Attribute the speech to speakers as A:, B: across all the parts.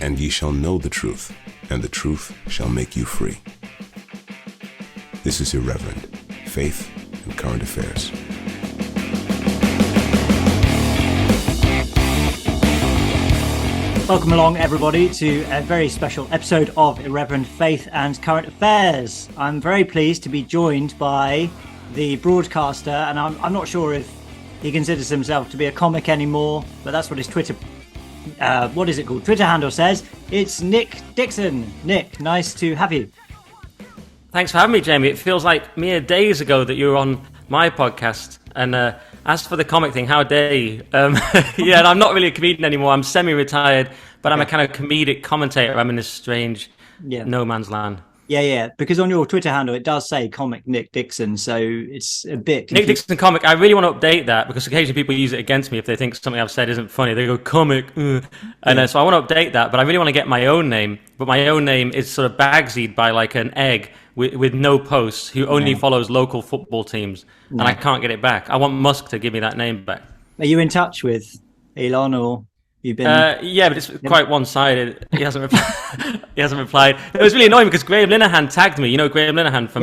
A: and ye shall know the truth, and the truth shall make you free. This is Irreverent, Faith and Current Affairs.
B: Welcome along, everybody, to a very special episode of Irreverent Faith and Current Affairs. I'm very pleased to be joined by the broadcaster, and I'm not sure if he considers himself to be a comic anymore, but that's what his Twitter handle says. It's Nick Dixon. Nick, nice to have you.
C: Thanks for having me, Jamie. It feels like mere days ago that you were on my podcast. And as for the comic thing, how dare you? Yeah, and I'm not really a comedian anymore. I'm semi-retired, but I'm a kind of comedic commentator. I'm in this strange no man's land.
B: Yeah, because on your Twitter handle, it does say comic Nick Dixon, so it's a bit confusing.
C: Nick Dixon comic. I really want to update that because occasionally people use it against me if they think something I've said isn't funny. They go, comic. And so I want to update that, but I really want to get my own name. But my own name is sort of bagsied by like an egg with no posts who only follows local football teams. And I can't get it back. I want Musk to give me that name back.
B: Are you in touch with Elon, or you've been?
C: Yeah, but it's quite one-sided. He hasn't replied. It was really annoying because Graham Linehan tagged me. You know Graham Linehan from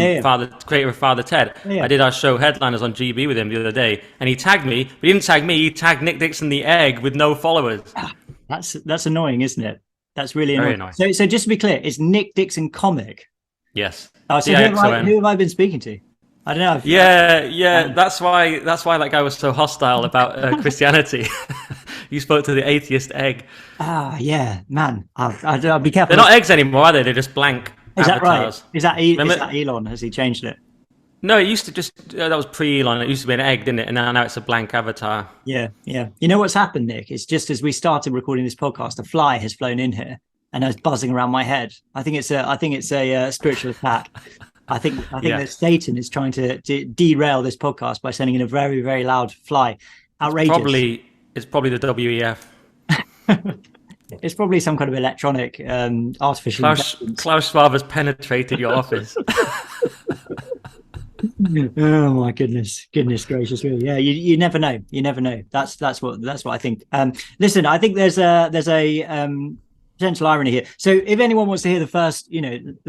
C: creator of Father Ted. I did our show Headliners on GB with him the other day, and he tagged me, but he didn't tag me. He tagged Nick Dixon the egg with no followers.
B: That's annoying, isn't it? That's really annoying. Very annoying. So just to be clear, it's Nick Dixon comic.
C: Yes.
B: Oh, so who have I been speaking to? I don't know.
C: That's why that guy was so hostile about Christianity. You spoke to the atheist egg.
B: Yeah, man. I'll be careful.
C: They're not eggs anymore, are they? They're just blank avatars.
B: Is that right? Is that Elon? Has he changed it?
C: No, it used to just, that was pre-Elon. It used to be an egg, didn't it? And now it's a blank avatar.
B: Yeah. You know what's happened, Nick? It's just as we started recording this podcast, a fly has flown in here and is buzzing around my head. I think it's a spiritual attack. I think that Satan is trying to derail this podcast by sending in a very, very loud fly. Outrageous.
C: It's probably the WEF.
B: It's probably some kind of electronic artificial
C: Klaus Schwab has penetrated your office.
B: Oh my goodness gracious, really. Yeah, you never know. That's what I think. Listen, I think there's a potential irony here. So if anyone wants to hear the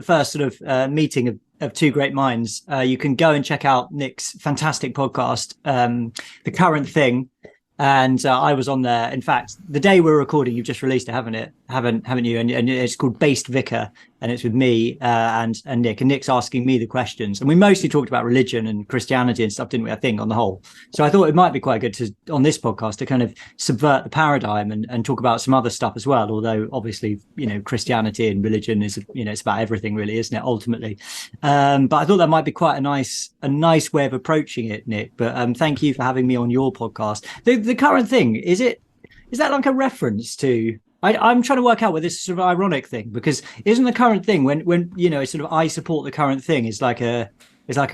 B: first sort of meeting of two great minds, you can go and check out Nick's fantastic podcast, The Current Thing. And I was on there. In fact, the day we're recording, you've just released it, haven't you? And it's called Based Vicar, and it's with me and Nick. And Nick's asking me the questions. And we mostly talked about religion and Christianity and stuff, didn't we? I think on the whole. So I thought it might be quite good to on this podcast to kind of subvert the paradigm and talk about some other stuff as well. Although obviously, Christianity and religion is it's about everything, really, isn't it? Ultimately, but I thought that might be quite a nice way of approaching it, Nick. But thank you for having me on your podcast. The Current Thing, is that like a reference to? I'm trying to work out whether this is sort of ironic thing, because isn't the current thing when sort of I support the current thing is like a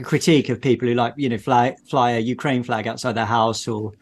B: critique of people who like fly a Ukraine flag outside their house, or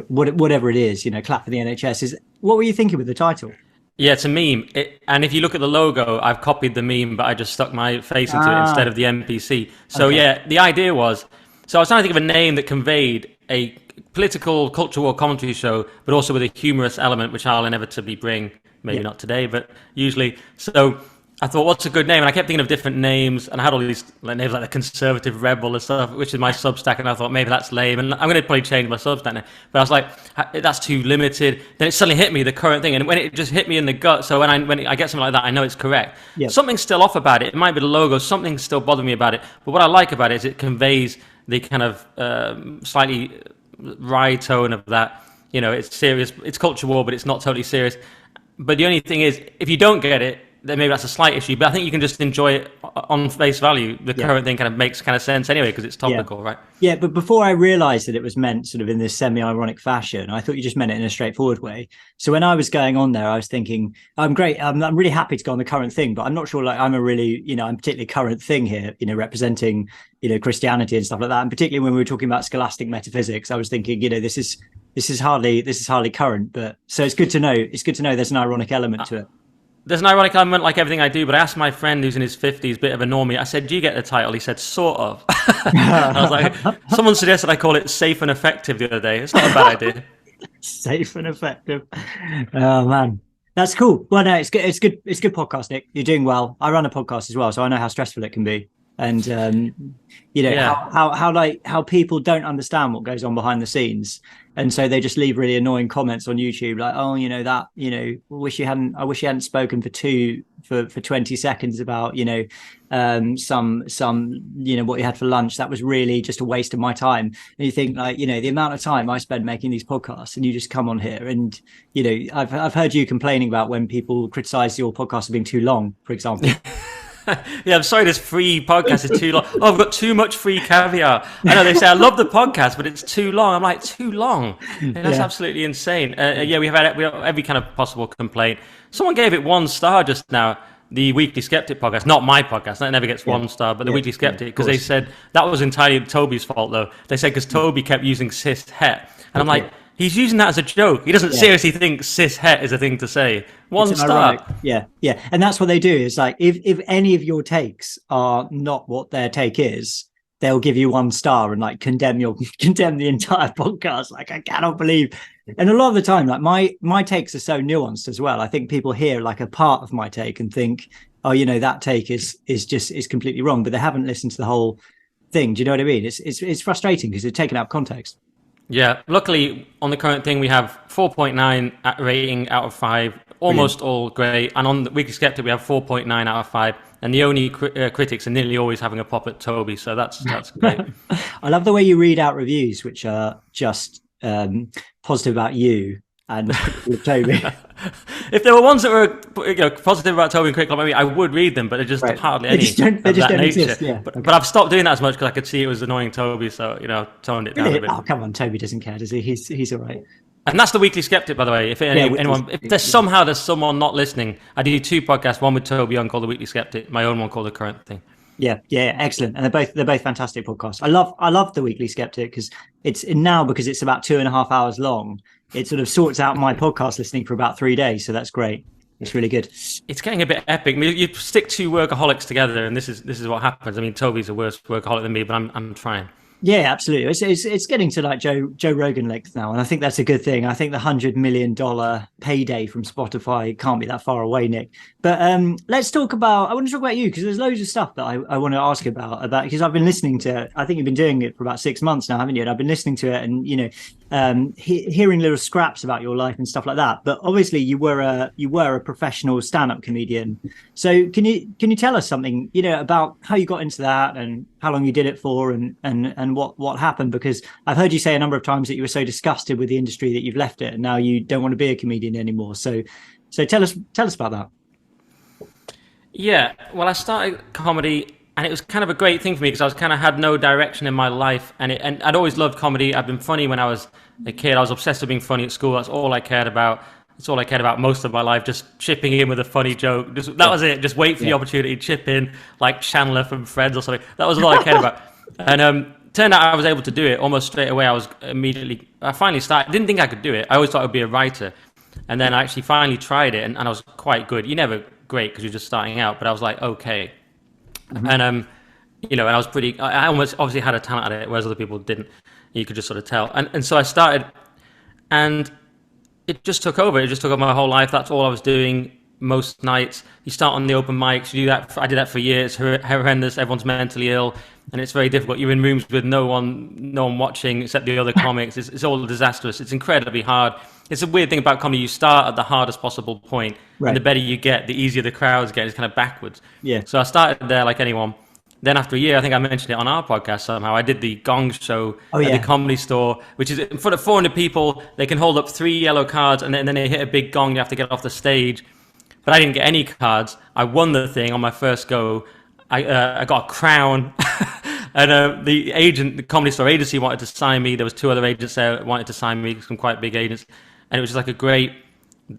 B: whatever it is, clap for the NHS. What were you thinking with the title?
C: Yeah, it's a meme. And if you look at the logo, I've copied the meme, but I just stuck my face into it instead of the NPC. So the idea was, so I was trying to think of a name that conveyed a political cultural war commentary show, but also with a humorous element, which I'll inevitably bring, maybe not today, but usually. So I thought, what's a good name? And I kept thinking of different names, and I had all these names like the Conservative Rebel and stuff, which is my Substack, and I thought maybe that's lame, and I'm going to probably change my Substack now. But I was like, that's too limited. Then it suddenly hit me, the current thing, and when it just hit me in the gut, so when I get something like that, I know it's correct. Yep. Something's still off about it. It might be the logo, something's still bothering me about it. But what I like about it is it conveys the kind of slightly wry tone of that. It's serious, it's culture war, but it's not totally serious. But the only thing is, if you don't get it, then maybe that's a slight issue, but I think you can just enjoy it on face value. The current thing kind of makes sense anyway, because it's topical, right? Yeah,
B: but before I realised that it was meant sort of in this semi-ironic fashion, I thought you just meant it in a straightforward way. So when I was going on there, I was thinking, I'm great, I'm really happy to go on the current thing, but I'm not sure I'm a really, I'm particularly current thing here, representing, Christianity and stuff like that. And particularly when we were talking about scholastic metaphysics, I was thinking, this is hardly current, but so it's good to know there's an ironic element to it.
C: There's an ironic element like everything I do, but I asked my friend who's in his 50s, bit of a normie, I said, do you get the title? He said, sort of. I was like, someone suggested I call it safe and effective the other day. It's not a bad idea.
B: Safe and effective. Oh, man. That's cool. Well, no, it's good. It's good. It's good podcast, Nick. You're doing well. I run a podcast as well, so I know how stressful it can be. And you know,
C: Yeah.
B: how people don't understand what goes on behind the scenes, and so they just leave really annoying comments on YouTube, like, oh, you know, that, you know, I wish you hadn't spoken for 20 seconds about, you know, some you know, what you had for lunch. That was really just a waste of my time. And you think, like, you know, the amount of time I spend making these podcasts, and you just come on here and, you know, I've heard you complaining about when people criticize your podcast for being too long, for example.
C: Yeah, I'm sorry, this free podcast is too long. Oh, I've got too much free caviar. I know they say I love the podcast, but it's too long. I'm like, too long? And that's absolutely insane. Yeah, we have every kind of possible complaint. Someone gave it 1 star just now, the Weekly Skeptic podcast. Not my podcast, that never gets 1 star, but the Weekly Skeptic, because they said that was entirely Toby's fault, though. They said because Toby kept using cis het. And I'm like, he's using that as a joke. He doesn't seriously think cis het is a thing to say. 1 star.
B: Yeah. And that's what they do. Is like, if any of your takes are not what their take is, they'll give you 1 star and like condemn the entire podcast. Like, I cannot believe. And a lot of the time, like my takes are so nuanced as well. I think people hear like a part of my take and think, oh, you know, that take is completely wrong, but they haven't listened to the whole thing. Do you know what I mean? It's frustrating because it's taken out of context.
C: Yeah, luckily on the current thing we have 4.9 rating out of 5, almost all great. And on the Weekly Skeptic we have 4.9 out of 5, and the only critics are nearly always having a pop at Toby, so that's great.
B: I love the way you read out reviews which are just positive about you and Toby.
C: If there were ones that were, you know, positive about Toby and critical about me, I would read them, but they're just hardly any of that nature. But I've stopped doing that as much because I could see it was annoying Toby, so, you know, toned it down a bit.
B: Oh, come on, Toby doesn't care, does he? He's all right.
C: And that's the Weekly Skeptic, by the way. If there's someone not listening, I do 2 podcasts, one with Toby Young called The Weekly Skeptic, my own one called The Current Thing.
B: Yeah, excellent. And they're both fantastic podcasts. I love The Weekly Skeptic because it's about 2.5 hours long. It sort of sorts out my podcast listening for about 3 days. So that's great. It's really good.
C: It's getting a bit epic. I mean, you stick 2 workaholics together, and this is what happens. I mean, Toby's a worse workaholic than me, but I'm trying.
B: Yeah, absolutely. It's getting to like Joe Rogan length now, and I think that's a good thing. I think the $100 million payday from Spotify can't be that far away, Nick. But let's talk about. I want to talk about you because there's loads of stuff that I want to ask about because I've been listening to. I think you've been doing it for about 6 months now, haven't you? And I've been listening to it, and, you know, hearing little scraps about your life and stuff like that. But obviously, you were a professional stand-up comedian. So can you tell us something, you know, about how you got into that and how long you did it for and what happened? Because I've heard you say a number of times that you were so disgusted with the industry that you've left it and now you don't want to be a comedian anymore. So tell us about that.
C: Yeah, well, I started comedy and it was kind of a great thing for me because I was kind of had no direction in my life, and I'd always loved comedy. I've been funny when I was a kid. I was obsessed with being funny at school. That's all I cared about. That's all I cared about most of my life, just chipping in with a funny joke. That was it. Just wait for the opportunity, chip in, like Chandler from Friends or something. That was all I cared about. And turned out I was able to do it almost straight away. I finally started. I didn't think I could do it. I always thought I would be a writer. And then I actually finally tried it, and I was quite good. You're never great because you're just starting out, but I was like, okay. Mm-hmm. And, you know, and I was I almost obviously had a talent at it, whereas other people didn't. You could just sort of tell. And so I started, and it just took over. It just took over my whole life. That's all I was doing most nights. You start on the open mics. You do that. I did that for years. Horrendous. Everyone's mentally ill, and it's very difficult. You're in rooms with no one watching except the other comics. It's all disastrous. It's incredibly hard. It's a weird thing about comedy. You start at the hardest possible point, and the better you get, the easier the crowds get. It's kind of backwards. Yeah. So I started there like anyone. Then after a year, I think I mentioned it on our podcast somehow, I did the Gong Show at the Comedy Store, which is in front of 400 people. They can hold up 3 yellow cards, and then they hit a big gong. You have to get off the stage. But I didn't get any cards. I won the thing on my first go. I got a crown. And the Comedy Store agency wanted to sign me. There was 2 other agents there that wanted to sign me, some quite big agents. And it was just like a great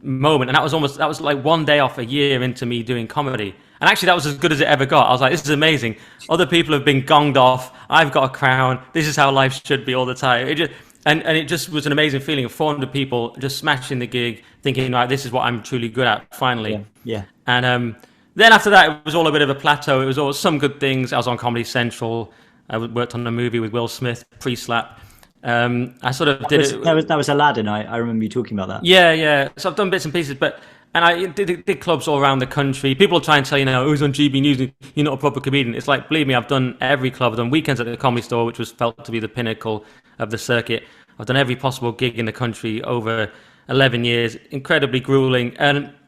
C: moment. And that was like 1 day off a year into me doing comedy. And actually that was as good as it ever got. I was like, this is amazing. Other people have been gonged off. I've got a crown. This is how life should be all the time. It just was an amazing feeling of 400 people just smashing the gig, thinking, right, this is what I'm truly good at, finally. Yeah. And then after that, it was all a bit of a plateau. It was all some good things. I was on Comedy Central. I worked on a movie with Will Smith, Pre-Slap. I sort of did it.
B: That was Aladdin. I remember you talking about that.
C: Yeah. So I've done bits and pieces, but And I did clubs all around the country. People try and tell you, who's on GB News, you're not a proper comedian. It's like, believe me, I've done every club. I've done weekends at the Comedy Store, which was felt to be the pinnacle of the circuit. I've done every possible gig in the country over 11 years, incredibly grueling.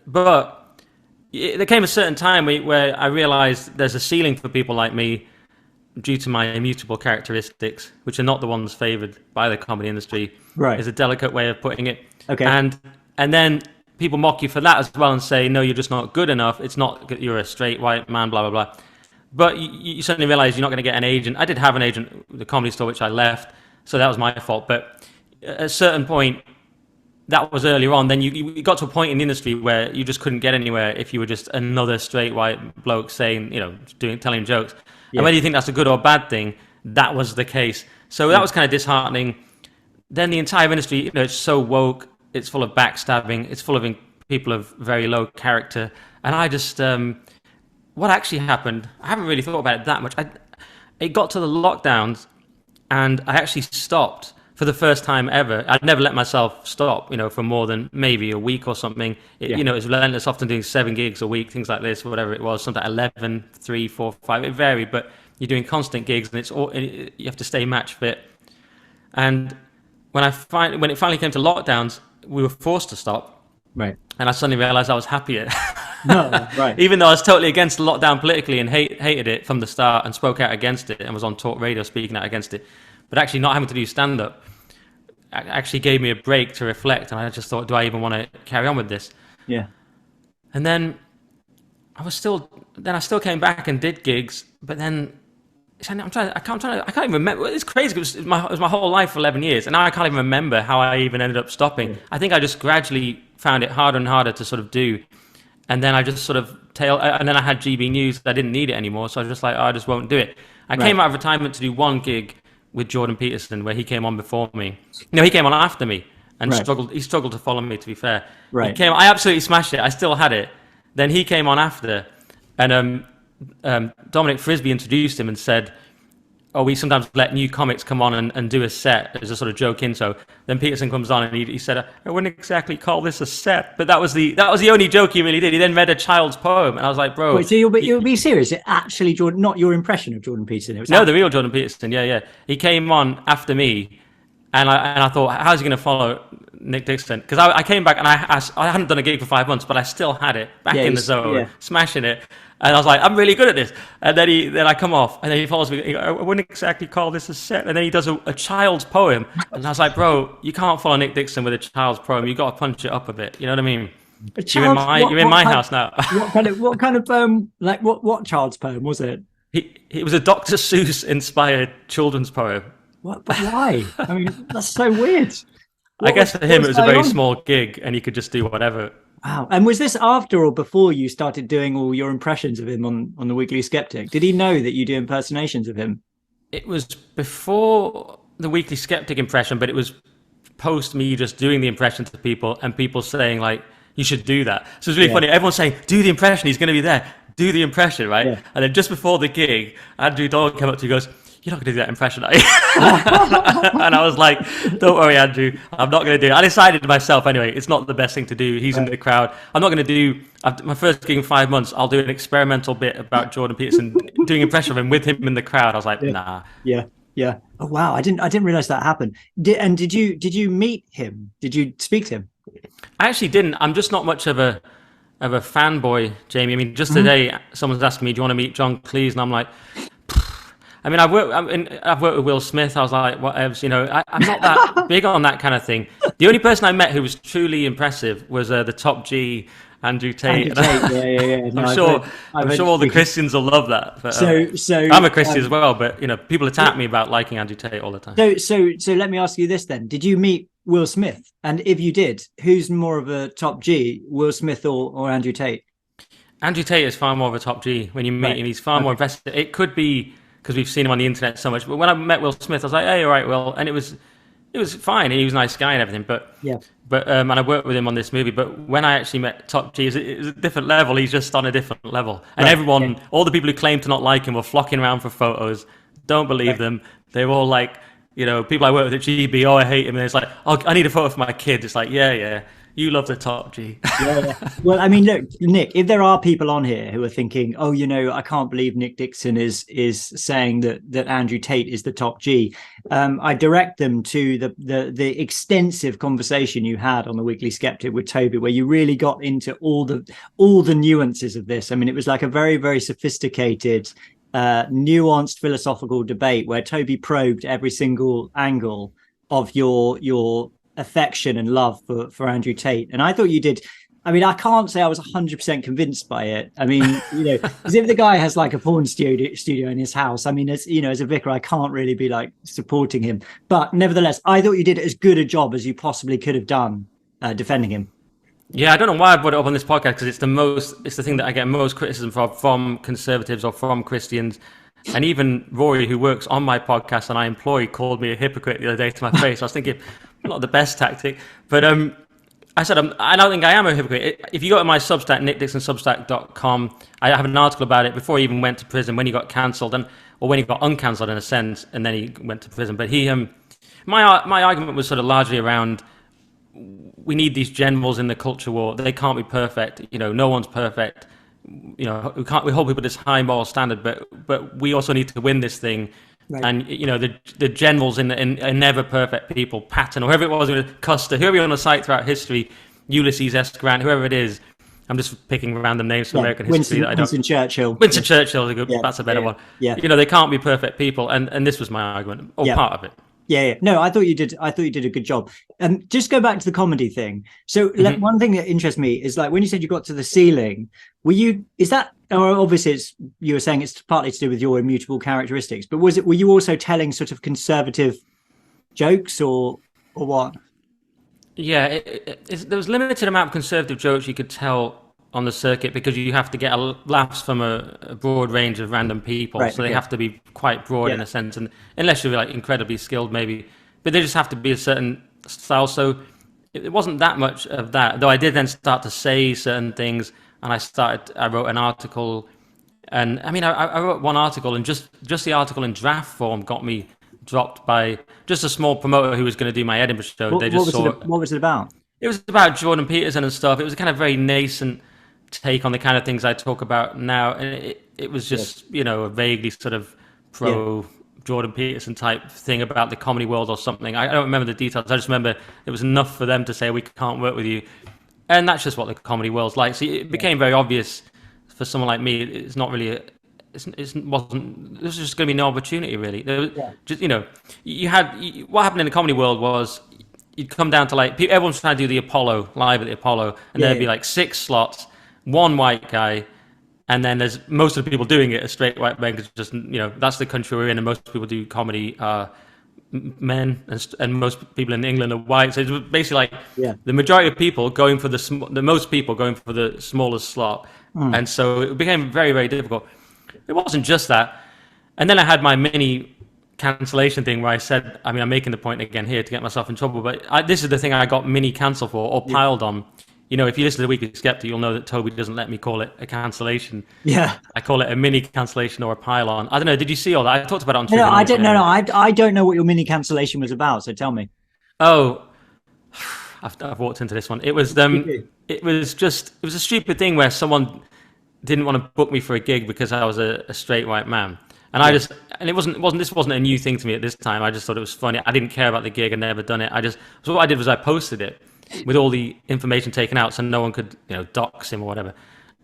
C: But there came a certain time where I realized there's a ceiling for people like me due to my immutable characteristics, which are not the ones favored by the comedy industry.
B: Right.
C: Is a delicate way of putting it.
B: Okay.
C: And then people mock you for that as well and say, no, you're just not good enough. It's not that you're a straight white man, blah, blah, blah. But you suddenly realize you're not going to get an agent. I did have an agent at the Comedy Store, which I left, so that was my fault. But at a certain point, that was earlier on, then you got to a point in the industry where you just couldn't get anywhere if you were just another straight white bloke saying, telling jokes. Yeah. And whether you think that's a good or bad thing, that was the case. So that was kind of disheartening. Then the entire industry, it's so woke, it's full of backstabbing, it's full of people of very low character. And I just, what actually happened, I haven't really thought about it that much. It got to the lockdowns and I actually stopped for the first time ever. I'd never let myself stop, for more than maybe a week or something. It was relentless, often doing 7 gigs a week, things like this, whatever it was, something like 11, 3, 4, 5, it varied, but you're doing constant gigs and you have to stay match fit. And when it finally came to lockdowns, we were forced to stop.
B: Right.
C: And I suddenly realized I was happier.
B: No, right.
C: Even though I was totally against the lockdown politically and hated it from the start and spoke out against it and was on talk radio speaking out against it. But actually not having to do stand-up actually gave me a break to reflect. And I just thought, do I even want to carry on with this?
B: Yeah.
C: And then I still came back and did gigs, but then I can't even remember. It's crazy because it was my whole life for 11 years, and now I can't even remember how I even ended up stopping. Yeah. I think I just gradually found it harder and harder to sort of do, and then I just sort of and then I had GB News. I didn't need it anymore, so I was just like, I just won't do it. I came out of retirement to do one gig with Jordan Peterson, where he came on before me. No, he came on after me, and struggled. He struggled to follow me, to be fair. Right. I absolutely smashed it. I still had it. Then he came on after, and Dominic Frisby introduced him and said, we sometimes let new comics come on and do a set as a sort of joke intro. Then Peterson comes on and he said, I wouldn't exactly call this a set, but that was the only joke he really did. He then read a child's poem, and I was like, bro.
B: Wait, so you'll be serious? It actually Jordan, not your impression of Jordan Peterson. It was
C: the real Jordan Peterson. Yeah. He came on after me, and I thought, how's he going to follow Nick Dixon? Because I came back and I hadn't done a gig for 5 months, but I still had it back in the zone, smashing it. And I was like, I'm really good at this. And then I come off, and then he follows me. I wouldn't exactly call this a set. And then he does a child's poem. And I was like, bro, you can't follow Nick Dixon with a child's poem. You've got to punch it up a bit. You know what I mean? You're in my house now.
B: What kind of poem? Like what child's poem was it?
C: It was a Dr. Seuss inspired children's poem.
B: What? But why? I mean, that's so weird.
C: I guess for him it was a very small gig, and he could just do whatever.
B: Wow. And was this after or before you started doing all your impressions of him on the Weekly Skeptic? Did he know that you do impersonations of him? It
C: was before the Weekly Skeptic impression, but it was post me just doing the impression to people and people saying, like, you should do that. So it's really funny. Everyone's saying, do the impression. He's going to be there. Do the impression, right? Yeah. And then just before the gig, Andrew Doyle came up to me and goes, you're not going to do that impression, are you? And I was like, don't worry, Andrew, I'm not going to do it. I decided to myself anyway, it's not the best thing to do. He's in the crowd. I'm not going to do, my first gig in 5 months, I'll do an experimental bit about Jordan Peterson, doing an impression of him with him in the crowd. I was like, nah.
B: Yeah. Oh, wow. I didn't realize that happened. Did you meet him? Did you speak to him?
C: I actually didn't. I'm just not much of a fanboy, Jamie. I mean, just today, someone's asking me, do you want to meet John Cleese? And I'm like, I mean, I've worked with Will Smith. I was like, whatever, I'm not that big on that kind of thing. The only person I met who was truly impressive was the top G, Andrew Tate. Yeah. No, I'm sure all the Christians will love that. But, so I'm a Christian as well, but people attack me about liking Andrew Tate all the time.
B: So let me ask you this then: did you meet Will Smith? And if you did, who's more of a top G, Will Smith or Andrew Tate?
C: Andrew Tate is far more of a top G. When you meet him, he's far more impressive. It could be because we've seen him on the internet so much. But when I met Will Smith, I was like, hey, all right, Will. And it was fine. And he was a nice guy and everything. But and I worked with him on this movie. But when I actually met Top G, it was a different level. He's just on a different level. And everyone, all the people who claimed to not like him were flocking around for photos. Don't believe them. They were all like, people I work with at GB, I hate him. And it's like, I need a photo for my kid. It's like, yeah. You love the top G.
B: Yeah. Well, I mean, look, Nick, if there are people on here who are thinking, oh, I can't believe Nick Dixon is saying that Andrew Tate is the top G, I direct them to the extensive conversation you had on the Weekly Skeptic with Toby, where you really got into all the nuances of this. I mean, it was like a very, very sophisticated, nuanced philosophical debate where Toby probed every single angle of your affection and love for Andrew Tate. And I thought you did. I mean, I can't say I was 100% convinced by it. I mean, as if the guy has like a porn studio in his house. I mean, as a vicar, I can't really be like supporting him. But nevertheless, I thought you did as good a job as you possibly could have done defending him.
C: Yeah, I don't know why I brought it up on this podcast, because it's the thing that I get most criticism from conservatives or from Christians. And even Rory, who works on my podcast and I employ, called me a hypocrite the other day to my face. I was thinking, not the best tactic. But I said, I don't think I am a hypocrite. If you go to my Substack, nickdixonsubstack.com, I have an article about it before he even went to prison, when he got cancelled, or when he got uncancelled in a sense, and then he went to prison. But my argument was sort of largely around, we need these generals in the culture war. They can't be perfect. No one's perfect. We hold people to this high moral standard, but we also need to win this thing. Right. And the generals are never perfect people. Patton, or whoever it was, Custer, whoever you want to cite throughout history, Ulysses S. Grant, whoever it is. I'm just picking random names from American history. Winston
B: Churchill.
C: Winston Churchill, that's a better one.
B: Yeah.
C: They can't be perfect people, and this was my argument, or part of it.
B: Yeah. No, I thought you did a good job. Just go back to the comedy thing. So one thing that interests me is, like, when you said you got to the ceiling, or obviously you were saying it's partly to do with your immutable characteristics, but were you also telling sort of conservative jokes or what?
C: Yeah, there was limited amount of conservative jokes you could tell on the circuit, because you have to get laughs from a broad range of random people, right, so they have to be quite broad in a sense, and unless you're like incredibly skilled maybe, but they just have to be a certain style. So it wasn't that much of that, though I did then start to say certain things, and I wrote an article, and I mean I wrote one article, and just the article in draft form got me dropped by just a small promoter who was going to do my Edinburgh show.
B: What was it about?
C: It was about Jordan Peterson and stuff. It was a kind of very nascent take on the kind of things I talk about now, and it was just a vaguely sort of pro Jordan Peterson type thing about the comedy world or something. I don't remember the details. I just remember it was enough for them to say, we can't work with you, and that's just what the comedy world's like. So it became very obvious for someone like me. It's not really this was just going to be no opportunity really. Just what happened in the comedy world was, you'd come down to like, everyone's trying to do the Apollo, live at the Apollo, and there'd be like 6 slots, one white guy, and then there's most of the people doing it are straight white men, because just that's the country we're in, and most people do comedy men, and most people in England are white. So it was basically like the majority of people going for the most people going for the smallest slot, and so it became very, very difficult. It wasn't just that, and then I had my mini cancellation thing where I said, I mean, I'm making the point again here to get myself in trouble, but this is the thing I got mini cancelled for, or piled on. If you listen to the Weekly Skeptic, you'll know that Toby doesn't let me call it a cancellation. Yeah, I call it a mini cancellation or a pile on. I don't know. Did you see all that? I talked about it on Twitter.
B: I don't know. I don't know what your mini cancellation was about. So tell me.
C: Oh, I've walked into this one. It was it was a stupid thing where someone didn't want to book me for a gig because I was a straight white man. And this wasn't a new thing to me at this time. I just thought it was funny. I didn't care about the gig. I'd never done it. So what I did was I posted it with all the information taken out, so no one could, dox him or whatever.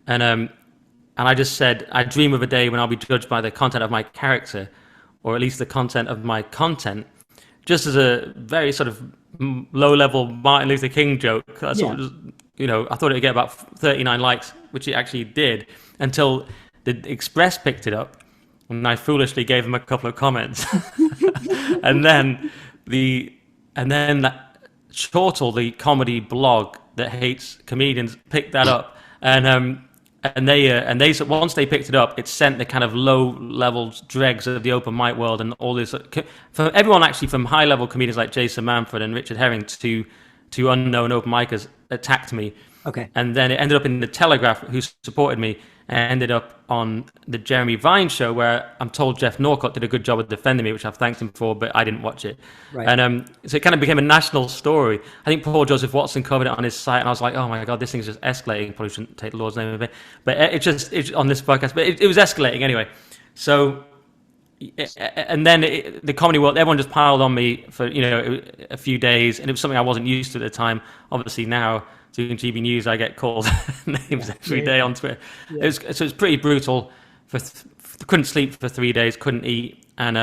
C: And I just said, I dream of a day when I'll be judged by the content of my character, or at least the content of my content, just as a very sort of low-level Martin Luther King joke. I thought it would get about 39 likes, which it actually did, until the Express picked it up. And I foolishly gave him a couple of comments, and then that Chortle, the comedy blog that hates comedians, picked that up, and they once they picked it up, it sent the kind of low level dregs of the open mic world and all this, for everyone actually, from high level comedians like Jason Manford and Richard Herring to unknown open micers, attacked me.
B: Okay.
C: And then it ended up in the Telegraph, who supported me, and ended up on the Jeremy Vine show, where I'm told Jeff Norcott did a good job of defending me, which I've thanked him for, but I didn't watch it.
B: Right.
C: And so it kind of became a national story. I think Paul Joseph Watson covered it on his site, and I was like, oh my God, this thing's just escalating. Probably shouldn't take the Lord's name of it. But it's on this podcast, but it was escalating anyway. So, and then the comedy world, everyone just piled on me for, a few days, and it was something I wasn't used to at the time. Obviously now, doing GB News, I get called names every day on Twitter. Yeah. So it was pretty brutal. Couldn't sleep for 3 days, couldn't eat, and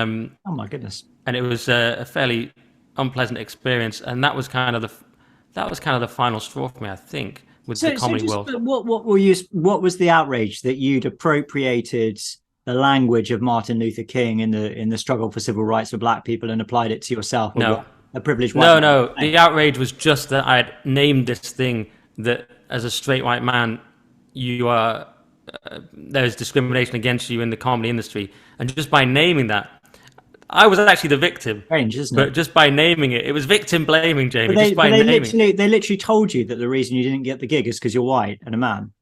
B: oh my goodness! And
C: it was a fairly unpleasant experience, and that was kind of the final straw for me, I think, with the comedy world.
B: What was the outrage that you'd appropriated the language of Martin Luther King in the struggle for civil rights for Black people and applied it to yourself?
C: No.
B: A privileged white man?
C: No. The outrage was just that I had named this thing that, as a straight white man, you are there's discrimination against you in the comedy industry, and just by naming that, I was actually the victim.
B: Strange, isn't it?
C: But just by naming it was victim blaming, Jamie.
B: They
C: naming.
B: They literally told you that the reason you didn't get the gig is because you're white and a man.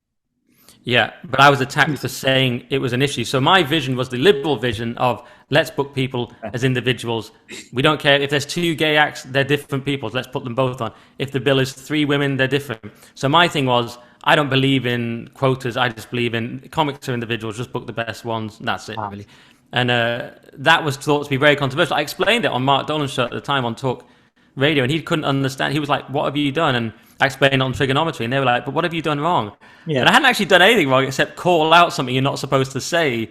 C: Yeah, but I was attacked for saying it was an issue. So my vision was the liberal vision of let's book people as individuals. We don't care if there's 2 gay acts, they're different people. Let's put them both on. If the bill is 3 women, they're different. So my thing was, I don't believe in quotas. I just believe in comics are individuals. Just book the best ones. And that's it, really. And that was thought to be very controversial. I explained it on Mark Dolan's show at the time on Talk Radio, and he couldn't understand. He was like, what have you done? And I explained it on trigonometry, and they were like, but what have you done wrong? Yeah. And I hadn't actually done anything wrong except call out something you're not supposed to say.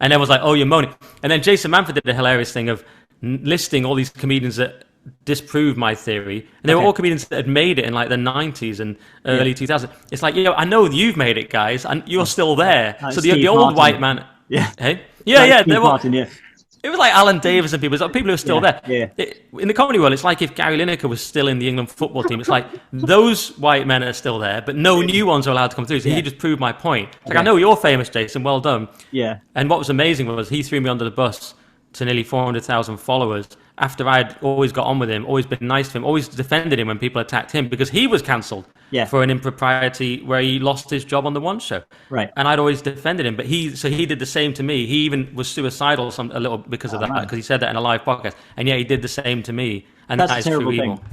C: And then was like, oh, you're moaning. And then Jason Manford did a hilarious thing of listing all these comedians that disproved my theory. And they were all comedians that had made it in like the 90s and early 2000s. It's like, I know you've made it, guys, and you're still there. So the old white man...
B: Yeah.
C: Hey? Yeah.
B: Martin, yeah.
C: It was like Alan Davis and people. It's like people who are still there.
B: Yeah.
C: In the comedy world, it's like if Gary Lineker was still in the England football team. It's like those white men are still there, but no new ones are allowed to come through. So he just proved my point. It's like, I know you're famous, Jason. Well done.
B: Yeah.
C: And what was amazing was he threw me under the bus to nearly 400,000 followers after I'd always got on with him, always been nice to him, always defended him when people attacked him, because he was cancelled for an impropriety where he lost his job on the One Show.
B: Right.
C: And I'd always defended him, but he did the same to me. He even was suicidal a little because of that, because he said that in a live podcast. And yeah, he did the same to me. And
B: that's
C: that is
B: a terrible
C: true
B: thing.
C: evil.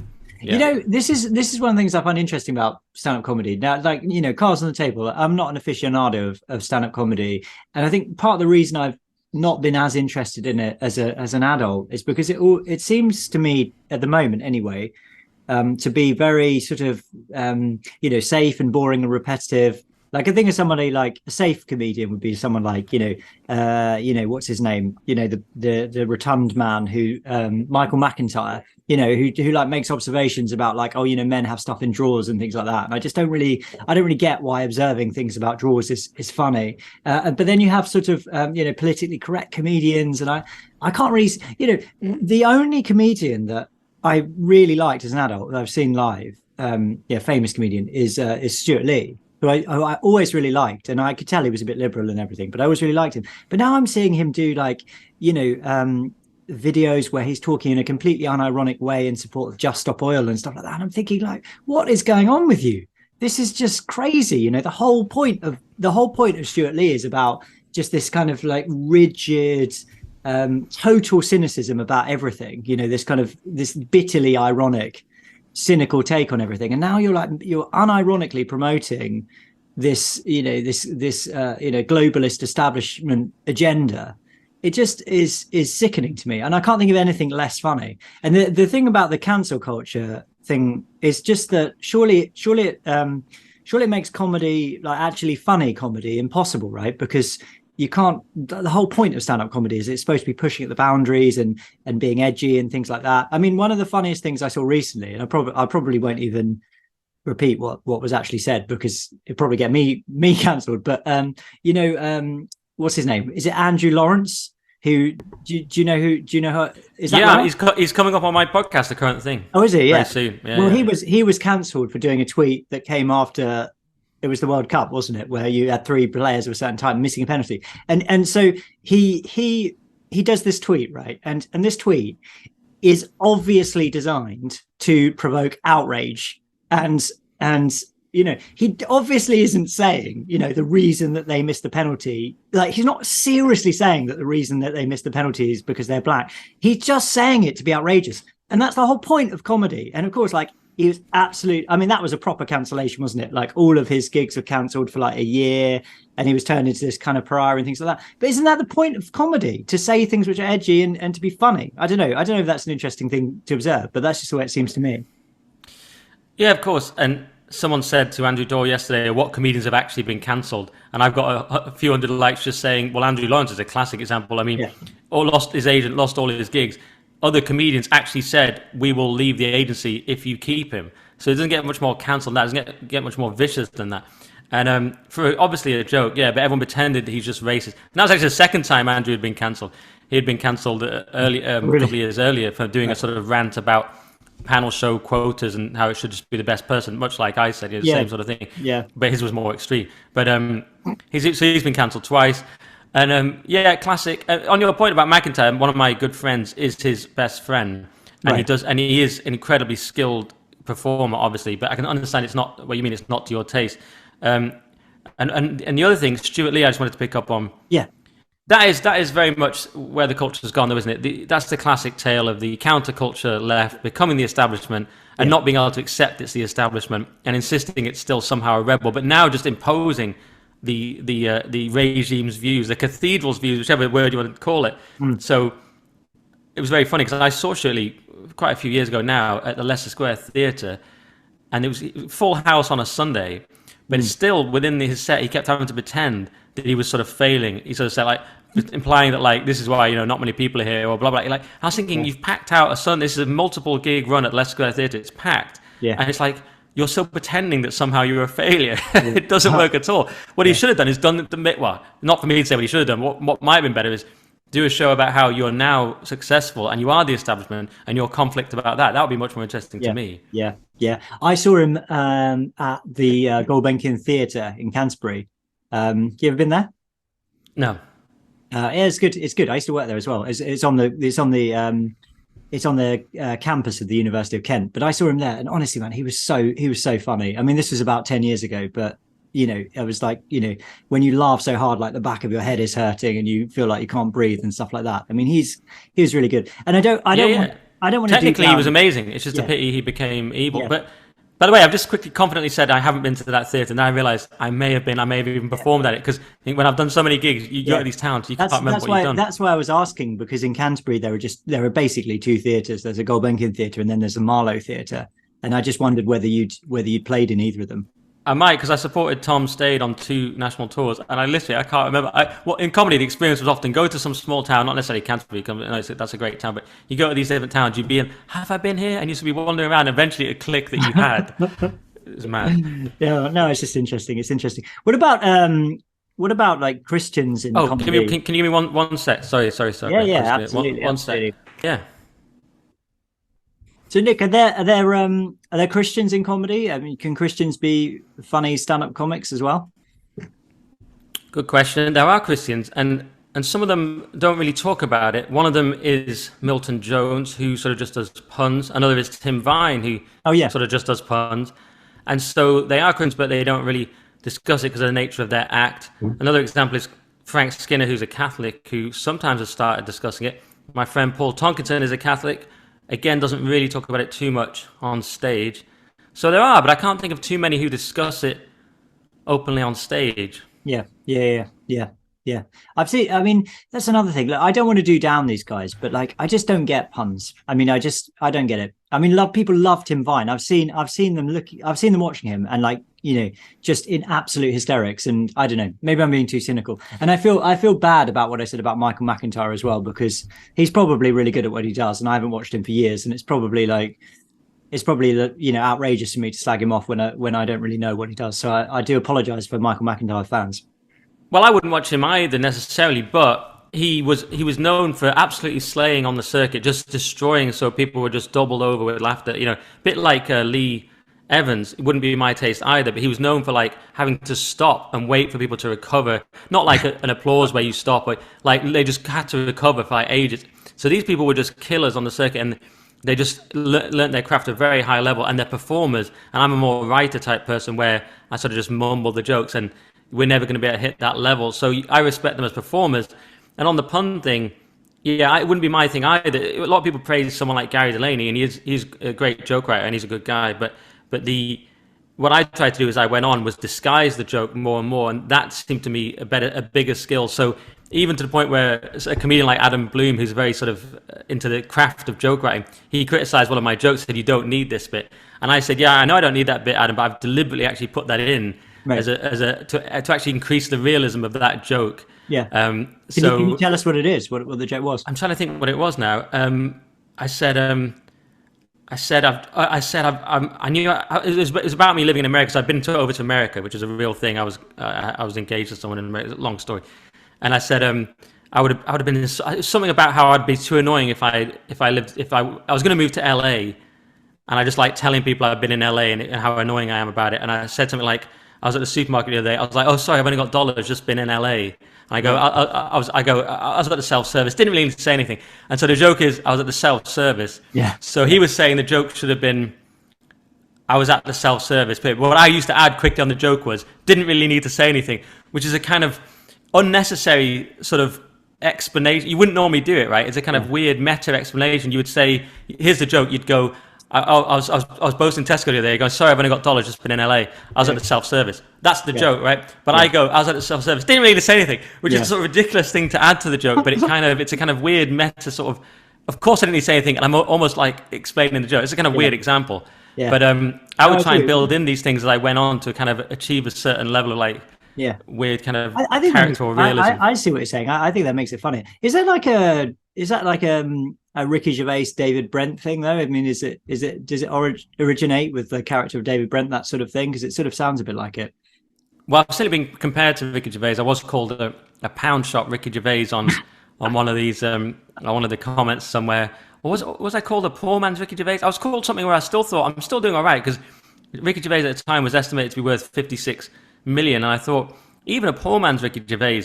C: Yeah.
B: You know, this is one of the things I find interesting about stand-up comedy. Now, like, cards on the table. I'm not an aficionado of stand-up comedy, and I think part of the reason I've not been as interested in it as an adult is because it seems to me at the moment anyway to be very sort of safe and boring and repetitive. Like, I think of somebody like a safe comedian would be someone like what's his name, the rotund man who Michael McIntyre, who like makes observations about like, men have stuff in drawers and things like that. And I just don't really get why observing things about drawers is funny. But then you have sort of politically correct comedians, and I can't really, the only comedian that I really liked as an adult that I've seen live, famous comedian is Stuart Lee, who I always really liked, and I could tell he was a bit liberal and everything, but I always really liked him. But now I'm seeing him do like, videos where he's talking in a completely unironic way in support of Just Stop Oil and stuff like that. And I'm thinking, like, what is going on with you? This is just crazy. The whole point of Stuart Lee is about just this kind of like rigid, total cynicism about everything. This bitterly ironic, cynical take on everything. And now you're unironically promoting this globalist establishment agenda. It just is sickening to me, and I can't think of anything less funny. And the thing about the cancel culture thing is just that surely it makes comedy, like actually funny comedy, impossible, right? Because you can't. The whole point of stand-up comedy is it's supposed to be pushing at the boundaries and being edgy and things like that. I mean, one of the funniest things I saw recently, and I probably won't even repeat what was actually said because it'd probably get me cancelled. But what's his name? Is it Andrew Lawrence? Who do you know? Is that right?
C: he's coming up on my podcast, The Current Thing.
B: Oh, is he? Yeah.
C: Very soon. Yeah,
B: well, he was cancelled for doing a tweet that came after it was the World Cup, wasn't it? Where you had 3 players of a certain time missing a penalty, and so he does this tweet, right? And this tweet is obviously designed to provoke outrage and he obviously isn't saying, the reason that they missed the penalty. Like, he's not seriously saying that the reason that they missed the penalty is because they're black. He's just saying it to be outrageous. And that's the whole point of comedy. And of course, like, he was that was a proper cancellation, wasn't it? Like, all of his gigs were cancelled for like a year, and he was turned into this kind of pariah and things like that. But isn't that the point of comedy? To say things which are edgy and to be funny? I don't know if that's an interesting thing to observe, but that's just the way it seems to me. Yeah,
C: of course. And someone said to Andrew Doyle yesterday, what comedians have actually been cancelled? And I've got a few hundred likes just saying, well, Andrew Lawrence is a classic example. I mean, his agent lost all his gigs. Other comedians actually said, we will leave the agency if you keep him. So it doesn't get much more cancelled than that. It doesn't get much more vicious than that. And for obviously a joke, but everyone pretended he's just racist. And that was actually the second time Andrew had been cancelled. He had been cancelled a couple of years earlier for doing a sort of rant about panel show quotas and how it should just be the best person, much like I said, the same sort of thing. Yeah. But his was more extreme. But he's been cancelled twice. And classic. On your point about McIntyre, one of my good friends is his best friend, and he is an incredibly skilled performer, obviously. But I can understand it's not what you mean. It's not to your taste. And the other thing, Stuart Lee, I just wanted to pick up on. Yeah, that is very much where the culture has gone, though, isn't it? That's the classic tale of the counterculture left becoming the establishment and not being able to accept it's the establishment and insisting it's still somehow a rebel, but now just imposing the regime's views, the cathedral's views, whichever word you want to call it. So it was very funny because I saw Shirley quite a few years ago now at the Leicester Square Theatre, and it was full house on a Sunday, but still within his set he kept having to pretend that he was sort of failing. He sort of said, like, implying that, like, this is why not many people are here, or blah blah. Like, I was thinking, you've packed out a Sunday. This is a multiple gig run at Leicester Square Theatre. It's packed, and it's like, you're still pretending that somehow you're a failure. It doesn't work at all. What he should have done is not for me to say what he should have done. What might have been better is do a show about how you're now successful and you are the establishment and your conflict about that. That would be much more interesting to me. Yeah. I saw him at the Gulbenkian Theatre in Canterbury. You ever been there? No. It's good. It's good. I used to work there as well. It's on the campus of the University of Kent, but I saw him there, and honestly, man, he was so funny. I mean, this was about 10 years ago, but it was like, when you laugh so hard, like the back of your head is hurting and you feel like you can't breathe and stuff like that. I mean, he was really good. And I don't want to. Technically, he was amazing. It's just a pity he became evil. Yeah. But by the way, I've just quickly confidently said I haven't been to that theatre, and I realised I may have even performed at it, because when I've done so many gigs, you go to these towns, you can't remember what you've done. That's why I was asking, because in Canterbury there are basically two theatres. There's a Gulbenkian Theatre and then there's a Marlow Theatre, and I just wondered whether you'd played in either of them. I might, because I supported Tom Stade on 2 national tours, and I can't remember. In comedy, the experience was often go to some small town, not necessarily Canterbury, that's a great town, but you go to these different towns, you'd be in, have I been here? And you used to be wandering around, and eventually it'd click that you had. It was mad. Yeah, no, it's just interesting. It's interesting. What about like Christians in comedy? Can you give me one sec? Sorry. Yeah, absolutely. One sec. Yeah. So Nick, are there Christians in comedy? I mean, can Christians be funny stand-up comics as well? Good question. There are Christians, and some of them don't really talk about it. One of them is Milton Jones, who sort of just does puns. Another is Tim Vine, who sort of just does puns. And so they are Christians, but they don't really discuss it because of the nature of their act. Another example is Frank Skinner, who's a Catholic, who sometimes has started discussing it. My friend Paul Tonkinson is a Catholic. Again, doesn't really talk about it too much on stage. So there are, but I can't think of too many who discuss it openly on stage. Yeah. I've seen, I mean, that's another thing. Look, I don't want to do down these guys, but like, I just don't get puns. I mean, I don't get it. I mean, people love Tim Vine. I've seen them watching him and like, just in absolute hysterics. And I don't know, maybe I'm being too cynical. And I feel bad about what I said about Michael McIntyre as well, because he's probably really good at what he does. And I haven't watched him for years. And it's probably outrageous for me to slag him off when I don't really know what he does. So I do apologize for Michael McIntyre fans. Well, I wouldn't watch him either necessarily, but he was known for absolutely slaying on the circuit, just destroying, so people were just doubled over with laughter. A bit like Lee Evans. It wouldn't be my taste either, but he was known for like having to stop and wait for people to recover. Not like an applause where you stop, but like they just had to recover for like ages. So these people were just killers on the circuit, and they just learnt their craft at a very high level, and they're performers. And I'm a more writer type person where I sort of just mumble the jokes, and we're never going to be able to hit that level. So I respect them as performers. And on the pun thing, yeah, it wouldn't be my thing either. A lot of people praise someone like Gary Delaney, and he's a great joke writer, and he's a good guy. But what I tried to do as I went on was disguise the joke more and more, and that seemed to me a bigger skill. So even to the point where a comedian like Adam Bloom, who's very sort of into the craft of joke writing, he criticized one of my jokes, said, "You don't need this bit." And I said, "Yeah, I know I don't need that bit, Adam, but I've deliberately actually put that in to actually increase the realism of that joke."
B: Yeah. Can you tell us what it is? What the joke was?
C: I'm trying to think what it was now. I knew it was about me living in America. So I'd been over to America, which is a real thing. I was engaged with someone in America. Long story. And I said, I would have been something about how I'd be too annoying if I was going to move to LA, and I just like telling people I've been in LA and how annoying I am about it. And I said something like, I was at the supermarket the other day. I was like, "Oh, sorry, I've only got dollars. Just been in LA." And I go, I was at the self-service. Didn't really need to say anything. And so the joke is, I was at the self-service.
B: Yeah.
C: So he was saying the joke should have been, I was at the self-service. But what I used to add quickly on the joke was, didn't really need to say anything, which is a kind of unnecessary sort of explanation. You wouldn't normally do it, right? It's a kind of weird meta explanation. You would say, "Here's the joke." You'd go, I was boasting Tesco the other day, going, "Sorry, I've only got dollars, just been in LA. I was at the self-service." That's the joke, right? But I go, "I was at the self-service." Didn't really say anything, which is a sort of ridiculous thing to add to the joke, but it's a kind of weird meta sort of course I didn't need to say anything, and I'm almost like explaining the joke. It's a kind of weird example. Yeah. But I would try and build in these things as I went on to kind of achieve a certain level of like, weird kind of
B: I think
C: character or realism.
B: I see what you're saying. I think that makes it funny. Is that like a Ricky Gervais, David Brent thing though? I mean, does it originate with the character of David Brent, that sort of thing? Because it sort of sounds a bit like it.
C: Well, I've certainly been compared to Ricky Gervais. I was called a pound shop Ricky Gervais on one of these on one of the comments somewhere. Or was I called a poor man's Ricky Gervais? I was called something where I still thought I'm still doing all right, because Ricky Gervais at the time was estimated to be worth 56 million, and I thought even a poor man's Ricky Gervais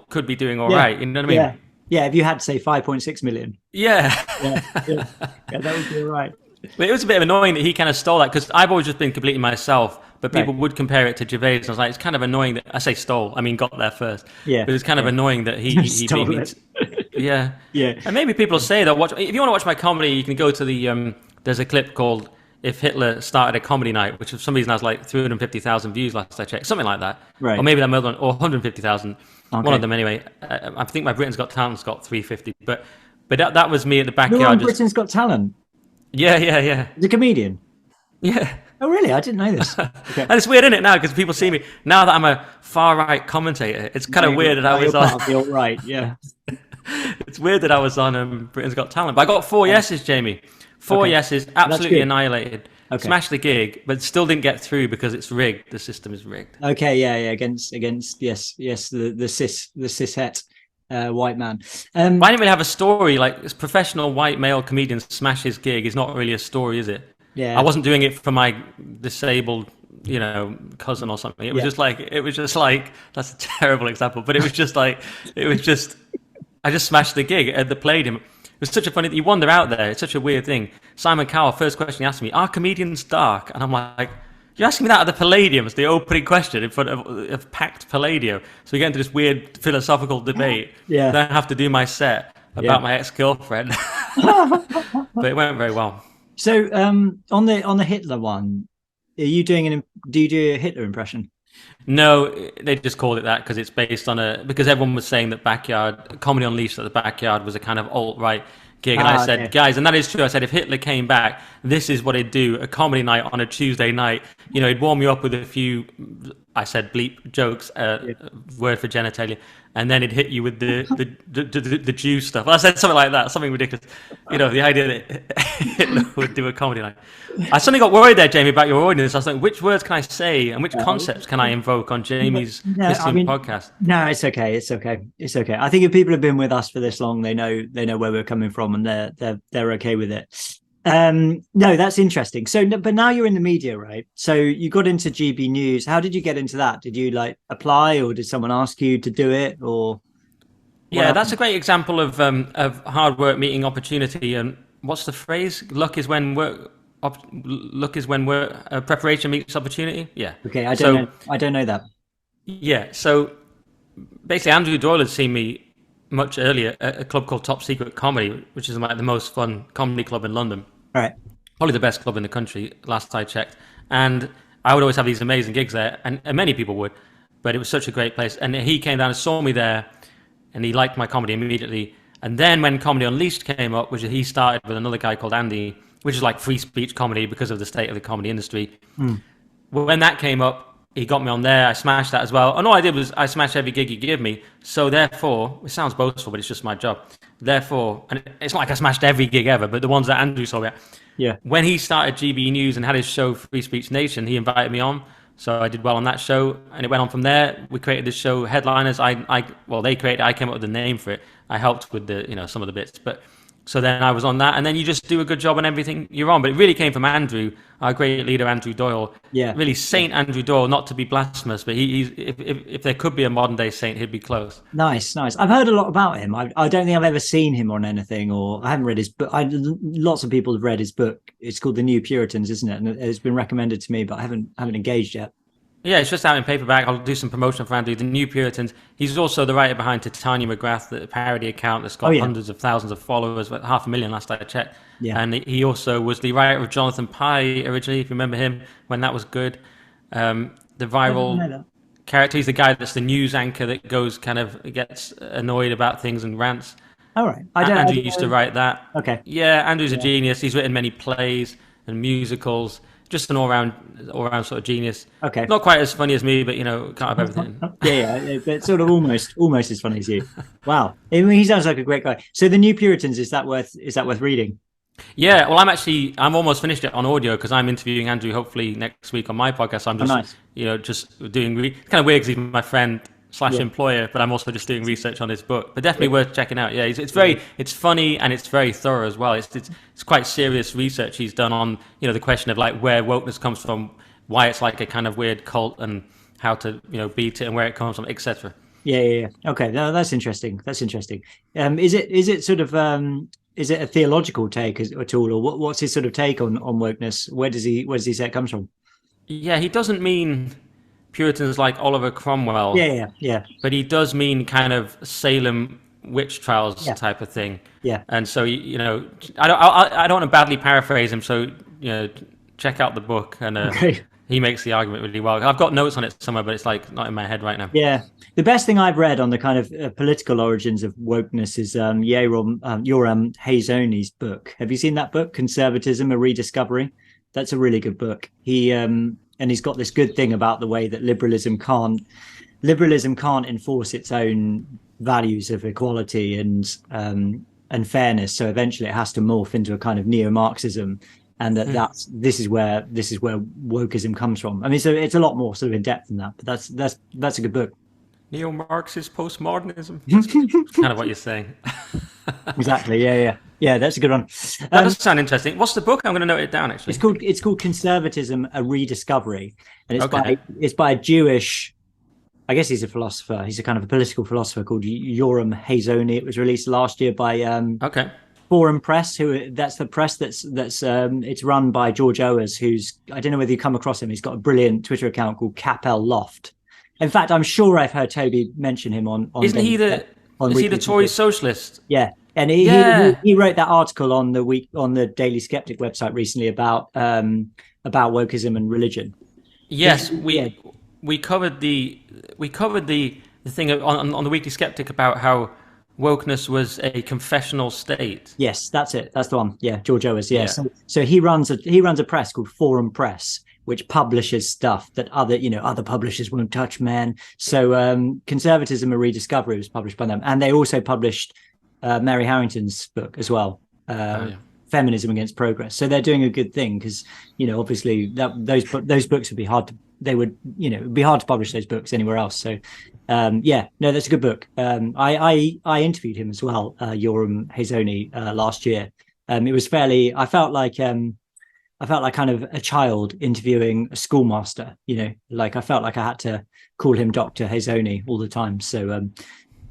C: could be doing all right. You know what I mean?
B: Yeah. If you had, say, 5.6 million.
C: Yeah,
B: that would be all right.
C: But it was a bit annoying that he kind of stole that, because I've always just been completely myself, but people would compare it to Gervais, and I was like, it's kind of annoying that I say stole. I mean, got there first. Yeah. But it's kind of annoying that he beat me. Yeah. And maybe people will say that. If you want to watch my comedy, you can go to the. There's a clip called "If Hitler Started a Comedy Night," which for some reason has like 350,000 views last I checked, something like that. Right. Or maybe that other one, or 150,000. Okay. One of them anyway. I think my Britain's Got Talent's got 350, but that was me at the backyard.
B: No, Britain's Got Talent.
C: Yeah.
B: The comedian.
C: Yeah.
B: Oh, really? I didn't know this. Okay.
C: And it's weird, isn't it, now? Because people see me now that I'm a far-right commentator. It's kind of weird that I was on.
B: The alt-right, yeah.
C: It's weird that I was on Britain's Got Talent, but I got 4 yeses, Jamie. 4 yeses, absolutely annihilated. Okay. Smashed the gig, but still didn't get through because it's rigged. The system is rigged.
B: Okay, yeah, against yes, the cishet white man.
C: But I didn't really have a story. Like, this professional white male comedian smash his gig is not really a story, is it? Yeah. I wasn't doing it for my disabled, cousin or something. It was just like that's a terrible example, but it was just I just smashed the gig at the Palladium. It was such a funny thing. You wander out there. It's such a weird thing. Simon Cowell, first question he asked me, "Are comedians dark?" And I'm like, "You're asking me that at the Palladium?" It's the opening question in front of packed Palladium. So we get into this weird philosophical debate. Yeah. Then I have to do my set about my ex-girlfriend. But it went very well.
B: So on the Hitler one, do you do a Hitler impression?
C: No, they just called it that because it's based on because everyone was saying that Comedy Unleashed at the Backyard was a kind of alt-right gig. And I said, guys, and that is true. I said, if Hitler came back, this is what he'd do, a comedy night on a Tuesday night. He'd warm you up with a few, I said, bleep jokes, word for genitalia, and then he'd hit you with the Jew stuff. I said something like that, something ridiculous. The idea that Hitler would do a comedy night. I suddenly got worried there, Jamie, about your audience. I was like, which words can I say and which concepts can I invoke on Jamie's podcast?
B: No, it's okay. It's okay. I think if people have been with us for this long, they know where we're coming from, and they're okay with it. No, that's interesting. So, but now you're in the media, right? So you got into GB News. How did you get into that? Did you apply, or did someone ask you to do it, or?
C: Yeah, that's a great example of hard work meeting opportunity. And what's the phrase? Luck is when preparation meets opportunity. Yeah.
B: Okay, I don't know that.
C: Yeah. So basically, Andrew Doyle had seen me much earlier at a club called Top Secret Comedy, which is like the most fun comedy club in London.
B: All right.
C: Probably the best club in the country, last I checked. And I would always have these amazing gigs there, and many people would, but it was such a great place. And he came down and saw me there, and he liked my comedy immediately. And then when Comedy Unleashed came up, which he started with another guy called Andy, which is like free speech comedy because of the state of the comedy industry. When that came up, he got me on there. I smashed that as well. And all I did was I smashed every gig he gave me. So therefore, it sounds boastful, but it's just my job. Therefore, and it's not like I smashed every gig ever, but the ones that Andrew saw me at.
B: Yeah.
C: When he started GB News and had his show Free Speech Nation, he invited me on. So I did well on that show, and it went on from there. We created this show, Headliners. They created it. I came up with the name for it. I helped with some of the bits, but so then I was on that, and then you just do a good job on everything you're on. But it really came from Andrew, our great leader, Andrew Doyle.
B: Yeah,
C: really Saint Andrew Doyle. Not to be blasphemous, but he's if there could be a modern day saint, he'd be close.
B: Nice. I've heard a lot about him. I don't think I've ever seen him on anything, or I haven't read his book. Lots of people have read his book. It's called The New Puritans, isn't it? And it's been recommended to me, but I haven't engaged yet.
C: Yeah, it's just out in paperback. I'll do some promotion for Andrew. The New Puritans. He's also the writer behind Titania McGrath, the parody account that's got hundreds of thousands of followers, about 500,000 last I checked. Yeah. And he also was the writer of Jonathan Pie originally, if you remember him, when that was good. The viral character. He's the guy that's the news anchor that gets annoyed about things and rants.
B: All right.
C: Andrew used to write that.
B: Okay.
C: Yeah, Andrew's a genius. He's written many plays and musicals. Just an all-round sort of genius. Okay. Not quite as funny as me, but can't have everything.
B: yeah, but sort of almost as funny as you. Wow. I mean, he sounds like a great guy. So The New Puritans, is that worth reading?
C: Yeah, well, I'm almost finished it on audio because I'm interviewing Andrew hopefully next week on my podcast. So I'm just, just doing it's kind of weird because he's my friend / employer, but I'm also just doing research on his book. But definitely worth checking out. Yeah, it's funny and it's very thorough as well. It's quite serious research he's done on the question of like where wokeness comes from, why it's like a kind of weird cult, and how to beat it and where it comes from, etc.
B: Yeah. Okay, no, that's interesting. Is it sort of is it a theological take at all, or what's his sort of take on wokeness? Where does he say it comes from?
C: Yeah, he doesn't mean Puritans like Oliver Cromwell.
B: Yeah.
C: But he does mean kind of Salem witch trials type of thing.
B: Yeah.
C: And so I don't want to badly paraphrase him. So check out the book, and he makes the argument really well. I've got notes on it somewhere, but it's like not in my head right now.
B: Yeah. The best thing I've read on the kind of political origins of wokeness is Yoram Hazony's book. Have you seen that book, Conservatism: A Rediscovery? That's a really good book. And he's got this good thing about the way that liberalism can't enforce its own values of equality and fairness. So eventually it has to morph into a kind of neo-Marxism, and this is where wokeism comes from. I mean, so it's a lot more sort of in depth than that, but that's a good book.
C: Neo-Marxist postmodernism. That's kind of what you're saying.
B: Exactly. Yeah. That's a good one.
C: That does sound interesting. What's the book? I'm going to note it down. Actually,
B: it's called Conservatism: A Rediscovery, and it's by a Jewish. I guess he's a philosopher. He's a kind of a political philosopher called Yoram Hazony. It was released last year by Forum Press. That's the press that's it's run by George Owers, who's, I don't know whether you come across him. He's got a brilliant Twitter account called Capel Loft. In fact, I'm sure I've heard Toby mention him on.
C: Isn't he the Tory socialist?
B: Yeah. And he wrote that article on the Daily Skeptic website recently about wokeism and religion.
C: Yes, we covered the thing on the Weekly Skeptic about how wokeness was a confessional state.
B: Yes, that's it. That's the one. Yeah, George Owers. Yeah. So he runs a press called Forum Press, which publishes stuff that other publishers won't touch, man. So Conservatism: A Rediscovery was published by them, and they also published Mary Harrington's book as well, Feminism Against Progress. So they're doing a good thing because obviously those books would be hard to. They would it'd be hard to publish those books anywhere else. So that's a good book. I interviewed him as well, Yoram Hazony, last year. It was fairly. I felt like kind of a child interviewing a schoolmaster. Like I felt like I had to call him Dr. Hazony all the time. So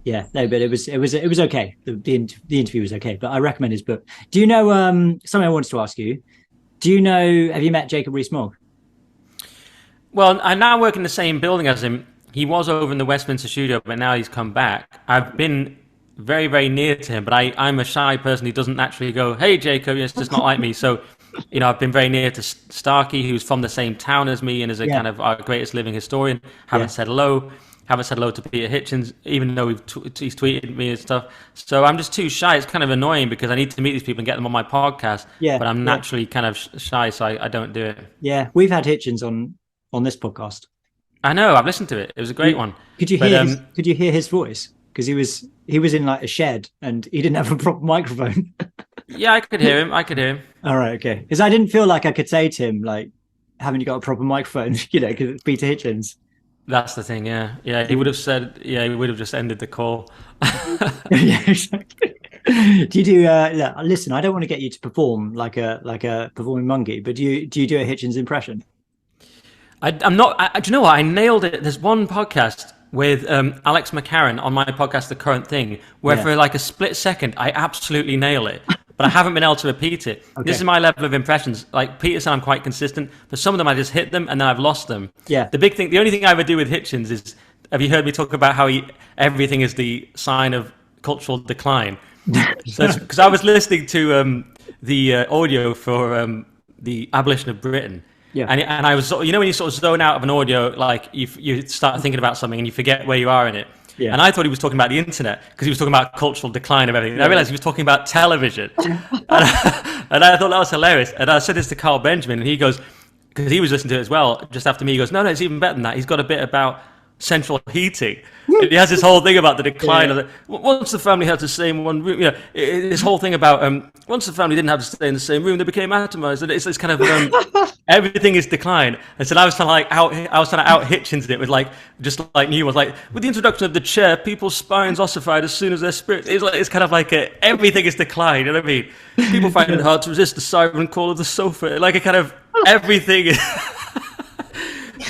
B: Yeah, no, but it was okay. The interview was okay, but I recommend his book. Do you know something I wanted to ask you? Do you know? Have you met Jacob Rees-Mogg?
C: Well, I now work in the same building as him. He was over in the Westminster studio, but now he's come back. I've been very, very near to him, but I'm a shy person who doesn't naturally go, "Hey, Jacob," it's just not like me. So, I've been very near to Starkey, who's from the same town as me and is a kind of our greatest living historian. Haven't said hello. Haven't said hello to Peter Hitchens, even though he's tweeted me and stuff. So I'm just too shy. It's kind of annoying because I need to meet these people and get them on my podcast. Yeah, but I'm naturally kind of shy, so I don't do it. Yeah,
B: we've had Hitchens on this podcast.
C: I know. I've listened to it. It was a great one.
B: Could you hear his voice? Because he was in like a shed and he didn't have a proper microphone.
C: Yeah, I could hear him.
B: All right, okay. Because I didn't feel like I could say to him, like, haven't you got a proper microphone? Because it's Peter Hitchens.
C: That's the thing, yeah. He would have said, he would have just ended the call.
B: Yeah, exactly. Do you do? Listen, I don't want to get you to perform like a performing monkey, but do you do a Hitchens impression?
C: I'm not. Do you know what? I nailed it. There's one podcast with Alex McCarran on my podcast, The Current Thing, where for like a split second, I absolutely nail it. But I haven't been able to repeat it. Okay. This is my level of impressions. Like Peterson, I'm quite consistent, but some of them I just hit them and then I've lost them.
B: Yeah.
C: The only thing I ever do with Hitchens is, have you heard me talk about how everything is the sign of cultural decline? Because I was listening to the audio for the abolition of Britain.
B: Yeah.
C: And I was, when you sort of zone out of an audio, like you start thinking about something and you forget where you are in it. Yeah. And I thought he was talking about the internet because he was talking about cultural decline of everything. And I realized he was talking about television. and I thought that was hilarious. And I said this to Carl Benjamin, and he goes, because he was listening to it as well, just after me, he goes, no, it's even better than that. He's got a bit about central heating. And he has this whole thing about the decline of once the family had to stay in one room, this whole thing about once the family didn't have to stay in the same room, they became atomized, and it's kind of everything is decline. And so I was trying to out Hitchens it with just like new ones, like with the introduction of the chair, people's spines ossified as soon as their spirit. It's kind of like everything is decline. You know what I mean? People find it hard to resist the siren call of the sofa. Like a kind of everything.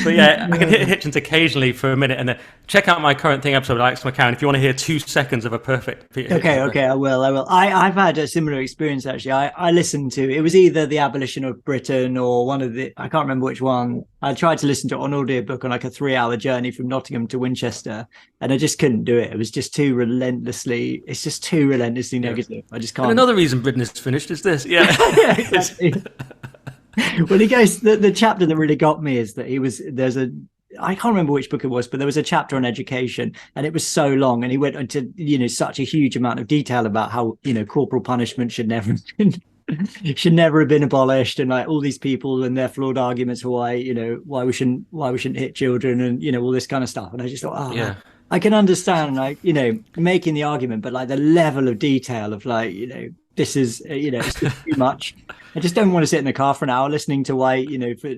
C: But yeah, I can hit Hitchens occasionally for a minute, and then check out my Current Thing episode with Alex McCarran if you want to hear 2 seconds of a perfect Peter Hitchens.
B: Okay, I will. I've had a similar experience actually. I listened to, it was either the abolition of Britain or one of the, I can't remember which one. I tried to listen to it on audiobook on like a 3-hour journey from Nottingham to Winchester, and I just couldn't do it. It was just too relentlessly negative. I just can't.
C: And another reason Britain is finished is this. Yeah,
B: yeah, exactly. Well, he goes, the chapter that really got me is that I can't remember which book it was, but there was a chapter on education, and it was so long, and he went into such a huge amount of detail about how corporal punishment should never have been abolished, and like all these people and their flawed arguments for why we shouldn't hit children, and all this kind of stuff. And I just thought, I can understand making the argument, but like the level of detail of this is it's just too much. I just don't want to sit in the car for an hour listening to why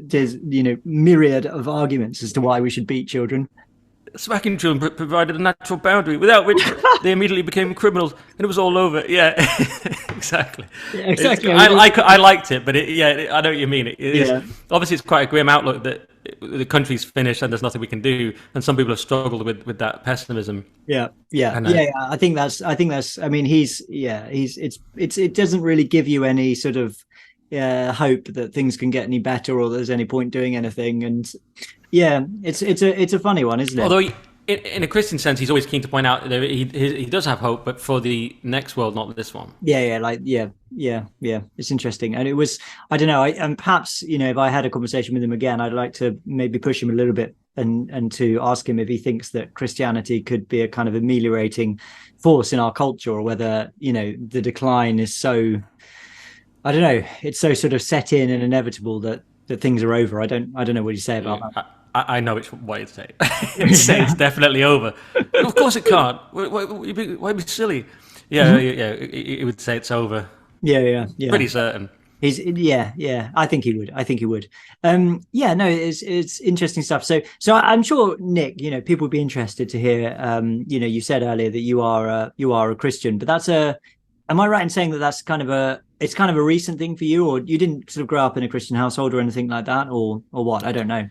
B: there's myriad of arguments as to why we should beat children.
C: Smacking children provided a natural boundary without which they immediately became criminals, and it was all over. Yeah, exactly.
B: Yeah, exactly.
C: I liked it, but I know what you mean. Obviously, it's quite a grim outlook that the country's finished and there's nothing we can do, and some people have struggled with that pessimism.
B: Yeah. I think that's. I mean, it doesn't really give you any sort of hope that things can get any better or there's any point doing anything. And it's a funny one, isn't it?
C: Although in a Christian sense, he's always keen to point out that he does have hope, but for the next world, not this one.
B: Yeah. It's interesting, and it was, I don't know, and perhaps if I had a conversation with him again, I'd like to maybe push him a little bit and to ask him if he thinks that Christianity could be a kind of ameliorating force in our culture, or whether the decline is so, I don't know, it's so sort of set in and inevitable that things are over. I don't know what you say about that.
C: I know what you'd say. You'd say it's definitely over. Of course it can't. Why be silly? He would say it's over.
B: Yeah.
C: Pretty certain.
B: I think he would. It's interesting stuff. So I'm sure, Nick, people would be interested to hear, you said earlier that you are a Christian, but am I right in saying that that's kind of a recent thing for you, or you didn't sort of grow up in a Christian household or anything like that, or what? I don't know.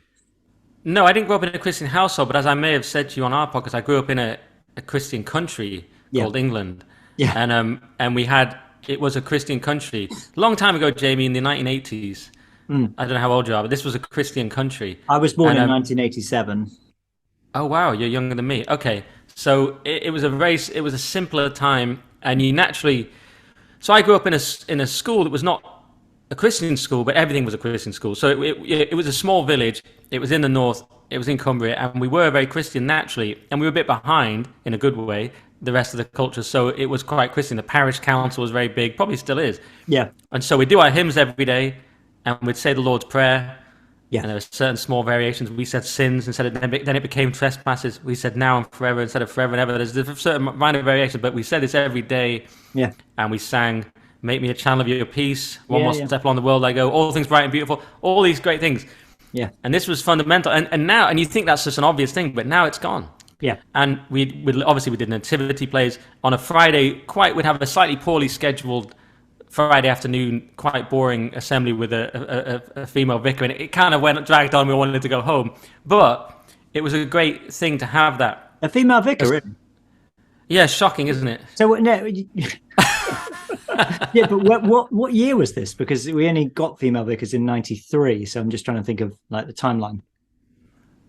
C: No, I didn't grow up in a Christian household, but as I may have said to you on our podcast, I grew up in a a Christian country
B: Yeah.
C: called England.
B: Yeah.
C: And it was a Christian country. A long time ago, Jamie, in the 1980s. I don't know how old you are, but this was a Christian country.
B: I was born in 1987.
C: Oh wow, you're younger than me. Okay, so it was a simpler time, and you naturally. So I grew up in a school that was not a Christian school, but everything was a Christian school. So it was a small village. It was in the north. It was in Cumbria, and we were very Christian naturally, and we were a bit behind in a good way the rest of the culture. So it was quite Christian. The parish council was very big, probably still is.
B: Yeah.
C: And so we do our hymns every day, and we'd say the Lord's Prayer.
B: Yeah.
C: And there were certain small variations. We said sins instead of then it became trespasses. We said now and forever instead of forever and ever. There's a certain minor variation, but we said this every day.
B: Yeah.
C: And we sang, "Make me a channel of your peace. One more step along the world I go. All things bright and beautiful." All these great things.
B: Yeah.
C: And this was fundamental. And now, and you think that's just an obvious thing, but now it's gone.
B: Yeah.
C: And we did nativity plays on a Friday. We'd have a slightly poorly scheduled Friday afternoon, quite boring assembly with a female vicar, and it kind of dragged on. We wanted to go home, but it was a great thing to have that.
B: A female vicar, really?
C: Yeah, shocking, isn't it?
B: So no, yeah, but what year was this? Because we only got female vicars in '93, so I'm just trying to think of like the timeline.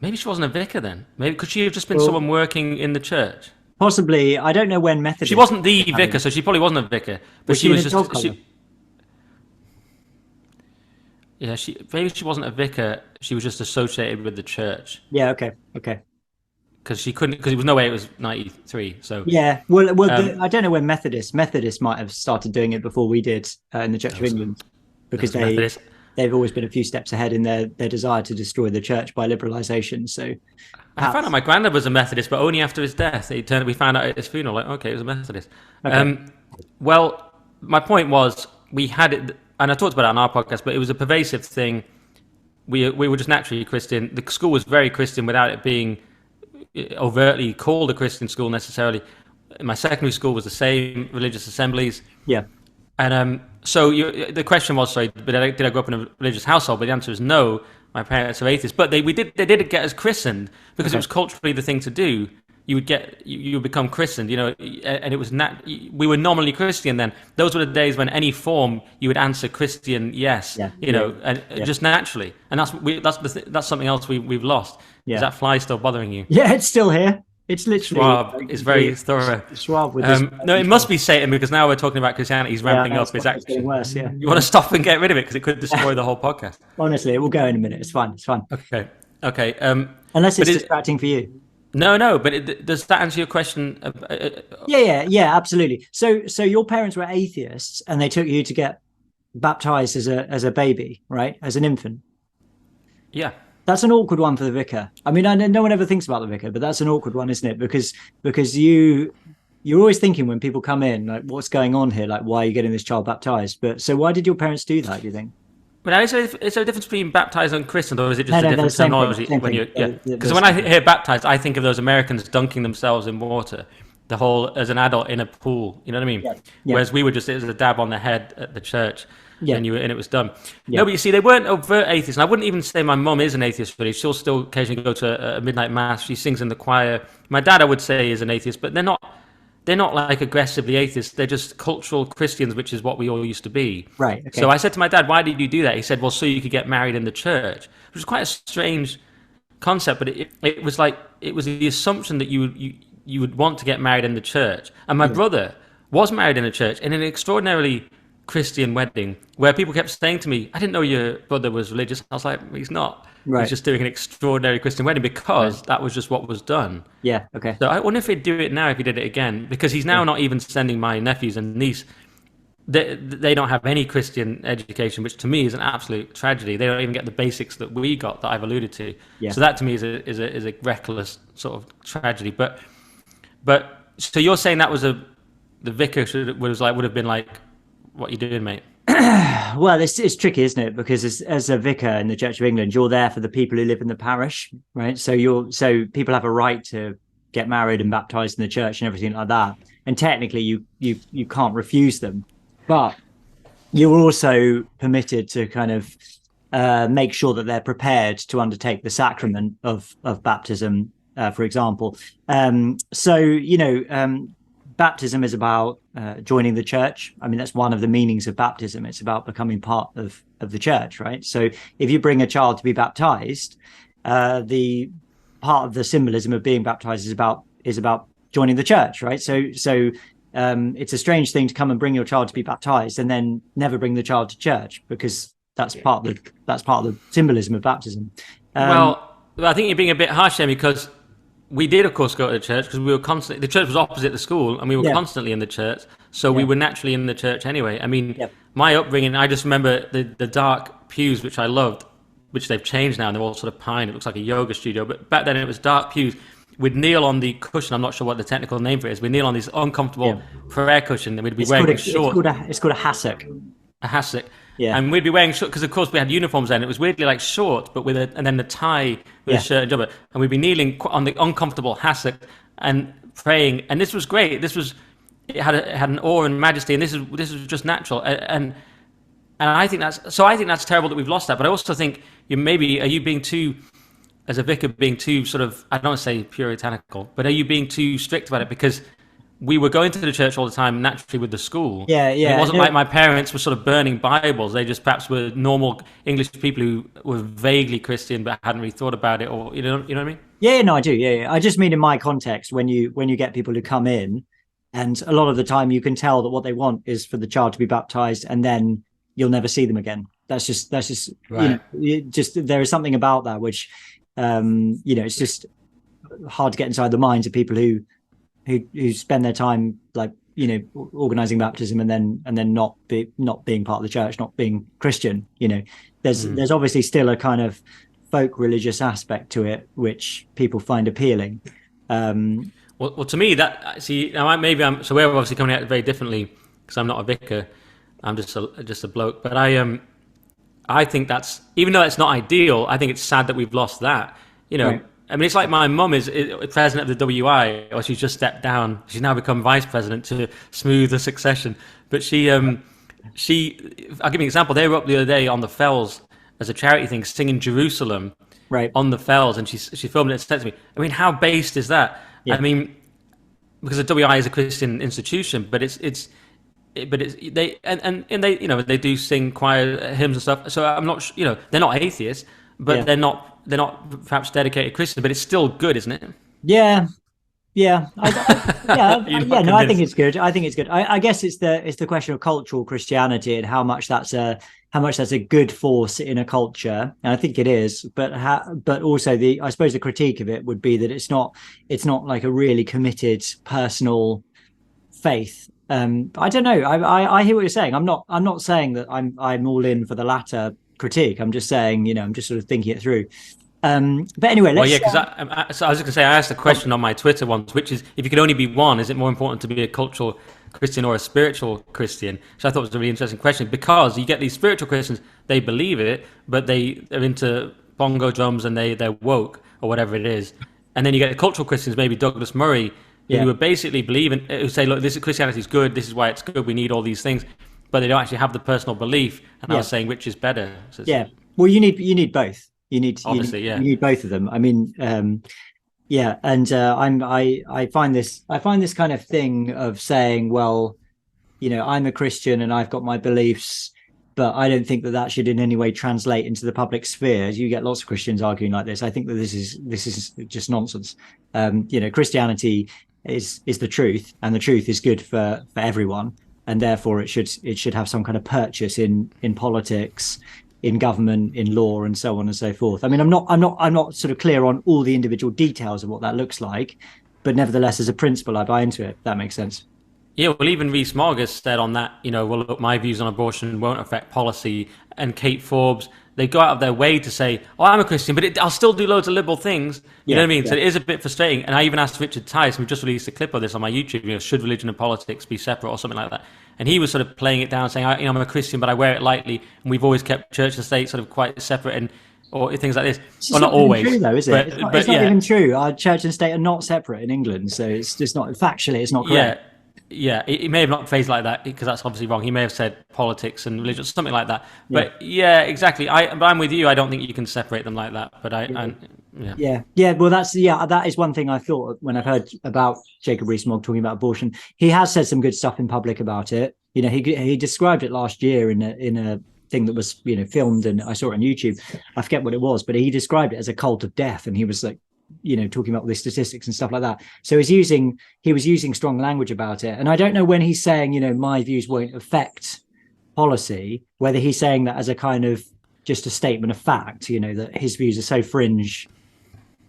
C: Maybe she wasn't a vicar then. Maybe could she have just been someone working in the church?
B: Possibly. I don't know when Methodist.
C: She wasn't the vicar, so she probably wasn't a vicar. But she was just. Maybe she wasn't a vicar. She was just associated with the church.
B: Yeah. Okay.
C: Because she couldn't. Because there was no way it was 93. So
B: yeah. Well, I don't know when Methodist might have started doing it before we did in the Church of England, because they've always been a few steps ahead in their desire to destroy the church by liberalisation. So.
C: I found out my granddad was a Methodist, but only after his death. We found out at his funeral, like, okay, he was a Methodist.
B: Okay.
C: Well, my point was, we had it, and I talked about it on our podcast, but it was a pervasive thing. We were just naturally Christian. The school was very Christian without it being overtly called a Christian school necessarily. My secondary school was the same, religious assemblies.
B: Yeah.
C: And so the question was, sorry, did I grow up in a religious household? But the answer is no. My parents are atheists, but they did get us christened because it was culturally the thing to do. You would become christened, and it was we were nominally Christian then. Those were the days when any form you would answer Christian, yes, just naturally. And that's something else we've lost. Yeah. Is that fly still bothering you?
B: Yeah, it's still here. It's literally.
C: Schwab is very thorough.
B: Schwab with
C: no, it must be Satan, because now we're talking about Christianity. He's ramping up. It's actually
B: getting worse. Yeah.
C: You want to stop and get rid of it because it could destroy the whole podcast.
B: Honestly, it will go in a minute. It's fine.
C: Okay.
B: Unless it's distracting for you.
C: No. But does that answer your question?
B: Yeah. Absolutely. So your parents were atheists, and they took you to get baptized as a baby, right? As an infant.
C: Yeah.
B: That's an awkward one for the vicar. I mean, no one ever thinks about the vicar, but that's an awkward one, isn't it? Because you're always thinking when people come in, like, what's going on here? Like, why are you getting this child baptized? But so why did your parents do that, do you think?
C: But is there a difference between baptized and christened, or is it just a different terminology? Because when I hear baptized, I think of those Americans dunking themselves in water, the whole as an adult in a pool. You know what I mean? Yeah. Whereas we were just, it was a dab on the head at the church. Yeah. And it was done. Yeah. No, but you see, they weren't overt atheists. And I wouldn't even say my mum is an atheist, really. She'll still occasionally go to a midnight mass. She sings in the choir. My dad, I would say, is an atheist, but they're not like aggressively atheists. They're just cultural Christians, which is what we all used to be.
B: Right. Okay.
C: So I said to my dad, why did you do that? He said, well, so you could get married in the church, which was quite a strange concept, but it was the assumption that you would want to get married in the church. And my brother was married in a church in an extraordinarily Christian wedding, where people kept saying to me, I didn't know your brother was religious. I was like, he's not. Right. He's just doing an extraordinary Christian wedding because that was just what was done.
B: Yeah, okay.
C: So I wonder if he'd do it now if he did it again, because he's now not even sending my nephews and niece. They don't have any Christian education, which to me is an absolute tragedy. They don't even get the basics that we got, that I've alluded to. Yeah. So that to me is a reckless sort of tragedy. But so you're saying that was the vicar would have been like, what are you doing, mate?
B: Well, it's tricky, isn't it? Because as a vicar in the Church of England, you're there for the people who live in the parish, right? So people have a right to get married and baptized in the church and everything like that. And technically, you can't refuse them, but you're also permitted to kind of make sure that they're prepared to undertake the sacrament of baptism for example. Baptism is about joining the church. I mean, that's one of the meanings of baptism. It's about becoming part of the church, right? So if you bring a child to be baptized, the part of the symbolism of being baptized is about joining the church, right? So it's a strange thing to come and bring your child to be baptized and then never bring the child to church, because that's part of the symbolism of baptism.
C: Well, I think you're being a bit harsh there, because we did, of course, go to church because we were constantly. The church was opposite the school, and we were constantly in the church, so we were naturally in the church anyway. I mean, my upbringing, I just remember the dark pews, which I loved, which they've changed now, and they're all sort of pine. It looks like a yoga studio, but back then it was dark pews. We'd kneel on the cushion. I'm not sure what the technical name for it is. We'd kneel on this uncomfortable prayer cushion, and we'd be wearing shorts.
B: It's called a hassock.
C: A hassock.
B: Yeah.
C: And we'd be wearing shorts, because of course we had uniforms then. It was weirdly like shorts, but and then the tie with a shirt and jumper. And we'd be kneeling on the uncomfortable hassock and praying. And this was great. It had an awe and majesty, and this is just natural. And I think that's terrible that we've lost that. But I also think are you being too, as a vicar, being too sort of, I don't want to say puritanical, but are you being too strict about it? Because we were going to the church all the time naturally with the school.
B: Yeah.
C: And it wasn't like my parents were sort of burning Bibles. They just perhaps were normal English people who were vaguely Christian but hadn't really thought about it, or you know what I mean?
B: Yeah, no, I do. Yeah. I just mean in my context, when you get people who come in, and a lot of the time you can tell that what they want is for the child to be baptized, and then you'll never see them again. That's just right. There is something about that which it's just hard to get inside the minds of people who spend their time organizing baptism and then not being part of the church, not being Christian. There's obviously still a kind of folk religious aspect to it which people find appealing.
C: Well, to me, that so we're obviously coming at it very differently, because I'm not a vicar. I'm just a bloke. But I think that's, even though it's not ideal, I think it's sad that we've lost that. Right. I mean, it's like my mum is president of the WI, or she's just stepped down. She's now become vice president to smooth the succession. But I'll give you an example. They were up the other day on the Fells as a charity thing, singing Jerusalem on the Fells, and she filmed it and sent it to me. I mean, how based is that? Yeah. I mean, because the WI is a Christian institution, but they do sing choir hymns and stuff. So I'm not, they're not atheists, but they're not perhaps dedicated Christians, but it's still good, isn't it?
B: Yeah. I think it's good. I guess it's the question of cultural Christianity and how much that's a good force in a culture, and I think it is. But also I suppose the critique of it would be that it's not like a really committed personal faith. I don't know. I hear what you're saying. I'm not saying that I'm all in for the latter critique. I'm just saying, I'm just sort of thinking it through. But anyway,
C: because I was just going to say, I asked a question on my Twitter once, which is, if you could only be one, is it more important to be a cultural Christian or a spiritual Christian? Which I thought was a really interesting question, because you get these spiritual Christians, they believe it, but they're into bongo drums and they're woke or whatever it is. And then you get the cultural Christians, maybe Douglas Murray, who would basically believe who say, look, Christianity is good, this is why it's good, we need all these things, but they don't actually have the personal belief. And I was saying, which is better? So
B: well, you need both. You need both of them. I mean, and I find this kind of thing of saying, well, I'm a Christian and I've got my beliefs, but I don't think that should in any way translate into the public sphere. You get lots of Christians arguing like this. I think that this is just nonsense. Christianity is the truth, and the truth is good for everyone, and therefore it should have some kind of purchase in politics, in government, in law, and so on and so forth. I mean, I'm not sort of clear on all the individual details of what that looks like, but nevertheless, as a principle, I buy into it. If that makes sense.
C: Yeah, well, even Rees Mogg said on that, well, look, my views on abortion won't affect policy. And Kate Forbes, they go out of their way to say, oh, I'm a Christian, but I'll still do loads of liberal things. You know what I mean? Yeah. So it is a bit frustrating. And I even asked Richard Tice, we just released a clip of this on my YouTube, should religion and politics be separate or something like that? And he was sort of playing it down, saying, I'm a Christian, but I wear it lightly. And we've always kept church and state sort of quite separate, or things like this. Well, not always.
B: True, though, is it? It's not even true. Our church and state are not separate in England. So it's just not, factually, it's not correct.
C: Yeah, he may have not phrased like that, because that's obviously wrong. He may have said politics and religion, something like that. But yeah, exactly. But I'm with you. I don't think you can separate them like that. But
B: Yeah. Well, that is one thing I thought when I've heard about Jacob Rees-Mogg talking about abortion. He has said some good stuff in public about it. You know, he described it last year in a thing that was, you know, filmed, and I saw it on YouTube. I forget what it was, but he described it as a cult of death, and he was like, you know, talking about the statistics and stuff like that. So he was using strong language about it, and I don't know when he's saying, you know, my views won't affect policy, whether he's saying that as a kind of just a statement of fact, you know, that his views are so fringe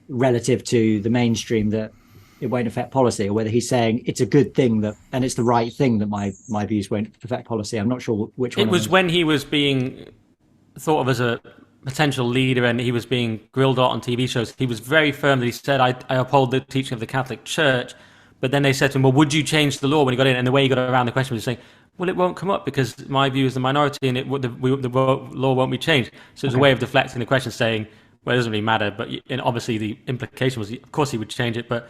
B: relative to the mainstream that it won't affect policy, or whether he's saying it's a good thing that, and it's the right thing that my views won't affect policy. I'm not sure which one.
C: It was when he was being thought of as a potential leader and he was being grilled out on TV shows. He was very firm that he said, I uphold the teaching of the Catholic Church. But then they said to him, well, would you change the law when he got in? And the way he got around the question was saying, well, it won't come up because my view is the minority and the law won't be changed. So it was a way of deflecting the question, saying, well, it doesn't really matter. But obviously the implication was, of course he would change it, but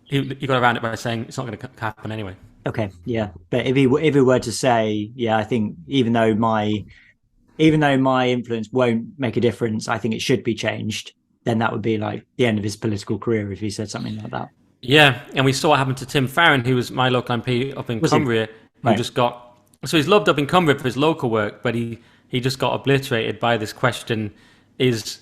C: he got around it by saying it's not going to happen anyway.
B: Okay, yeah. But if he were to say, yeah, I think even though my influence won't make a difference, I think it should be changed, then that would be like the end of his political career if he said something like that.
C: Yeah, and we saw what happened to Tim Farron, who was my local MP up in Cumbria, who just got... So he's loved up in Cumbria for his local work, but he just got obliterated by this question, is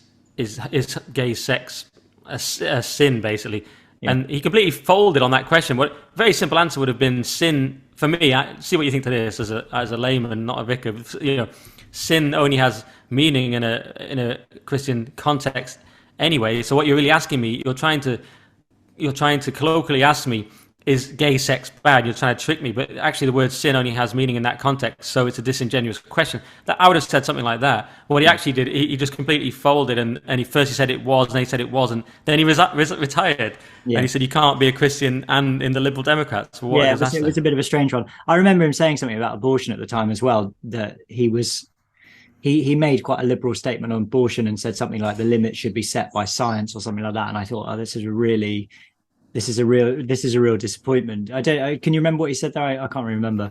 C: gay sex a sin, basically? Yeah. And he completely folded on that question. What very simple answer would have been sin. For me, I see what you think to this as a layman, not a vicar. You know, sin only has meaning in a Christian context anyway. So what you're really asking me, you're trying to colloquially ask me, is gay sex bad? You're trying to trick me, but actually the word sin only has meaning in that context, so it's a disingenuous question. That I would have said something like that. What he actually did, he just completely folded, and he said it was, and then he said it wasn't. Then he retired, and he said you can't be a Christian and in the Liberal Democrats. Well, it
B: was a bit of a strange one. I remember him saying something about abortion at the time as well, that he made quite a liberal statement on abortion and said something like the limit should be set by science or something like that. And I thought, oh, this is a real disappointment. Can you remember what he said there? I can't remember.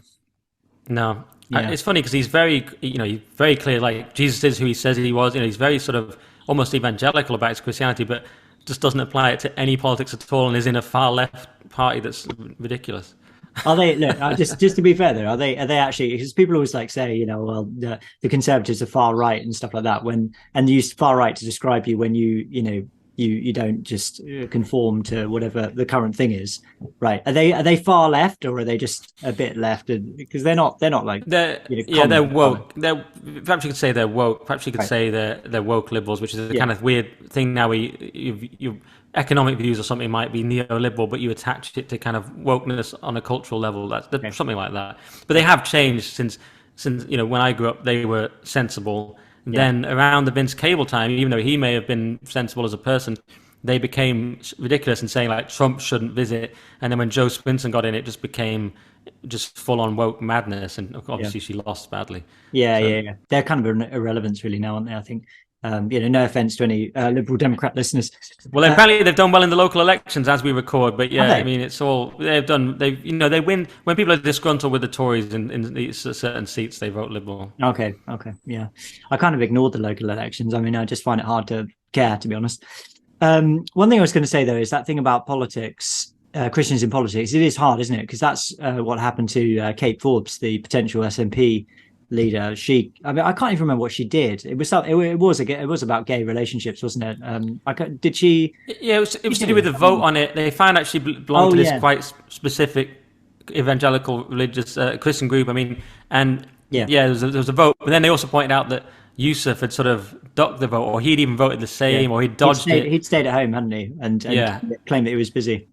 C: No, it's funny because he's very clear. Like Jesus is who he says he was. You know, he's very sort of almost evangelical about his Christianity, but just doesn't apply it to any politics at all, and is in a far left party that's ridiculous.
B: Are they? Look, just to be fair, though, are they actually? Because people always like say, you know, well, the Conservatives are far right and stuff like that. And they use far right to describe you when you don't just conform to whatever the current thing is, right? Are they far left, or are they just a bit left? Because they're not like
C: they're woke. Perhaps you could say they're woke. Perhaps you could say they're woke liberals, which is a kind of weird thing now. Your economic views or something might be neoliberal, but you attach it to kind of wokeness on a cultural level. That's something like that. But they have changed since when I grew up. They were sensible. Then around the Vince Cable time, even though he may have been sensible as a person, they became ridiculous and saying like Trump shouldn't visit. And then when Joe Swinson got in, it just became just full on woke madness. And obviously she lost badly.
B: Yeah. They're kind of irrelevance really now, aren't they? I think. No offense to any Liberal Democrat listeners.
C: Well, apparently they've done well in the local elections as we record, but I mean, it's all they win when people are disgruntled with the Tories in certain seats. They vote Liberal.
B: Okay, yeah. I kind of ignored the local elections. I mean, I just find it hard to care, to be honest. One thing I was going to say though is that thing about politics, Christians in politics. It is hard, isn't it? Because that's what happened to Kate Forbes, the potential SNP leader. I can't even remember what she did. It was about gay relationships, wasn't it? Did she? Yeah,
C: it was to do with the vote on it. They found out she belonged to this quite specific evangelical religious Christian group. I mean, and there was a vote, but then they also pointed out that Yusuf had sort of ducked the vote, or he'd even voted the same, or he'd dodged it.
B: He'd stayed at home, hadn't he? And claimed that he was busy.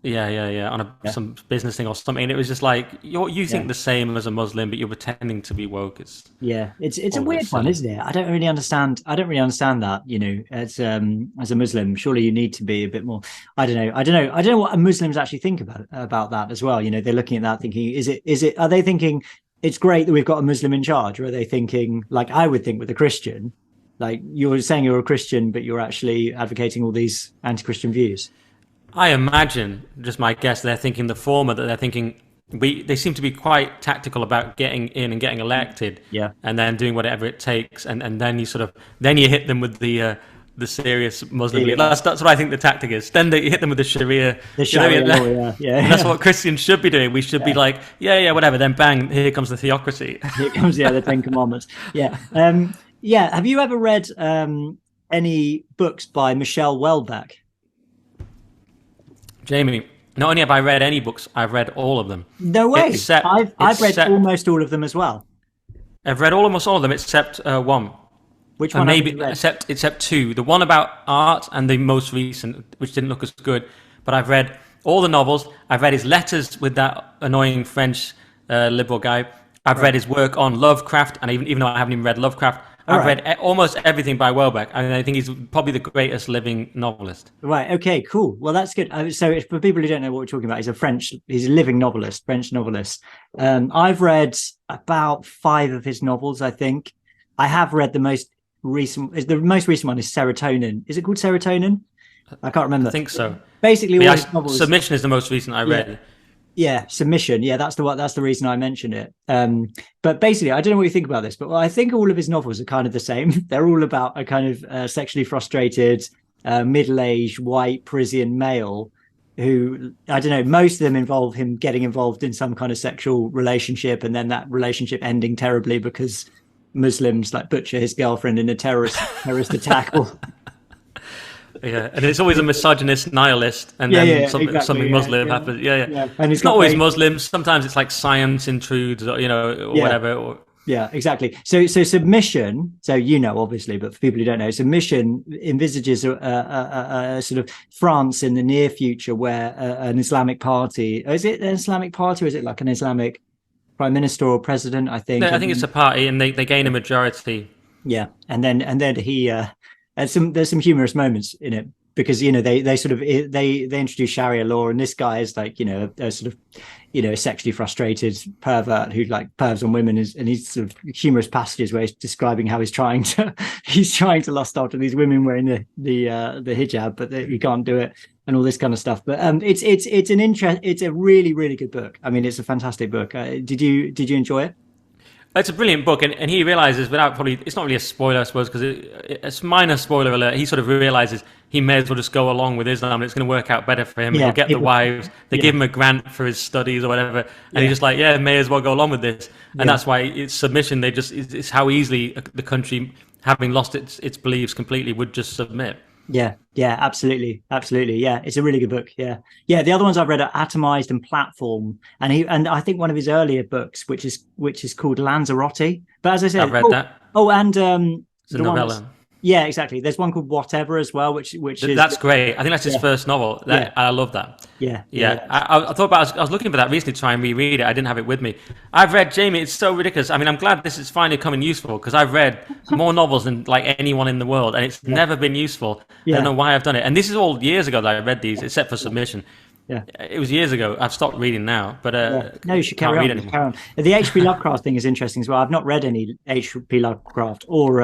C: Yeah, on some business thing or something. And it was just like you think the same as a Muslim, but you're pretending to be woke. It's
B: a weird one, isn't it? I don't really understand that. You know, as a Muslim, surely you need to be a bit more. I don't know what Muslims actually think about that as well. You know, they're looking at that thinking, is it? Are they thinking it's great that we've got a Muslim in charge, or are they thinking like I would think with a Christian, like you're saying you're a Christian, but you're actually advocating all these anti-Christian views?
C: I imagine, just my guess, they're thinking the former, that they're thinking they seem to be quite tactical about getting in and getting elected, and then doing whatever it takes, and then you hit them with the the serious Muslim. Yeah. That's what I think the tactic is. Then they hit them with the Sharia.
B: The Sharia law, yeah.
C: And that's what Christians should be doing. We should be like, whatever. Then bang, here comes the theocracy.
B: Here comes the Ten Commandments. Yeah. Have you ever read any books by Michelle Houellebecq?
C: Jamie, not only have I read any books, I've read all of them.
B: No way. I've read almost all of them as well.
C: I've read almost all of them except one.
B: Which one?
C: Maybe except two. The one about art and the most recent, which didn't look as good. But I've read all the novels. I've read his letters with that annoying French liberal guy. I've read his work on Lovecraft, and even though I haven't even read Lovecraft, I've read almost everything by Houellebecq, and I think he's probably the greatest living novelist.
B: Right. Okay. Cool. Well, that's good. So, for people who don't know what we're talking about, he's a living novelist, French novelist. I've read about 5 of his novels. I think I have read the most recent one is Serotonin. Is it called Serotonin? I can't remember.
C: I think so.
B: Basically, all his novels.
C: Submission is the most recent I read.
B: Yeah, Submission. Yeah, that's the reason I mentioned it. But basically, I don't know what you think about this, but I think all of his novels are kind of the same. They're all about a kind of sexually frustrated, middle-aged, white Parisian male who, I don't know, most of them involve him getting involved in some kind of sexual relationship, and then that relationship ending terribly because Muslims like butcher his girlfriend in a terrorist attack.
C: Yeah, and it's always a misogynist nihilist, and then something Muslim happens. Yeah. And it's not always Muslims. Sometimes it's like science intrudes, or whatever.
B: Yeah, exactly. So Submission. So obviously, but for people who don't know, Submission envisages a sort of France in the near future where an Islamic party. Is it an Islamic party, or is it like an Islamic prime minister or president? I think.
C: No, I think it's a party, and they gain a majority.
B: Yeah, and then he. There's some humorous moments in it because they sort of they introduce Sharia law, and this guy is like a sort of a sexually frustrated pervert who like pervs on women, and he's sort of humorous passages where he's describing how he's trying to lust after these women wearing the hijab, but he can't do it, and all this kind of stuff. But it's a really, really good book. I mean, it's a fantastic book. Did you enjoy it?
C: It's a brilliant book, and he realizes it's not really a spoiler, I suppose, because it's minor spoiler alert. He sort of realizes he may as well just go along with Islam, and it's going to work out better for him. He'll get the wives, they give him a grant for his studies or whatever, and he's just like, may as well go along with this. And that's why it's Submission. It's how easily the country, having lost its beliefs completely, would just submit.
B: Yeah, absolutely. Yeah, it's a really good book. Yeah. The other ones I've read are Atomized and Platform, and I think one of his earlier books, which is called Lanzarote. But as I said,
C: I've read that.
B: Oh, and
C: it's a novella.
B: Yeah, exactly. There's one called Whatever as well, which is
C: that's great. I think that's his first novel. I love that.
B: Yeah.
C: I thought about. I was looking for that recently to try and reread it. I didn't have it with me. I've read Jamie. It's so ridiculous. I mean, I'm glad this is finally coming useful because I've read more novels than like anyone in the world, and it's never been useful. I don't know why I've done it. And this is all years ago that I read these, except for Submission. Yeah, it was years ago. I've stopped reading now, but
B: no, you should carry on. The H.P. Lovecraft thing is interesting as well. I've not read any H.P. Lovecraft or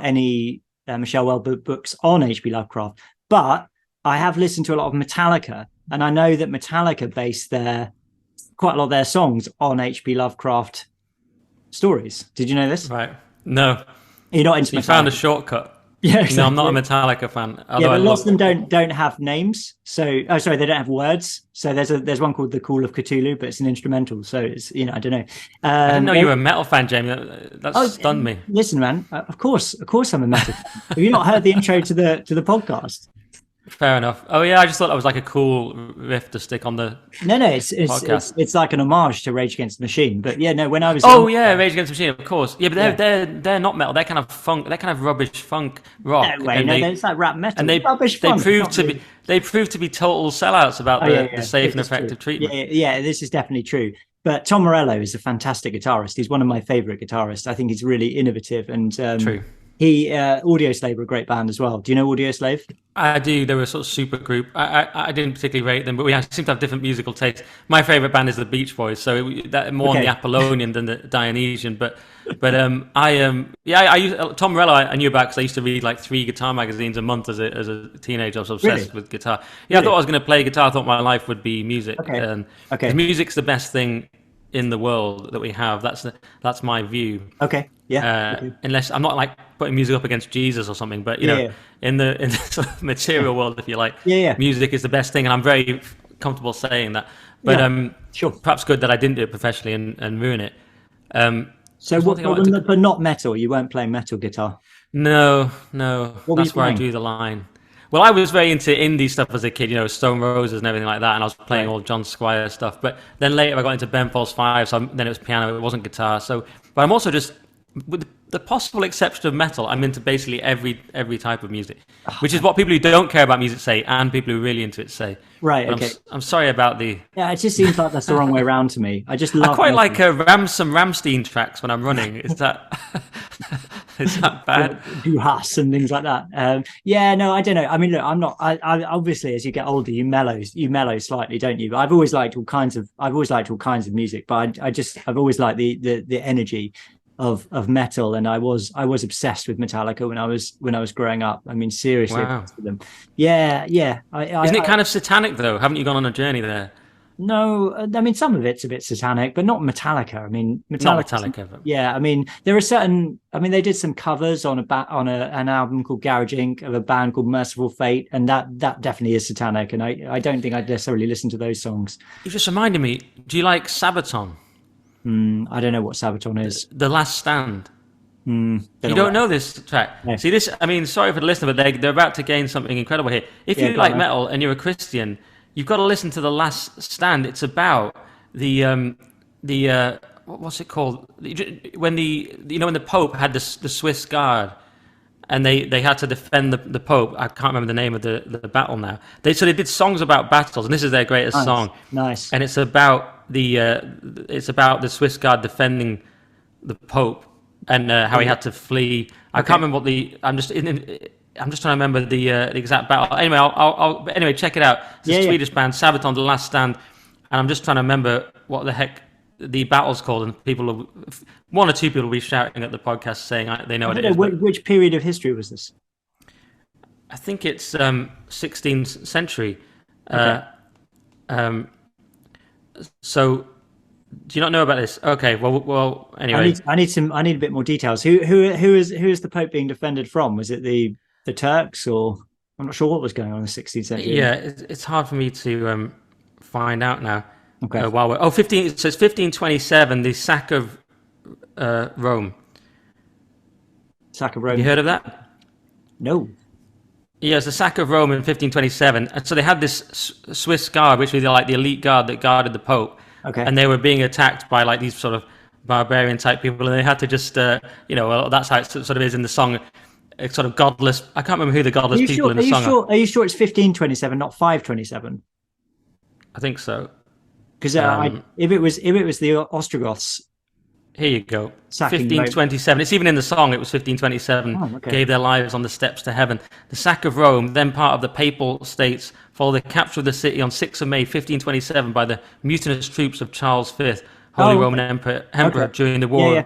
B: any Michelle Houellebecq books on H.P. Lovecraft, but I have listened to a lot of Metallica, and I know that Metallica based quite a lot of their songs on H.P. Lovecraft stories. Did you know this?
C: Right. No.
B: You're not into Metallica.
C: You found a shortcut.
B: Yeah, exactly.
C: No, I'm not a Metallica fan.
B: But lots of them don't have names. So, they don't have words. So there's one called The Call of Cthulhu, but it's an instrumental. So it's I don't know.
C: I didn't know you were a metal fan, Jamie. That stunned me.
B: Listen, man. Of course, I'm a metal fan. Have you not heard the intro to the podcast?
C: Fair enough. Oh yeah, I just thought that was like a cool riff to stick on the.
B: No, it's like an homage to Rage Against the Machine. But when I was
C: Rage Against the Machine, of course. Yeah, but they're not metal. They're kind of funk. They're kind of rubbish funk rock.
B: No way, it's like rap metal.
C: And they proved to be total sellouts about the safe and effective treatment.
B: Yeah, this is definitely true. But Tom Morello is a fantastic guitarist. He's one of my favorite guitarists. I think he's really innovative and
C: true.
B: Audioslave are a great band as well. Do you know Audioslave?
C: I do. They were a sort of super group. I didn't particularly rate them, but we seem to have different musical tastes. My favourite band is the Beach Boys, so that more on the Apollonian than the Dionysian. But I used Tom Morello. I knew about because I used to read like 3 guitar magazines a month as a teenager. I was obsessed with guitar. Yeah, really? I thought I was going to play guitar. I thought my life would be music. Because music's the best thing in the world that we have. That's my view.
B: Okay. Yeah. Okay.
C: Unless I'm not like putting music up against Jesus or something, but you know, in the sort of material world, if you like, music is the best thing, and I'm very comfortable saying that. But
B: sure.
C: Perhaps good that I didn't do it professionally and ruin it.
B: But not metal. You weren't playing metal guitar.
C: No. That's where I drew the line. Well, I was very into indie stuff as a kid, you know, Stone Roses and everything like that, and I was playing all John Squire stuff. But then later I got into Ben Folds 5, so then it was piano, it wasn't guitar. So, but I'm also just, with the possible exception of metal, I'm into basically every type of music, which is what people who don't care about music say, and people who are really into it say.
B: Right.
C: But
B: okay.
C: I'm sorry about the.
B: Yeah, it just seems like that's the wrong way around to me. I just love.
C: I quite like some Rammstein tracks when I'm running. Is that bad?
B: Huss and things like that. Yeah, no, I don't know. I mean, look, I'm not. I obviously, as you get older, you mellow slightly, don't you? But I've always liked all kinds of music. But I've always liked the energy of metal, and I was obsessed with Metallica when I was growing up. I mean, seriously, obsessed with them. Yeah.
C: Isn't it kind of satanic though? Haven't you gone on a journey there?
B: No, I mean, some of it's a bit satanic, but not Metallica. I mean,
C: not Metallica. But...
B: Yeah, I mean, there are certain. I mean, they did some covers on an album called Garage Inc. of a band called Merciful Fate, and that definitely is satanic. And I don't think I'd necessarily listen to those songs.
C: You just reminded me. Do you like Sabaton?
B: I don't know what Sabaton is.
C: The Last Stand.
B: You
C: don't know this track.
B: No.
C: See this? I mean, sorry for the listener, but they're about to gain something incredible here. If you like metal and you're a Christian, you've got to listen to The Last Stand. It's about the what's it called? When the Pope had the Swiss Guard, and they had to defend the Pope. I can't remember the name of the battle now. They did songs about battles, and this is their greatest song.
B: Nice.
C: And it's about the Swiss Guard defending the Pope and how he had to flee. I can't remember what I'm just trying to remember the exact battle. Anyway, I'll check it out. It's a Swedish band, Sabaton, The Last Stand, and I'm just trying to remember what the heck the battle's called. And one or two people will be shouting at the podcast saying they know what it is.
B: Which period of history was this?
C: I think it's 16th century.
B: Okay.
C: So, do you not know about this? Okay. Well. Anyway,
B: I need a bit more details. Who is the Pope being defended from? Was it the Turks, or I'm not sure what was going on in the 16th century?
C: Yeah, it's hard for me to find out now.
B: Okay.
C: So it's 1527, the sack of Rome.
B: Sack of Rome.
C: Have you heard of that?
B: No.
C: Yeah, it's the sack of Rome in 1527. And so they had this Swiss guard, which was like the elite guard that guarded the Pope.
B: Okay.
C: And they were being attacked by like these sort of barbarian type people, and they had to just, well, that's how it sort of is in the song. It's sort of godless. I can't remember who the godless people in the song are.
B: Are you sure it's 1527, not 527?
C: I think so.
B: Because if it was the Ostrogoths.
C: Here you go. 1527. It's even in the song. It was 1527.
B: Oh, okay.
C: Gave their lives on the steps to heaven. The sack of Rome, then part of the Papal States, followed the capture of the city on 6th of May 1527 by the mutinous troops of Charles V, Holy Roman Emperor during the War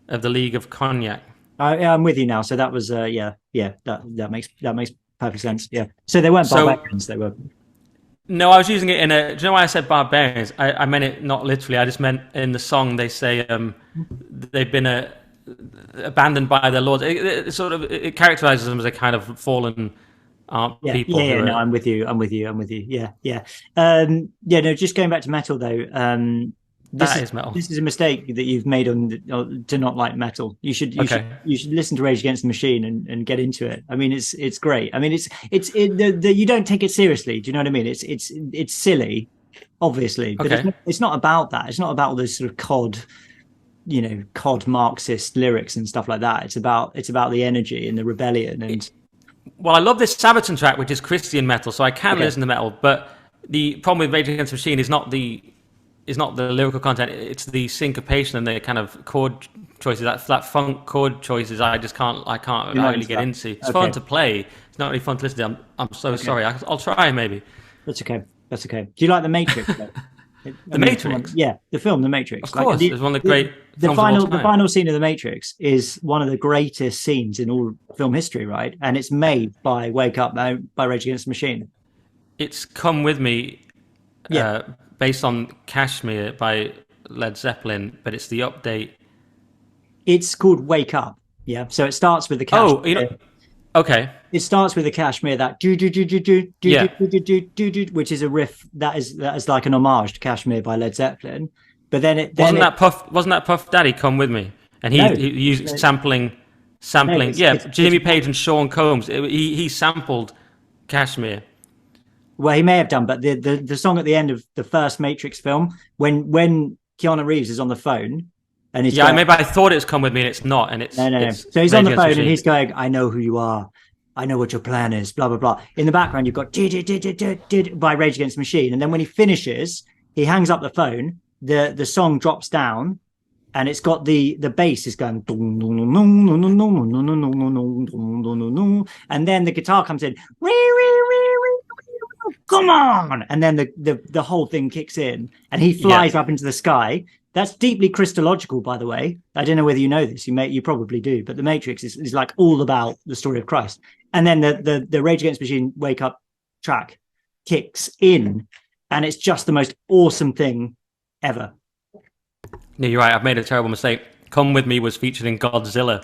C: of the League of Cognac.
B: I'm with you now. So that was that makes perfect sense. Yeah. So they weren't barbarians. They were.
C: No, I was using it in a... Do you know why I said barbarians? I meant it not literally. I just meant in the song they say they've been abandoned by their lords. It characterizes them as a kind of fallen people.
B: Yeah, no, I'm with you. Yeah. No, just going back to metal though. This is metal. This is a mistake that you've made to not like metal. You should listen to Rage Against the Machine and get into it. I mean, it's great. I mean, you don't take it seriously. Do you know what I mean? It's silly, obviously, but it's not about that. It's not about all this sort of cod Marxist lyrics and stuff like that. It's about the energy and the rebellion and.
C: Well, I love this Sabaton track, which is Christian metal, so I can listen to metal. But the problem with Rage Against the Machine is not the lyrical content, it's the syncopation and the kind of chord choices, that funk chord choices I can't really get into. It's fun to play. It's not really fun to listen to. I'm so sorry. I'll try maybe.
B: That's okay. Do you like The Matrix?
C: Matrix?
B: The film The Matrix.
C: Of course, it's one of the great films of all time.
B: The final scene of The Matrix is one of the greatest scenes in all film history, right? And it's made by Wake Up by Rage Against the Machine.
C: It's Come With Me. Based on Kashmir by Led Zeppelin, but it's the update.
B: It's called Wake Up. Yeah. So it starts with the
C: Oh,
B: Kashmir.
C: Okay.
B: It starts with the Kashmir, that do do do do do do
C: Yeah.
B: do do do do do, which is a riff that is like an homage to Kashmir by Led Zeppelin. But then
C: wasn't that Puff Daddy Come With Me? And he used sampling.
B: No,
C: Jimmy Page and Sean Combs. He sampled Kashmir.
B: Well, he may have done, but the song at the end of the first Matrix film, when Keanu Reeves is on the phone, and he's going,
C: maybe I thought it was Come With Me, and it's not, and it's
B: no. So he's on the phone and he's going, "I know who you are, I know what your plan is." Blah blah blah. In the background, you've got by Rage Against the Machine, and then when he finishes, he hangs up the phone. The song drops down, and it's got the bass is going, and then the guitar comes in. Come on, and then the whole thing kicks in, and he flies up into the sky. That's deeply Christological, by the way. I don't know whether you know this. You probably do, but the Matrix is like all about the story of Christ. And then the Rage Against the Machine Wake Up track kicks in, and it's just the most awesome thing ever.
C: Yeah, you're right. I've made a terrible mistake. Come With Me was featured in Godzilla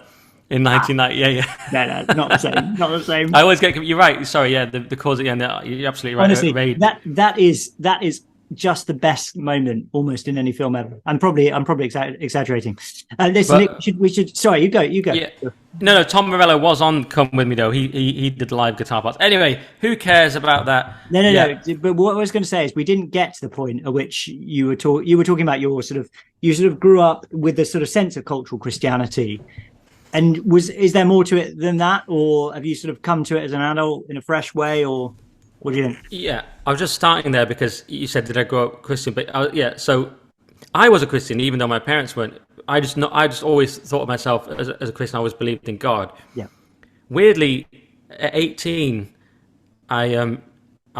C: in 1990.
B: No, not the same. Not the same.
C: I always get. You're right. Sorry. Yeah, the cause at the end. You're absolutely right.
B: Honestly, that is just the best moment almost in any film ever. I'm probably exaggerating. Listen, Nick, we should. Sorry, you go.
C: Yeah. No. Tom Morello was on Come With Me though. He did the live guitar parts. Anyway, who cares about that?
B: No. But what I was going to say is we didn't get to the point at which you were talking about you sort of grew up with a sort of sense of cultural Christianity. And is there more to it than that, or have you sort of come to it as an adult in a fresh way, or what do you think?
C: Yeah, I was just starting there because you said, did I grow up Christian? But so I was a Christian, even though my parents weren't. I just always thought of myself as a Christian. I always believed in God. Yeah. Weirdly, at 18, I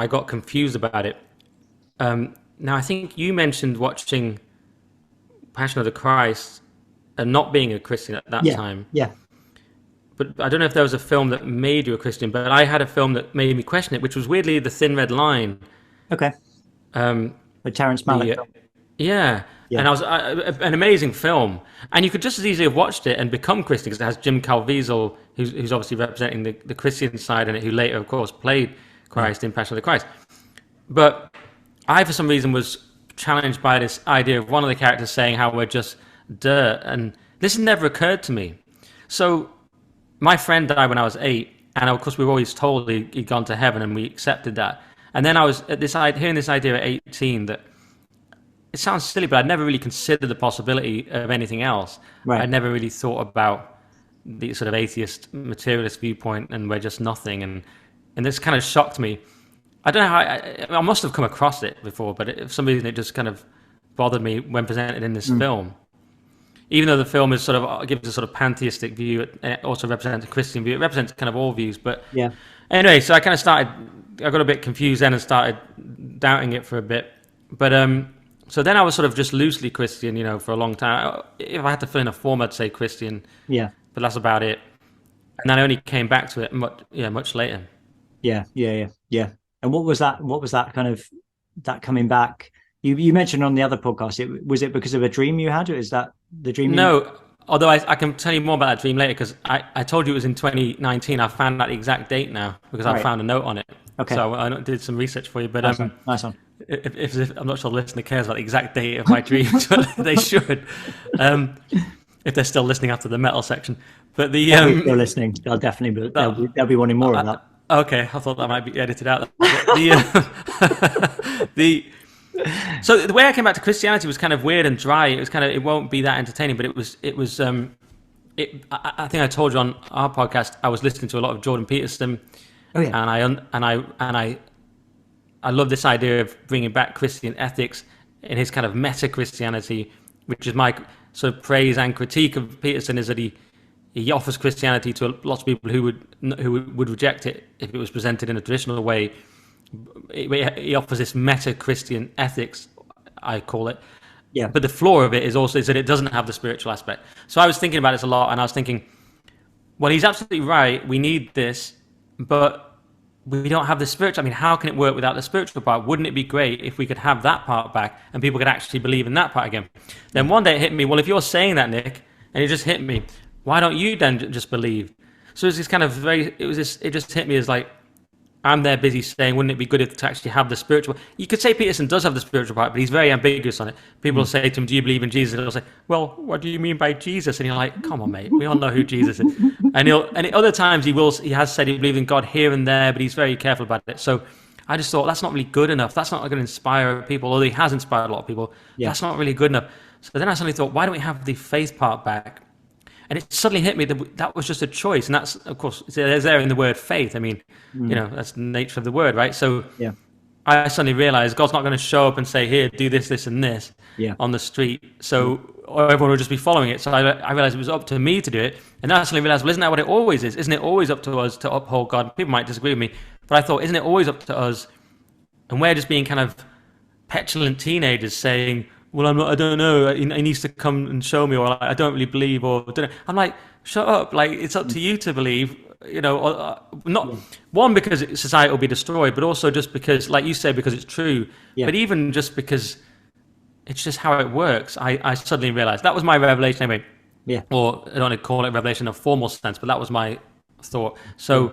C: got confused about it. Now I think you mentioned watching Passion of the Christ and not being a Christian at that time. Yeah. But I don't know if there was a film that made you a Christian, but I had a film that made me question it, which was weirdly The Thin Red Line.
B: Okay. With Terrence Malick.
C: Yeah. And I was an amazing film. And you could just as easily have watched it and become Christian, because it has Jim Caviezel, who's obviously representing the Christian side in it, who later, of course, played Christ in Passion of the Christ. But I, for some reason, was challenged by this idea of one of the characters saying how we're just dirt, and this never occurred to me. So my friend died when I was 8, and of course we were always told he'd gone to heaven, and we accepted that. And then I was hearing this idea at 18 that it sounds silly, but I'd never really considered the possibility of anything else. Right. I'd never really thought about the sort of atheist materialist viewpoint, and we're just nothing, and this kind of shocked me. I don't know how I must have come across it before, but for some reason it just kind of bothered me when presented in this film. Even though the film is sort of gives a sort of pantheistic view, it also represents a Christian view. It represents kind of all views. But anyway, so I kind of I got a bit confused then and started doubting it for a bit. But so then I was sort of just loosely Christian, for a long time. If I had to fill in a form, I'd say Christian. Yeah. But that's about it. And then I only came back to it much later. Yeah.
B: And what was that kind of that coming back? You mentioned on the other podcast, was it because of a dream you had, or is that the dream?
C: No, although I can tell you more about that dream later, because I told you it was in 2019. I found that exact date now because I found a note on it. Okay. So I did some research for you, but
B: nice one.
C: If I'm not sure the listener cares about the exact date of my dreams, but they should. If they're still listening after the metal section, but
B: they're listening. They'll definitely they'll be wanting more of that.
C: Okay, I thought that might be edited out. So the way I came back to Christianity was kind of weird and dry. It was it won't be that entertaining, but it was. I think I told you on our podcast I was listening to a lot of Jordan Peterson. Oh yeah. And I love this idea of bringing back Christian ethics in his kind of meta Christianity, which is my sort of praise and critique of Peterson, is that he offers Christianity to lots of people who would reject it if it was presented in a traditional way. He offers this meta-Christian ethics, I call it. Yeah. But the flaw of it is that it doesn't have the spiritual aspect. So I was thinking about this a lot, and I was thinking, well, he's absolutely right. We need this, but we don't have the spiritual. I mean, how can it work without the spiritual part? Wouldn't it be great if we could have that part back and people could actually believe in that part again? Then one day it hit me, well, if you're saying that, Nick, and it just hit me, why don't you then just believe? So it was this kind of it just hit me as like, I'm there busy saying, wouldn't it be good if to actually have the spiritual? You could say Peterson does have the spiritual part, but he's very ambiguous on it. People will say to him, do you believe in Jesus? And he'll say, well, what do you mean by Jesus? And you're like, come on, mate, we all know who Jesus is. And at other times he has said he believes in God here and there, but he's very careful about it. So I just thought, that's not really good enough. That's not going to inspire people, although he has inspired a lot of people. Yeah. That's not really good enough. So then I suddenly thought, why don't we have the faith part back? And it suddenly hit me that was just a choice. And that's, of course, there's there in the word faith. I mean, that's the nature of the word, right? So I suddenly realized God's not going to show up and say, here, do this, this, and this on the street. So everyone will just be following it. So I realized it was up to me to do it. And then I suddenly realized, well, isn't that what it always is? Isn't it always up to us to uphold God? People might disagree with me. But I thought, isn't it always up to us? And we're just being kind of petulant teenagers saying, well, I don't know, he needs to come and show me, or like, I don't really believe, or I don't know. I'm like, shut up, like, it's up to you to believe, not one, because society will be destroyed, but also just because, like you say, because it's true, but even just because it's just how it works. I suddenly realized, that was my revelation anyway, or I don't want to call it revelation in a formal sense, but that was my thought. So,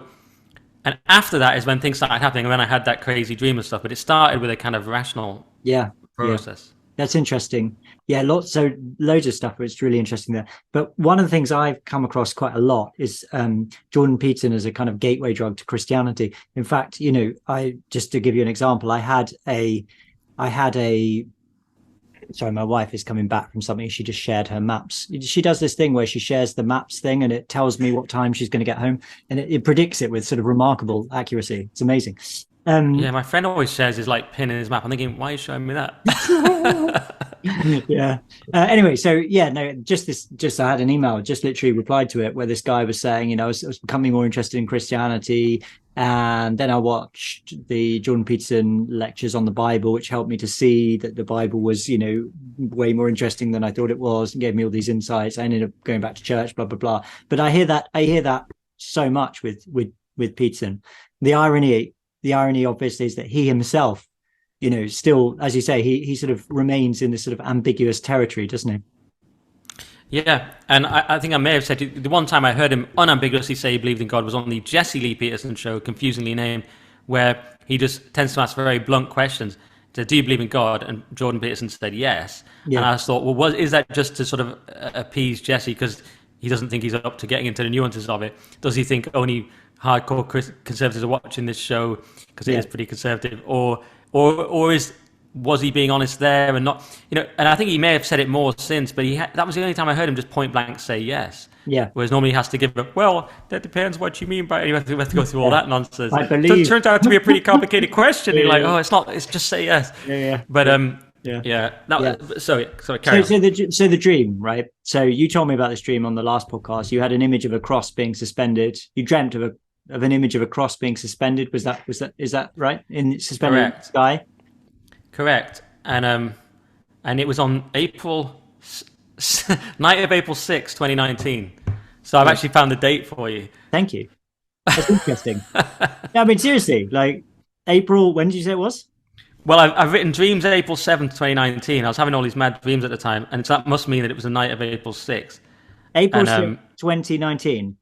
C: and after that is when things started happening, and then I had that crazy dream and stuff, but it started with a kind of rational process.
B: That's interesting. Yeah, loads of stuff. It's really interesting there. But one of the things I've come across quite a lot is Jordan Peterson as a kind of gateway drug to Christianity. In fact, I just to give you an example, I had a. Sorry, my wife is coming back from something. She just shared her maps. She does this thing where she shares the maps thing, and it tells me what time she's going to get home, and it predicts it with sort of remarkable accuracy. It's amazing.
C: My friend always shares his like pin in his map. I'm thinking, why are you showing me that?
B: Anyway, so I had an email, just literally replied to it, where this guy was saying, I was becoming more interested in Christianity, and then I watched the Jordan Peterson lectures on the Bible, which helped me to see that the Bible was, way more interesting than I thought it was, and gave me all these insights. I ended up going back to church, blah blah blah. But I hear that so much with Peterson. The irony obviously is that he himself, still, as you say, he sort of remains in this sort of ambiguous territory, doesn't he?
C: Yeah, and I think I may have said the one time I heard him unambiguously say he believed in God was on the Jesse Lee Peterson show, confusingly named, where he just tends to ask very blunt questions. So, do you believe in God? And Jordan Peterson said yes. Yeah. And I thought, well, is that just to sort of appease Jesse because he doesn't think he's up to getting into the nuances of it? Does he think only hardcore conservatives are watching this show because it is pretty conservative, or was he being honest there and not, and I think he may have said it more since, but that was the only time I heard him just point blank say yes. Yeah. Whereas normally he has to give it, well, that depends what you mean by it. You have to go through all that nonsense.
B: I believe. So
C: it turns out to be a pretty complicated question. You're like, it's just say yes.
B: Yeah.
C: But sorry. Carry on.
B: So the dream, right? So you told me about this dream on the last podcast. You had an image of a cross being suspended. You dreamt of an image of a cross being suspended. Is that right? Suspended in the sky?
C: Correct. And it was on night of April 6, 2019. So I've actually found the date for you.
B: Thank you. That's interesting. I mean, seriously, like April, when did you say it was?
C: Well, I've written dreams April 7th, 2019. I was having all these mad dreams at the time, and that must mean that it was the night of April 6th.
B: April 6th, 2019.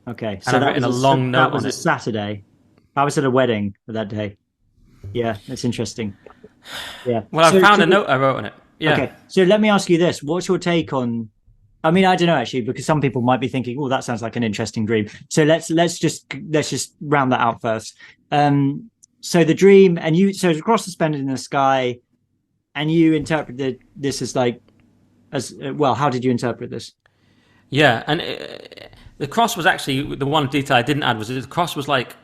B: Okay, so
C: I've written a long note.
B: That was a Saturday. I was at a wedding that day. Yeah, that's interesting. Yeah.
C: Well, I found a note I wrote on it. Yeah. Okay,
B: so let me ask you this: what's your take on? I mean, I don't know actually, because some people might be thinking, "Oh, that sounds like an interesting dream." So let's just round that out first. So the dream, so it's a cross suspended in the sky, and you interpreted this as well. How did you interpret this?
C: Yeah, and the cross was actually the one detail I didn't add was the cross was like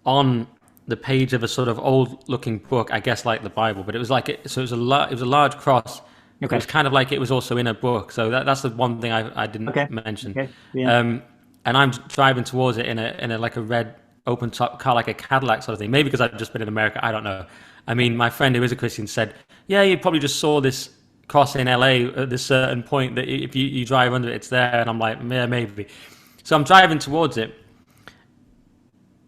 C: on the page of a sort of old-looking book, I guess, like the Bible, but it was like it was a large cross. Okay. It was kind of like it was also in a book. So that's the one thing I didn't mention. Okay. Yeah. And I'm driving towards it in a like a red open top car, like a Cadillac sort of thing. Maybe because I've just been in America, I don't know. I mean, my friend who is a Christian said, yeah, you probably just saw this cross in LA at this certain point that if you drive under it, it's there. And I'm like, yeah, maybe. So I'm driving towards it.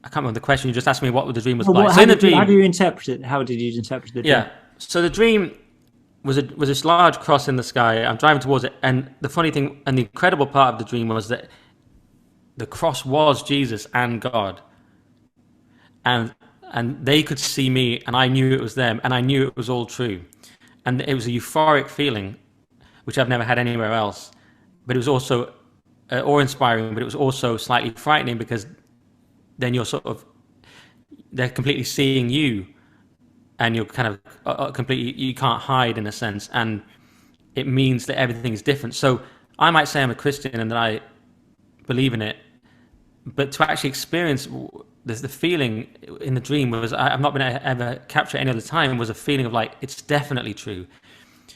C: I can't remember the question. You just asked me what the dream was
B: Well,
C: like. So in the dream,
B: how do you interpret it? How did you interpret the dream?
C: yeah. So the dream was this large cross in the sky. I'm driving towards it, and the funny thing and the incredible part of the dream was that the cross was Jesus and God, and they could see me, and I knew it was them, and I knew it was all true, and it was a euphoric feeling, which I've never had anywhere else. But it was also awe-inspiring, but it was also slightly frightening, because then they're completely seeing you, and you're kind of completely, you can't hide in a sense, and it means that everything is different. So I might say I'm a Christian and that I believe in it, but to actually experience the feeling in the dream was, I've not been able to ever capture any other time, was a feeling of like, it's definitely true.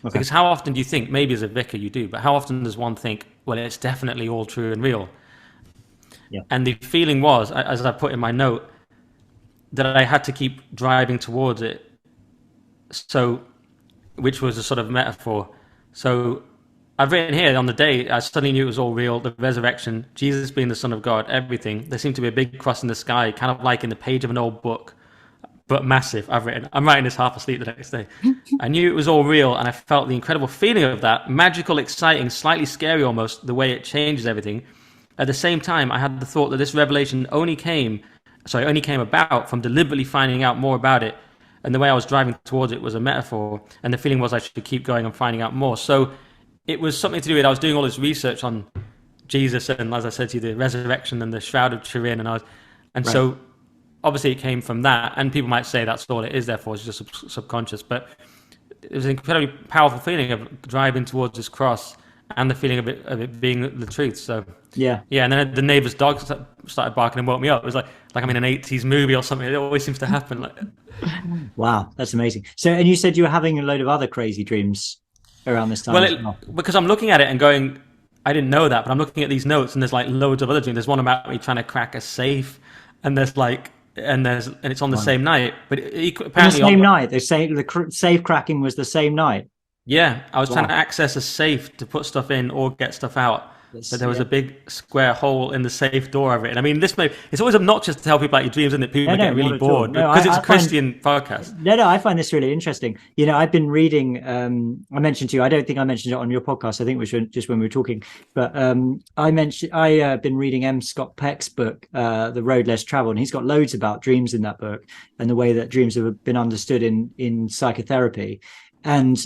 C: Okay. Because how often do you think, maybe as a vicar you do, but how often does one think, well, it's definitely all true and real? Yeah. And the feeling was, as I put in my note, that I had to keep driving towards it. So, which was a sort of metaphor. So I've written here, on the day I suddenly knew it was all real, the resurrection, Jesus being the Son of God, everything. There seemed to be a big cross in the sky, kind of like in the page of an old book, but massive. I'm writing this half asleep the next day. I knew it was all real, and I felt the incredible feeling of that, magical, exciting, slightly scary almost, the way it changes everything. At the same time, I had the thought that this revelation only came about from deliberately finding out more about it, and the way I was driving towards it was a metaphor, and the feeling was I should keep going and finding out more. So it was something to do with, I was doing all this research on Jesus, and as I said to you, the resurrection and the Shroud of Turin, so obviously it came from that, and people might say that's all it is, therefore it's just subconscious, but it was an incredibly powerful feeling of driving towards this cross, and the feeling of it being the truth. So yeah, and then the neighbour's dog started barking and woke me up. It was like I'm in an 80s movie or something. It always seems to happen.
B: Wow, that's amazing. So, and you said you were having a load of other crazy dreams around this time.
C: Well, because I'm looking at it and going, I didn't know that, but I'm looking at these notes, and there's like loads of other dreams. There's one about me trying to crack a safe, and it's on the same night. But apparently
B: on the same night, they say the safe cracking was the same night.
C: Yeah, I was trying to access a safe to put stuff in or get stuff out. But there was a big square hole in the safe door of it. And I mean, it's always obnoxious to tell people about your dreams, isn't it? People get really bored because it's a Christian podcast.
B: No, I find this really interesting. You know, I've been reading, I mentioned to you, I don't think I mentioned it on your podcast. I think it was just when we were talking, but I've been reading M. Scott Peck's book, The Road Less Traveled, and he's got loads about dreams in that book and the way that dreams have been understood in psychotherapy. And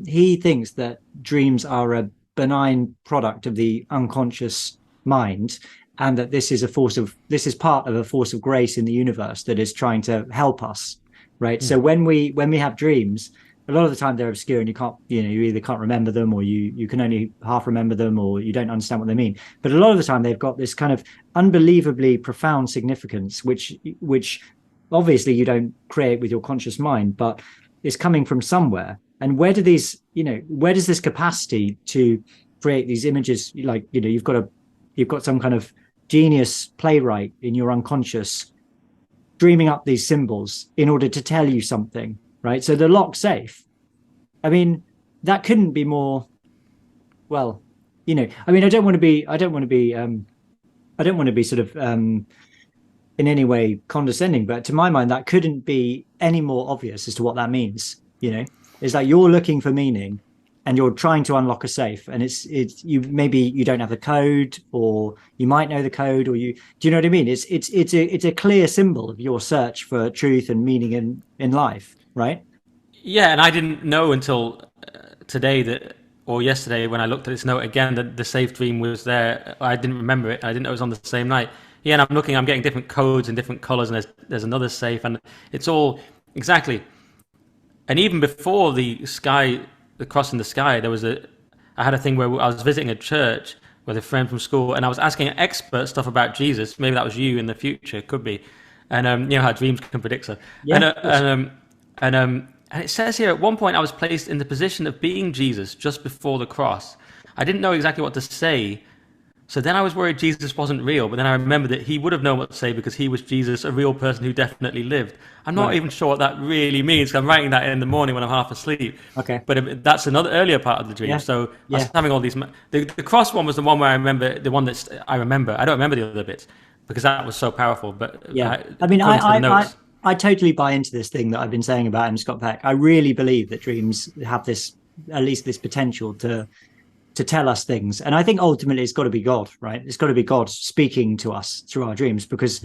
B: he thinks that dreams are a benign product of the unconscious mind, and that this is part of a force of grace in the universe that is trying to help us, right? So when we have dreams, a lot of the time they're obscure, and you either can't remember them, or you can only half remember them, or you don't understand what they mean. But a lot of the time they've got this kind of unbelievably profound significance, which obviously you don't create with your conscious mind, but is coming from somewhere. And where does this capacity to create these images, like, you've got some kind of genius playwright in your unconscious dreaming up these symbols in order to tell you something, right? So the lock safe, I mean, that couldn't be more, well, I mean, I don't want to be sort of in any way condescending, but to my mind, that couldn't be any more obvious as to what that means. It's like you're looking for meaning and you're trying to unlock a safe, and maybe you don't have the code, or you might know the code, do you know what I mean? It's a clear symbol of your search for truth and meaning in life, right?
C: Yeah, and I didn't know until today or yesterday when I looked at this note again, that the safe dream was there. I didn't remember it. I didn't know it was on the same night. Yeah, and I'm getting different codes and different colors, and there's another safe, and it's all exactly. And even before the cross in the sky, I had a thing where I was visiting a church with a friend from school, and I was asking expert stuff about Jesus. Maybe that was you in the future, could be. And how dreams can predict stuff. Yeah, and it says here, at one point I was placed in the position of being Jesus just before the cross. I didn't know exactly what to say. So then I was worried Jesus wasn't real, but then I remembered that he would have known what to say because he was Jesus, a real person who definitely lived. I'm not even sure what that really means. I'm writing that in the morning when I'm half asleep. Okay. But that's another earlier part of the dream. Yeah. So I was having all these... The cross one was the one where I remember, the one that I remember. I don't remember the other bits. because that was so powerful. But
B: yeah, I totally buy into this thing that I've been saying about M. Scott Peck. I really believe that dreams have this, at least this potential to tell us things. And I think ultimately it's got to be God, right? It's got to be God speaking to us through our dreams, because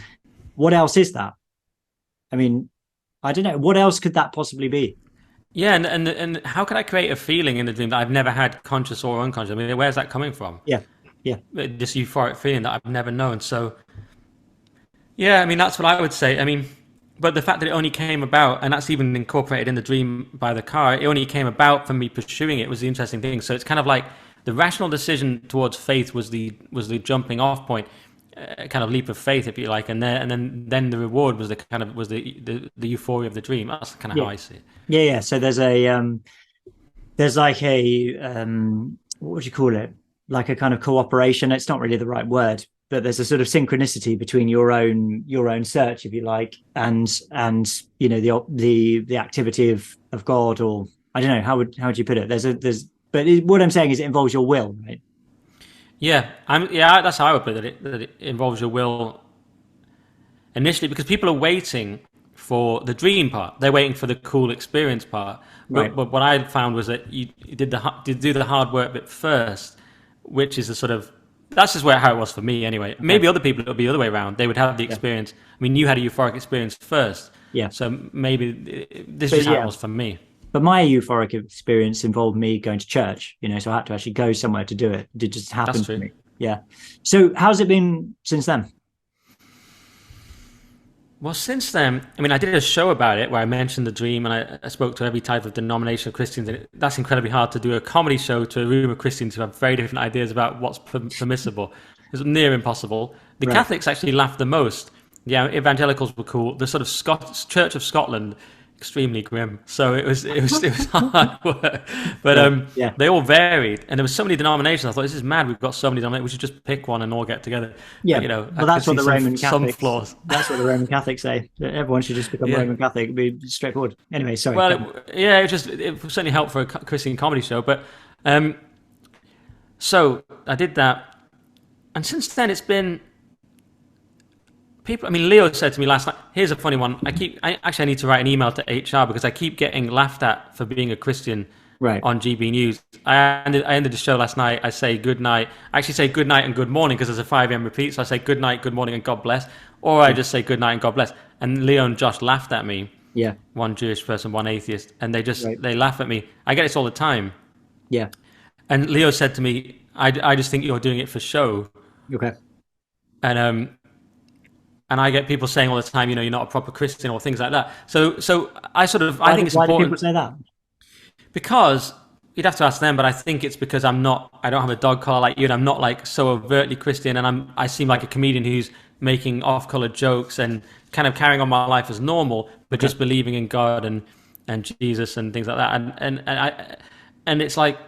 B: what else is that? I mean, I don't know. What else could that possibly be?
C: Yeah, and how can I create a feeling in the dream that I've never had, conscious or unconscious? I mean, where's that coming from?
B: Yeah.
C: This euphoric feeling that I've never known. So, yeah, I mean, that's what I would say. I mean, but the fact that it only came about, and that's even incorporated in the dream by the car, it only came about from me pursuing it, was the interesting thing. So it's kind of like the rational decision towards faith was the jumping off point, kind of leap of faith, if you like, and then the reward was the euphoria of the dream. That's kind of how I see it.
B: Yeah. So there's like a what would you call it? Like a kind of cooperation. It's not really the right word, but there's a sort of synchronicity between your own search, if you like, and you know the activity of God, or I don't know, how would you put it? But what I'm saying is it involves your will, right?
C: Yeah, that's how I would put it. That it involves your will initially, because people are waiting for the dream part. They're waiting for the cool experience part. But what I found was that you did do the hard work bit first, which is that's just how it was for me anyway. Maybe other people, it would be the other way around. They would have the experience. I mean, you had a euphoric experience first.
B: Yeah.
C: So maybe this is how it was for me.
B: But my euphoric experience involved me going to church, you know, so I had to actually go somewhere to do it. It just happened to me. Yeah. So how's it been since then?
C: Well, since then, I mean, I did a show about it where I mentioned the dream, and I spoke to every type of denomination of Christians. And that's incredibly hard to do a comedy show to a room of Christians who have very different ideas about what's permissible. It's near impossible. The Catholics actually laughed the most. Yeah, evangelicals were cool. The sort of Church of Scotland, extremely grim. So it was hard work. But they all varied, and there was so many denominations. I thought, this is mad. We've got so many denominations. We should just pick one and all get together.
B: Yeah,
C: but, you know,
B: well, that's what the Roman Catholics.
C: Some flaws.
B: That's what the Roman Catholics say. That everyone should just become Roman Catholic. It'd be straightforward. Anyway, sorry.
C: Well, it certainly helped for a Christian comedy show. But so I did that, and since then it's been. People, I mean, Leo said to me last night, here's a funny one. I need to write an email to HR because I keep getting laughed at for being a Christian on GB News. I ended the show last night. I say good night. I actually say good night and good morning because there's a 5 a.m. repeat. So I say good night, good morning, and God bless. Or I just say good night and God bless. And Leo and Josh laughed at me. Yeah. One Jewish person, one atheist. And they laugh at me. I get this all the time.
B: Yeah.
C: And Leo said to me, I just think you're doing it for show.
B: Okay.
C: And I get people saying all the time, you know, you're not a proper Christian or things like that. So I think it's important. Why do people say that? Because you'd have to ask them, but I think it's because I don't have a dog collar like you, and I'm not like so overtly Christian, and I seem like a comedian who's making off-color jokes and kind of carrying on my life as normal, but just believing in God and Jesus and things like that. And it's like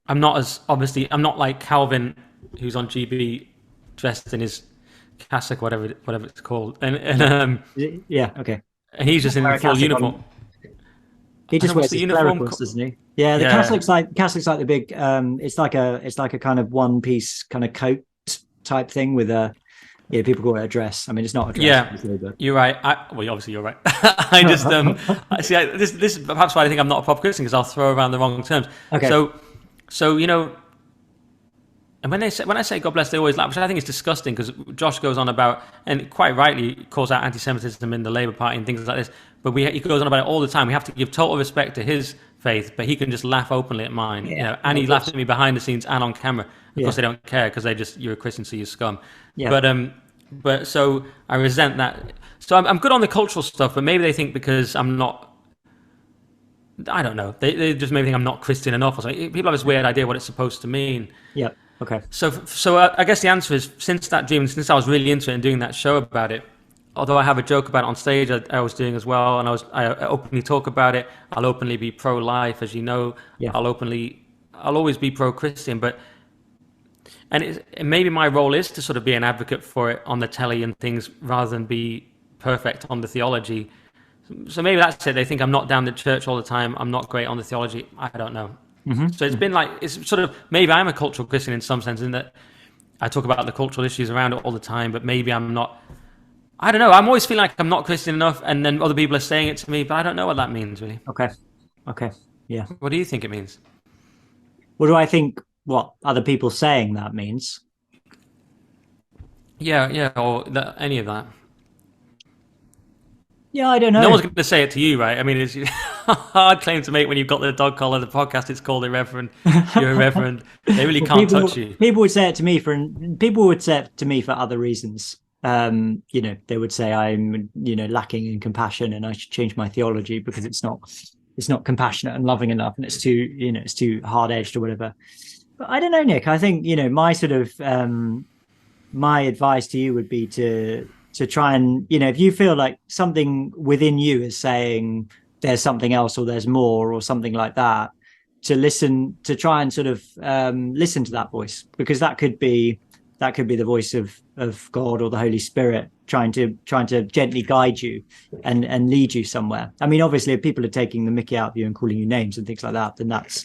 C: I'm not like Calvin, who's on GB dressed in his cassock, whatever it's called, and
B: okay.
C: And he's just in full uniform.
B: He just wears the uniform, doesn't he? Yeah, the Catholic's like the big. It's like a kind of one piece kind of coat type thing with a. Yeah, people call it a dress. I mean, it's not a dress.
C: Yeah, you're right. Obviously you're right. I just this is perhaps why I think I'm not a proper Christian, because I'll throw around the wrong terms. Okay. So you know. And when I say God bless, they always laugh, which I think is disgusting, because Josh goes on about, and quite rightly calls out anti-Semitism in the Labour Party and things like this, but he goes on about it all the time. We have to give total respect to his faith, but he can just laugh openly at mine. Yeah, you know, and he laughed at me behind the scenes and on camera. Of course, they don't care because you're a Christian, so you're scum. Yeah. But so I resent that. So I'm good on the cultural stuff, but maybe they think because I'm not. I don't know. They just maybe think I'm not Christian enough or something. People have this weird idea what it's supposed to mean. Yeah. Okay. So I guess the answer is, since that dream, since I was really into it and doing that show about it, although I have a joke about it on stage, I was doing as well, and I openly talk about it. I'll openly be pro-life, as you know. Yeah. I'll always be pro-Christian, and maybe my role is to sort of be an advocate for it on the telly and things, rather than be perfect on the theology. So maybe that's it. They think I'm not down the church all the time. I'm not great on the theology. I don't know. Mm-hmm. So it's been like, it's sort of, maybe I'm a cultural Christian in some sense, in that I talk about the cultural issues around it all the time, but maybe I'm not. I don't know. I'm always feeling like I'm not Christian enough, and then other people are saying it to me, but I don't know what that means really.
B: Okay, yeah.
C: What do you think it means?
B: What do I think? What other people saying that means?
C: Yeah, or any of that.
B: Yeah, I don't know.
C: No one's going to say it to you, right? I mean, it's a hard claim to make when you've got the dog collar. The podcast it's called Irreverent. You're irreverent. They really can't touch you.
B: People would say it to me for other reasons. They would say I'm, lacking in compassion, and I should change my theology because it's not compassionate and loving enough, and it's too hard edged or whatever. But I don't know, Nick. I think my sort of my advice to you would be to try and if you feel like something within you is saying there's something else or there's more or something like that, to try and sort of listen to that voice, because that could be the voice of God or the Holy Spirit trying to gently guide you and lead you somewhere. I mean, obviously, if people are taking the mickey out of you and calling you names and things like that, then that's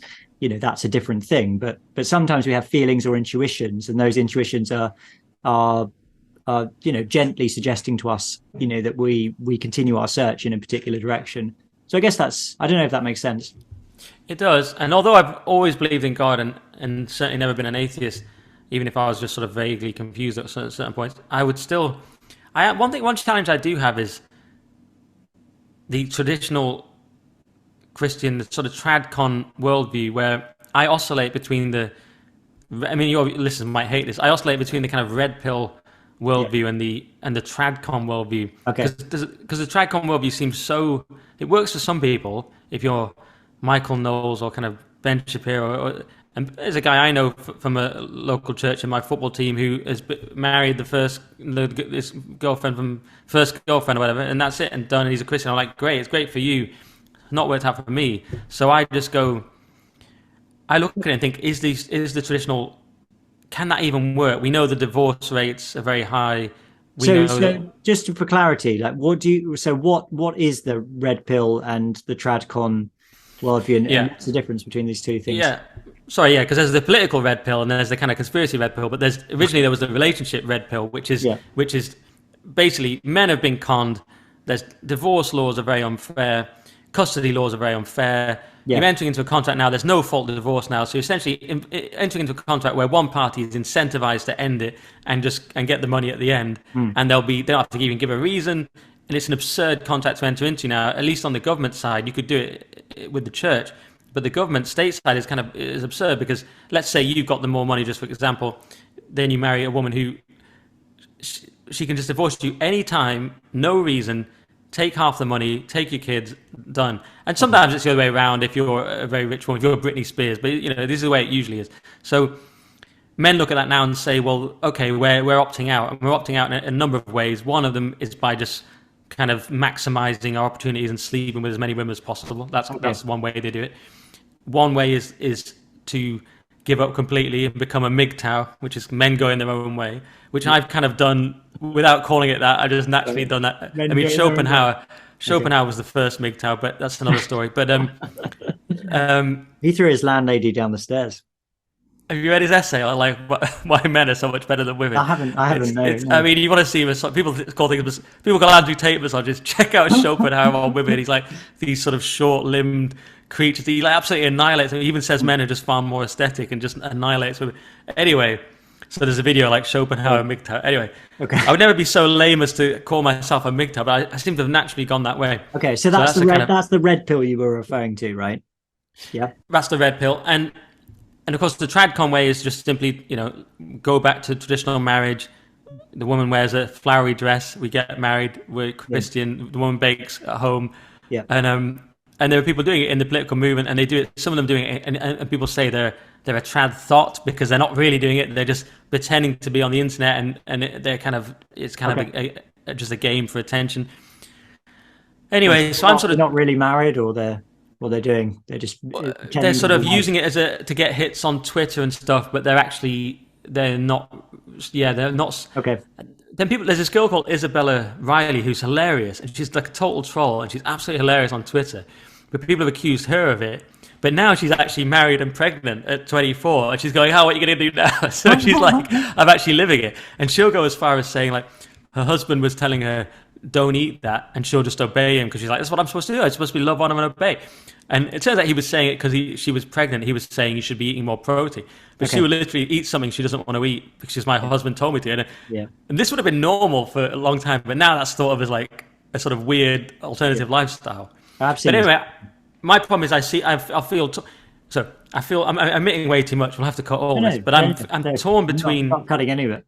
B: a different thing. But sometimes we have feelings or intuitions, and those intuitions are gently suggesting to us, that we continue our search in a particular direction. So I guess I don't know if that makes sense. It
C: does. And although I've always believed in God and certainly never been an atheist, even if I was just sort of vaguely confused at certain points, I would still. One challenge I do have is the traditional Christian sort of tradcon worldview, where I oscillate between your listeners might hate this. I oscillate between the kind of red pill worldview and the tradcon worldview.
B: Okay.
C: Because the tradcon worldview seems so. It works for some people. If you're Michael Knowles or kind of Ben Shapiro, and there's a guy I know from a local church in my football team who has married this girlfriend from first girlfriend or whatever, and that's it, and done. And he's a Christian. I'm like, great, it's great for you, not worked out for me. So I just go. I look at it and think, is the traditional? Can that even work? We know the divorce rates are very high.
B: So just for clarity, like, what is the red pill and the tradcon worldview, and what's the difference between these two things?
C: Because there's the political red pill and there's the kind of conspiracy red pill, but there was the relationship red pill, which is basically men have been conned. There's divorce laws are very unfair, custody laws are very unfair. You're entering into a contract now. There's no fault divorce now, so you're essentially entering into a contract where one party is incentivized to end it and get the money at the end, and they don't have to even give a reason. And it's an absurd contract to enter into now. At least on the government side, you could do it with the church, but the government state side is absurd, because let's say you've got the more money, just for example, then you marry a woman who she can just divorce you anytime, no reason. Take half the money, take your kids, done. And sometimes it's the other way around if you're a very rich woman, if you're Britney Spears, but this is the way it usually is. So men look at that now and say, well, okay, we're opting out. And we're opting out in a number of ways. One of them is by just kind of maximizing our opportunities and sleeping with as many women as possible. That's one way they do it. One way is to give up completely and become a MGTOW, which is men going their own way, which I've kind of done without calling it that. I just naturally done that. I mean, Schopenhauer was the first MGTOW, but that's another story. But
B: he threw his landlady down the stairs.
C: Have you read his essay on like why men are so much better than women?
B: I haven't. No.
C: I mean, you want to see people call Andrew Tate misogynists. Check out Schopenhauer on women. He's like these sort of short-limbed creatures. He like absolutely annihilates them. He even says men are just far more aesthetic and just annihilates women. Anyway, so there's a video like Schopenhauer MGTOW. Anyway, I would never be so lame as to call myself a MGTOW, but I seem to have naturally gone that way.
B: Okay, so that's the red pill you were referring to, right? Yeah,
C: that's the red pill, and of course the tradcon way is just simply go back to traditional marriage. The woman wears a flowery dress. We get married. We're Christian. Yeah. The woman bakes at home.
B: Yeah,
C: and there are people doing it in the political movement, and they do it. Some of them doing it, and people say they're a trad thought because they're not really doing it. They're just pretending to be on the internet, and it's just a game for attention. Anyway, so I'm sort of
B: not really married, or they're
C: sort of using it to get hits on Twitter and stuff, but they're not. Yeah, they're not.
B: Okay.
C: Then there's this girl called Isabella Riley who's hilarious, and she's like a total troll, and she's absolutely hilarious on Twitter. But people have accused her of it But now she's actually married and pregnant at 24, and she's going, "How? What are you going to do now?" So she's like, "I'm actually living it," and she'll go as far as saying like, her husband was telling her, "Don't eat that," and she'll just obey him because she's like, "That's what I'm supposed to do. I'm supposed to be love, honor, and obey." And it turns out he was saying it because she was pregnant. He was saying you should be eating more protein, but she would literally eat something she doesn't want to eat because my husband told me to. And this would have been normal for a long time, but now that's thought of as like a sort of weird alternative lifestyle.
B: Absolutely.
C: But anyway, my problem is I feel I'm admitting way too much. We'll have to cut all this, but I'm torn between
B: not cutting any of it.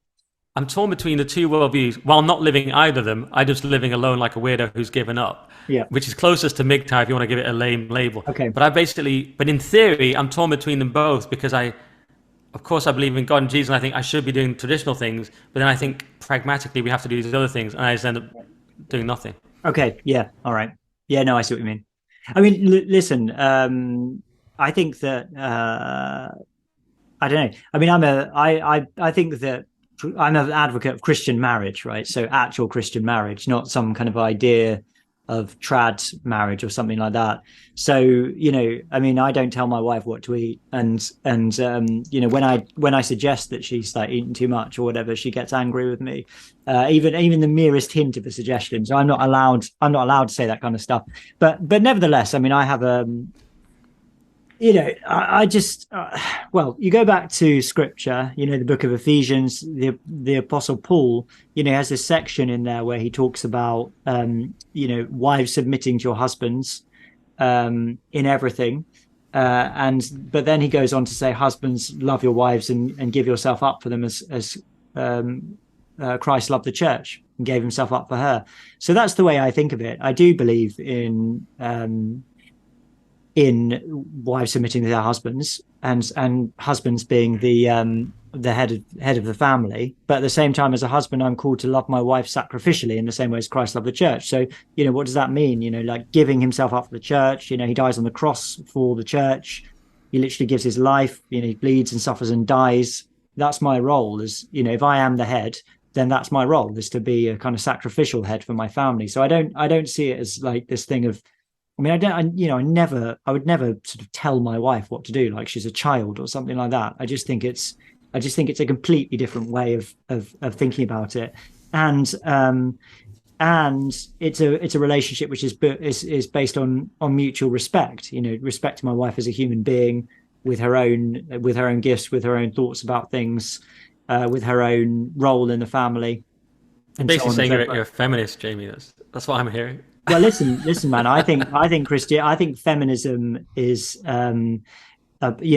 C: I'm torn between the two worldviews. While not living either of them, I just living alone like a weirdo who's given up.
B: Yeah.
C: Which is closest to MGTOW if you want to give it a lame label.
B: Okay.
C: But in theory, I'm torn between them both because of course I believe in God and Jesus, and I think I should be doing traditional things, but then I think pragmatically we have to do these other things, and I just end up doing nothing.
B: Okay. Yeah. All right. Yeah. No, I see what you mean. I mean, listen. I think that I don't know. I mean, I think that I'm an advocate of Christian marriage, right? So actual Christian marriage, not some kind of idea of trad marriage or something like that. So, you know, I mean, I don't tell my wife what to eat, and you know, when I suggest that she's like eating too much or whatever, she gets angry with me. Even the merest hint of a suggestion. So I'm not allowed to say that kind of stuff. But nevertheless, I mean, I have you know, I just well, you go back to scripture, you know, the book of Ephesians, the apostle Paul, you know, has this section in there where he talks about you know, wives submitting to your husbands in everything, but then he goes on to say, husbands, love your wives and give yourself up for them as Christ loved the church and gave himself up for her. So that's the way I think of it. I do believe in wives submitting to their husbands and husbands being the head of the family, but at the same time, as a husband, I'm called to love my wife sacrificially in the same way as Christ loved the church. So, you know, what does that mean? You know, like giving himself up for the church. You know, he dies on the cross for the church. He literally gives his life. You know, he bleeds and suffers and dies. That's my role. As you know, if I am the head, then that's my role, is to be a kind of sacrificial head for my family. So I don't see it as like this thing of, I mean, I would never sort of tell my wife what to do, like she's a child or something like that. I just think it's a completely different way of thinking about it, and it's a relationship which is based on mutual respect. You know, respecting my wife as a human being with her own gifts, with her own thoughts about things, with her own role in the family.
C: Basically saying you're a feminist, Jamie. That's what I'm hearing.
B: Well, listen, man. I think feminism is, you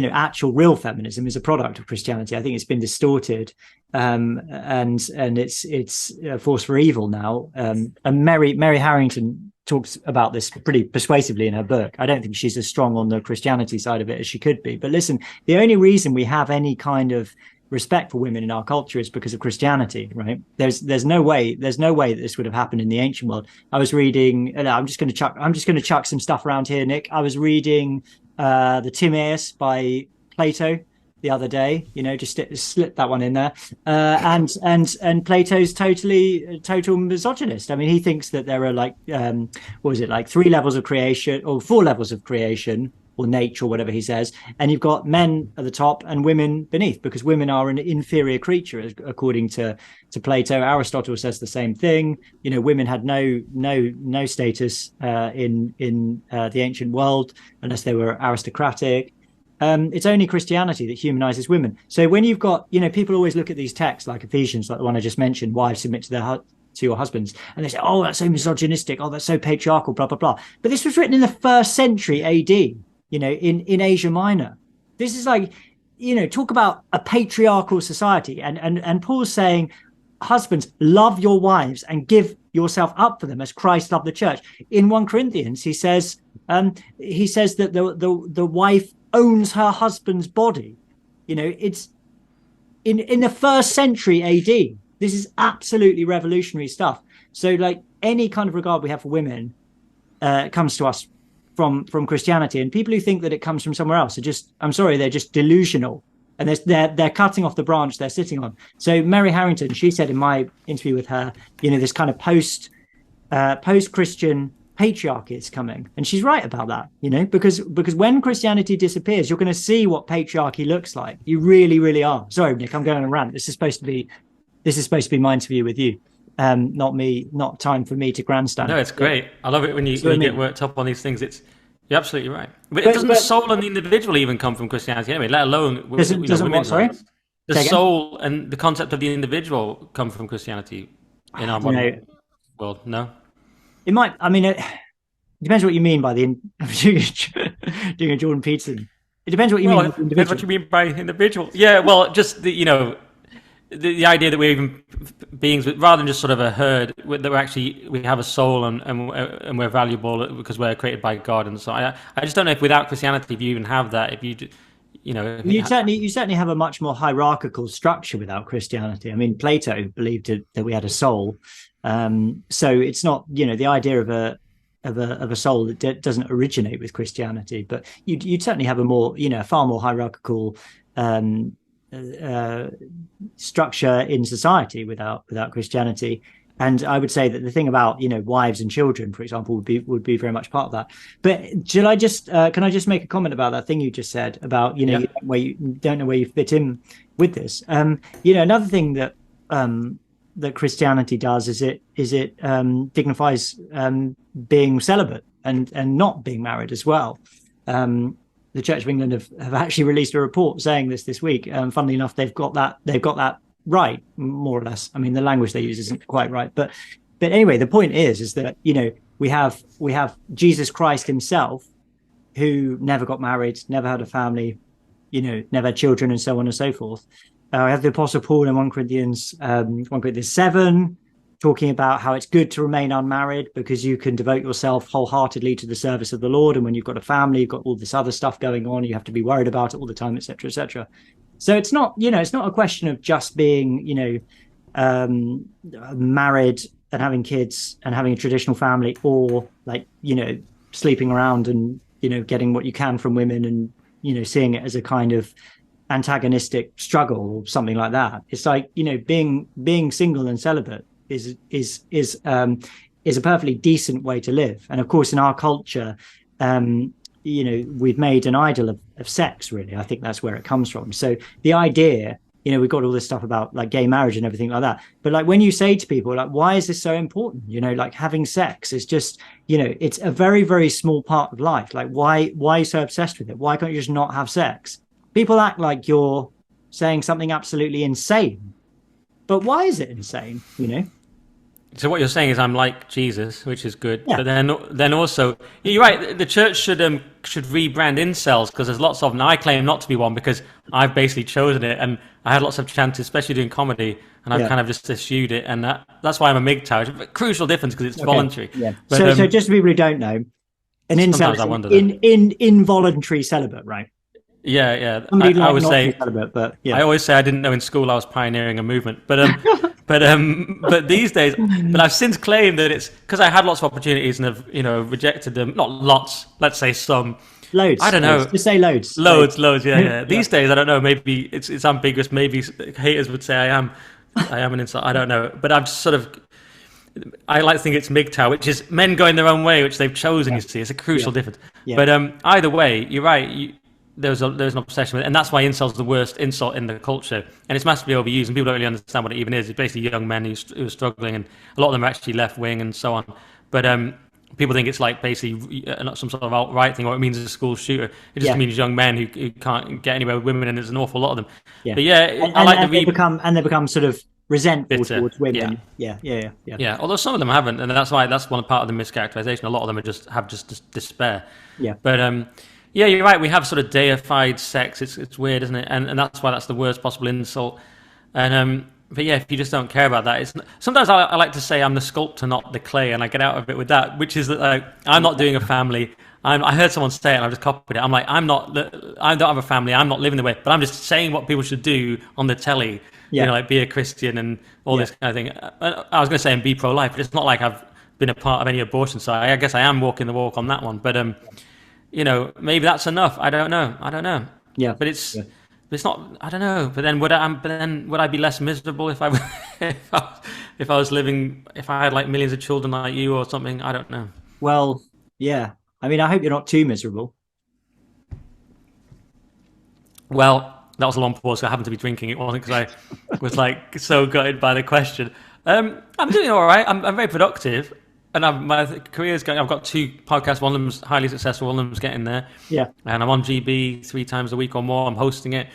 B: know, actual real feminism is a product of Christianity. I think it's been distorted, and it's a force for evil now. And Mary Harrington talks about this pretty persuasively in her book. I don't think she's as strong on the Christianity side of it as she could be. But listen, the only reason we have any kind of respect for women in our culture is because of Christianity, right? There's no way that this would have happened in the ancient world. I was reading, I'm just going to chuck some stuff around here, Nick. I was reading the Timaeus by Plato the other day, you know, just slip that one in there. And Plato's total misogynist. I mean, he thinks that there are like, like 3 levels of creation or 4 levels of creation, or nature, or whatever he says, and you've got men at the top and women beneath, because women are an inferior creature, according to Plato. Aristotle says the same thing. You know, women had no status in the ancient world unless they were aristocratic. It's only Christianity that humanizes women. So when you've got, you know, people always look at these texts like Ephesians, like the one I just mentioned, wives submit to your husbands, and they say, oh, that's so misogynistic, oh, that's so patriarchal, blah blah blah. But this was written in the 1st century AD. You know, in Asia Minor. This is like, you know, talk about a patriarchal society. And Paul's saying, husbands, love your wives and give yourself up for them as Christ loved the church. In 1 Corinthians, he says that the wife owns her husband's body. You know, it's in the 1st century AD. This is absolutely revolutionary stuff. So like any kind of regard we have for women comes to us from Christianity, and people who think that it comes from somewhere else they're just delusional, and they're cutting off the branch they're sitting on. So Mary Harrington, she said in my interview with her, you know, this kind of post-Christian patriarchy is coming. And she's right about that, because when Christianity disappears, you're going to see what patriarchy looks like. You really, really are. Sorry, Nick, I'm going on a rant. This is supposed to be my interview with you. Not time for me to grandstand.
C: No, it's great. I love it when you get worked up on these things. You're absolutely right. But doesn't the soul and the individual even come from Christianity anyway, let alone
B: doesn't what, sorry?
C: The soul and the concept of the individual come from Christianity in our modern world, no?
B: It might. I mean, it depends what you mean by doing a Jordan Peterson. It depends what you mean by individual.
C: Depends what you mean by individual. Yeah, well, just the idea that we're even beings, rather than just sort of a herd, that we have a soul and we're valuable because we're created by God. And so I just don't know if without Christianity, if you even have that, if you certainly have a much more hierarchical structure without Christianity. I mean, Plato believed that we had a soul. So it's not, the idea of a soul that doesn't originate with Christianity, but you'd certainly have a far more hierarchical structure in society without Christianity. And I would say that the thing about wives and children, for example, would be very much part of that. But can I just make a comment about that thing you just said about you don't know where you fit in with this? Another thing that Christianity does is it dignifies being celibate and not being married as well. The Church of England have actually released a report saying this week. Funnily enough, they've got that right, more or less. I mean, the language they use isn't quite right, but anyway, the point is that we have Jesus Christ himself, who never got married, never had a family, never had children, and so on and so forth. I have the Apostle Paul in 1 Corinthians 7, talking about how it's good to remain unmarried because you can devote yourself wholeheartedly to the service of the Lord. And when you've got a family, you've got all this other stuff going on, you have to be worried about it all the time, etc., etc. So it's not a question of just being, married and having kids and having a traditional family, or sleeping around and, getting what you can from women and, seeing it as a kind of antagonistic struggle or something like that. It's like, being single and celibate is a perfectly decent way to live. And of course, in our culture, we've made an idol of sex, really. I think that's where it comes from. So the idea, we've got all this stuff about like gay marriage and everything like that. But like when you say to people, like, why is this so important? Like having sex is just, it's a very, very small part of life. Like why are you so obsessed with it? Why can't you just not have sex? People act like you're saying something absolutely insane. But why is it insane, So what you're saying is I'm like Jesus, which is good. Yeah. But then also, you're right, the church should rebrand incels, because there's lots of them. Now, I claim not to be one because I've basically chosen it, and I had lots of chances, especially doing comedy, and I've kind of just eschewed it. And that's why I'm a MGTOW. It's a crucial difference because it's voluntary. Yeah. But,
B: so just for people who don't know, an incel is involuntary celibate, right?
C: Yeah. I would say, celibate, but I always say I didn't know in school I was pioneering a movement, but but these days, but I've since claimed that it's because I had lots of opportunities and have rejected them. Not lots, let's say some.
B: Loads.
C: I don't know.
B: Just say loads.
C: Loads. Yeah. These days, I don't know. Maybe it's ambiguous. Maybe haters would say I am an insult. I don't know. But I'm sort of. I like to think it's MGTOW, which is men going their own way, which they've chosen. You see, it's a crucial difference. Yeah. But either way, you're right. There's an obsession with it, and that's why incels are the worst insult in the culture, and it's massively overused, and people don't really understand what it even is. It's basically young men who are struggling, and a lot of them are actually left wing and so on. But people think it's like basically some sort of alt-right thing, or it means a school shooter. It just means young men who can't get anywhere with women, and there's an awful lot of them. Yeah. But I like
B: they become sort of resentful towards women. Yeah.
C: Although some of them haven't, and that's one part of the mischaracterization. A lot of them have just despair. Yeah. But yeah, you're right. We have sort of deified sex. It's weird, isn't it? And that's why that's the worst possible insult. And but yeah, if you just don't care about that, sometimes I like to say I'm the sculptor, not the clay, and I get out of it with that, which is that I'm not doing a family. I heard someone say it, and I just copied it. I'm like, I don't have a family. I'm not living the way, but I'm just saying what people should do on the telly. Yeah. Like be a Christian and all this kind of thing. I was going to say and be pro-life, but it's not like I've been a part of any abortion. So I guess I am walking the walk on that one. But maybe that's enough. I don't know. Yeah. But it's not. I don't know. But then would I be less miserable if I was living, if I had like millions of children like you or something? I don't know.
B: Well, yeah. I mean, I hope you're not too miserable.
C: Well, that was a long pause. So I happened to be drinking. It wasn't because I was like so gutted by the question. I'm doing all right. I'm very productive, and my career's going. I've got 2 podcasts. One of them's highly successful. One of them's getting there.
B: Yeah.
C: And I'm on GB 3 times a week or more. I'm hosting it,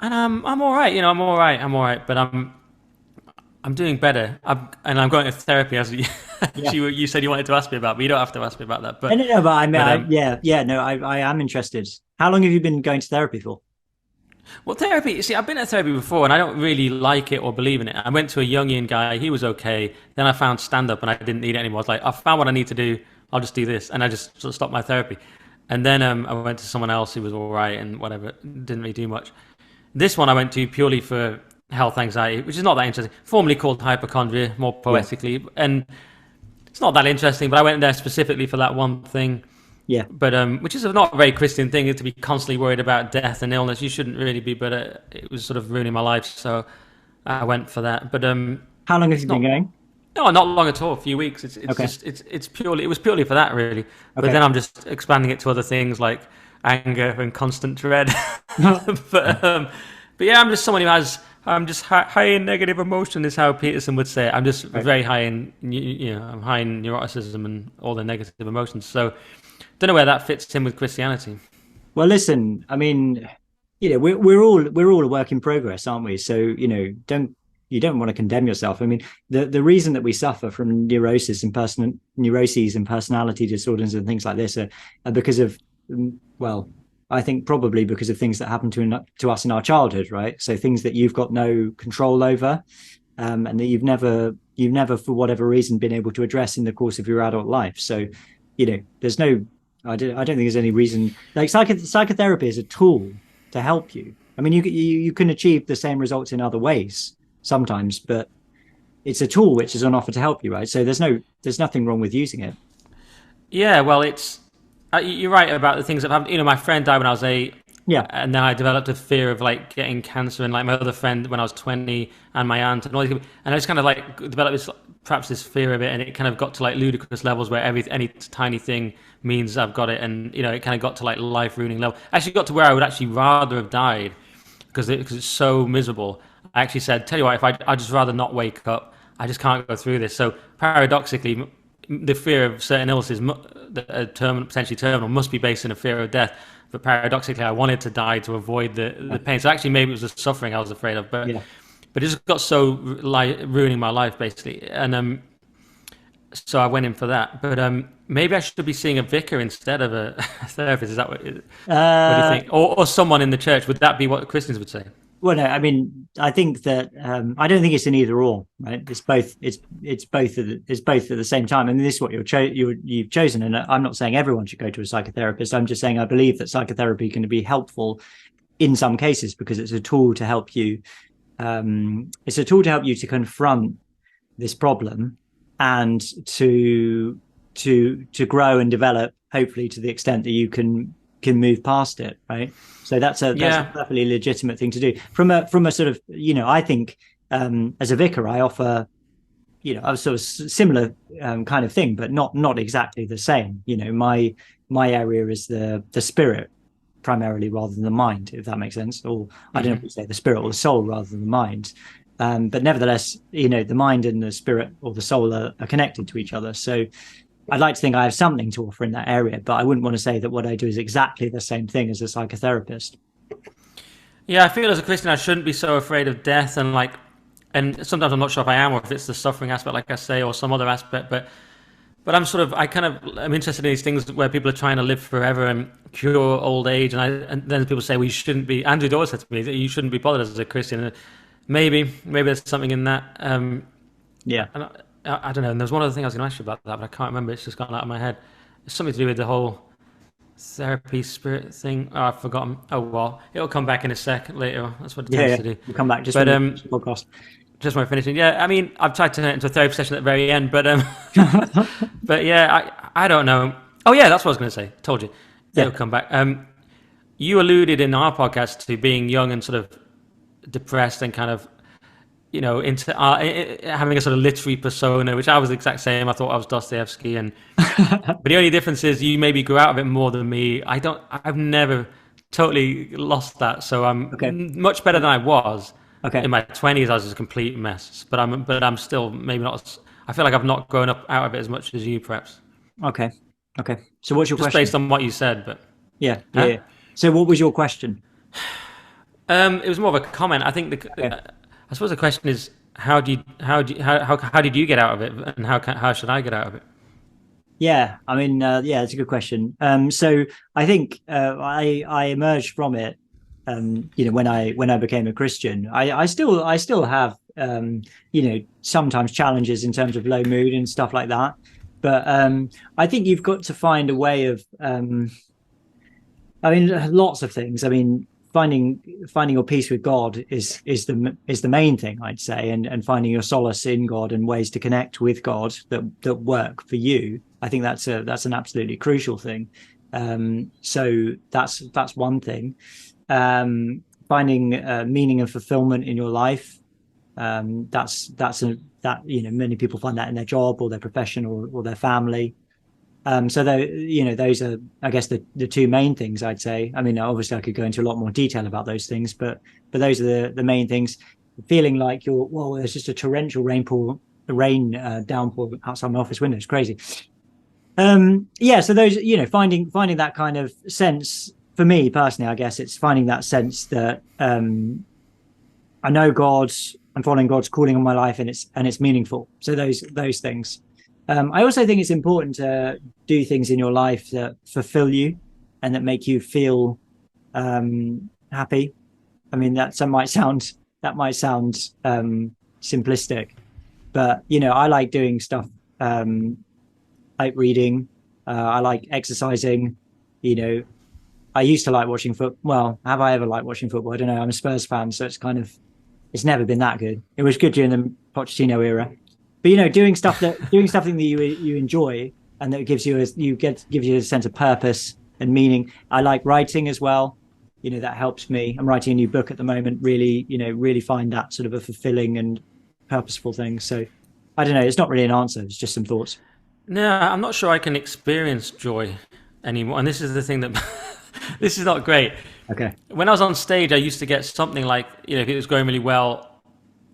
C: and I'm all right. I'm all right. But I'm doing better. I'm going to therapy, as you said you wanted to ask me about, but you don't have to ask me about that. But
B: No, but I mean, no, I am interested. How long have you been going to therapy for?
C: Well, therapy, see, I've been at therapy before and I don't really like it or believe in it. I went to a Jungian guy, he was okay. Then I found stand-up and I didn't need it anymore. I was like, I found what I need to do, I'll just do this. And I just sort of stopped my therapy. And then I went to someone else who was all right and whatever, didn't really do much. This one I went to purely for health anxiety, which is not that interesting. Formerly called hypochondria, more poetically. Yeah. And it's not that interesting, but I went there specifically for that one thing.
B: Yeah,
C: but which is not a very Christian thing, to be constantly worried about death and illness. You shouldn't really be, but it was sort of ruining my life, so I went for that. But
B: how long have you been going?
C: No, not long at all. A few weeks. It's
B: okay.
C: Just it was purely for that, really. Okay. But then I'm just expanding it to other things like anger and constant dread. but yeah, I'm just someone who has. I'm just high in negative emotion, is how Peterson would say it. I'm just very high in, I'm high in neuroticism and all the negative emotions. So. Don't know where that fits in with Christianity.
B: Well, listen, I mean, we're all a work in progress, aren't we? So you don't want to condemn yourself. I mean, the reason that we suffer from neuroses and personality disorders and things like this are because of, well, I think probably because of things that happened to us in our childhood, right? So things that you've got no control over, and that you've never for whatever reason been able to address in the course of your adult life. So there's no. I don't think there's any reason. Like psychotherapy is a tool to help you. I mean, you can achieve the same results in other ways sometimes, but it's a tool which is on offer to help you, right? So there's nothing wrong with using it.
C: Yeah, well, it's you're right about the things that happened. My friend died when I was 8.
B: Yeah,
C: and then I developed a fear of like getting cancer, and like my other friend when I was 20, and my aunt, and all these, and I just kind of like developed this fear of it, and it kind of got to like ludicrous levels where any tiny thing means I've got it, and it kind of got to like life ruining level. I actually got to where I would actually rather have died because it's so miserable. I actually said, tell you what, if I'd just rather not wake up. I just can't go through this. So paradoxically, the fear of certain illnesses that are potentially terminal must be based in a fear of death. But paradoxically, I wanted to die to avoid the pain. So actually, maybe it was the suffering I was afraid of. But it just got so ruining my life, basically. And so I went in for that. But maybe I should be seeing a vicar instead of a therapist. Is that what do you think? Or someone in the church? Would that be what Christians would say?
B: Well, no, I mean, I think that I don't think it's an either or, right? It's both. It's both at the same time. And this is what you've chosen. And I'm not saying everyone should go to a psychotherapist. I'm just saying I believe that psychotherapy can be helpful in some cases because it's a tool to help you. It's a tool to help you to confront this problem and to grow and develop, hopefully, to the extent that you can move past it, right? So that's a perfectly legitimate thing to do. From a sort of, I think as a vicar, I offer, a sort of similar kind of thing, but not exactly the same. My area is the spirit primarily rather than the mind, if that makes sense. Or I don't know if you say the spirit or the soul rather than the mind. But nevertheless, the mind and the spirit or the soul are connected to each other. So I'd like to think I have something to offer in that area, but I wouldn't want to say that what I do is exactly the same thing as a psychotherapist.
C: Yeah, I feel as a Christian I shouldn't be so afraid of death and sometimes I'm not sure if I am or if it's the suffering aspect, like I say, or some other aspect, but I'm I'm interested in these things where people are trying to live forever and cure old age, and then people say, well, you shouldn't be. Andrew Doyle said to me that you shouldn't be bothered as a Christian. And maybe there's something in that.
B: Yeah.
C: And I don't know. And there's one other thing I was going to ask you about that, but I can't remember. It's just gone out of my head. It's something to do with the whole therapy spirit thing. Oh, I've forgotten. Oh, well, it'll come back in a sec later. That's what it tends to do.
B: We'll come back just for the podcast.
C: Just when we're finishing. Yeah, I mean, I've tried to turn it into a therapy session at the very end, but but yeah, I don't know. Oh yeah, that's what I was going to say. Told you. It'll come back. You alluded in our podcast to being young and sort of depressed and kind of, into having a sort of literary persona, which I was the exact same. I thought I was Dostoevsky, but the only difference is you maybe grew out of it more than me. I've never totally lost that, so I'm much better than I was. In my 20s, I was just a complete mess, but I'm still maybe not. I feel like I've not grown up out of it as much as you, perhaps.
B: Okay. So what's your question?
C: Based on what you said, but
B: yeah. So what was your question?
C: It was more of a comment. I think I suppose the question is how did you get out of it, and how should I get out of it?
B: Yeah, I mean, it's a good question. So I think I emerged from it. When I became a Christian, I still have sometimes challenges in terms of low mood and stuff like that. But I think you've got to find a way of lots of things. I mean, finding your peace with God is the main thing, I'd say, and finding your solace in God and ways to connect with God that work for you. I think that's an absolutely crucial thing. So that's one thing. Finding meaning and fulfillment in your life. Many people find that in their job or their profession or their family. So those are, I guess, the two main things I'd say. I mean, obviously I could go into a lot more detail about those things, but those are the main things. Feeling like there's just a torrential rain downpour outside my office window. It's crazy. So those, finding that kind of sense for me personally, I guess it's finding that sense that I know I'm following God's calling on my life, and it's meaningful. So those things. I also think it's important to do things in your life that fulfill you and that make you feel happy. I mean, that might sound simplistic, but I like doing stuff. I like reading. I like exercising. I used to like watching football. Well, have I ever liked watching football? I don't know. I'm a Spurs fan, so it's never been that good. It was good during the Pochettino era. But doing something that you enjoy and that gives you a sense of purpose and meaning. I like writing as well. That helps me. I'm writing a new book at the moment. Really find that sort of a fulfilling and purposeful thing. So I don't know. It's not really an answer. It's just some thoughts.
C: No, I'm not sure I can experience joy anymore. And this is the thing that this is not great.
B: Okay.
C: When I was on stage, I used to get something like, if it was going really well,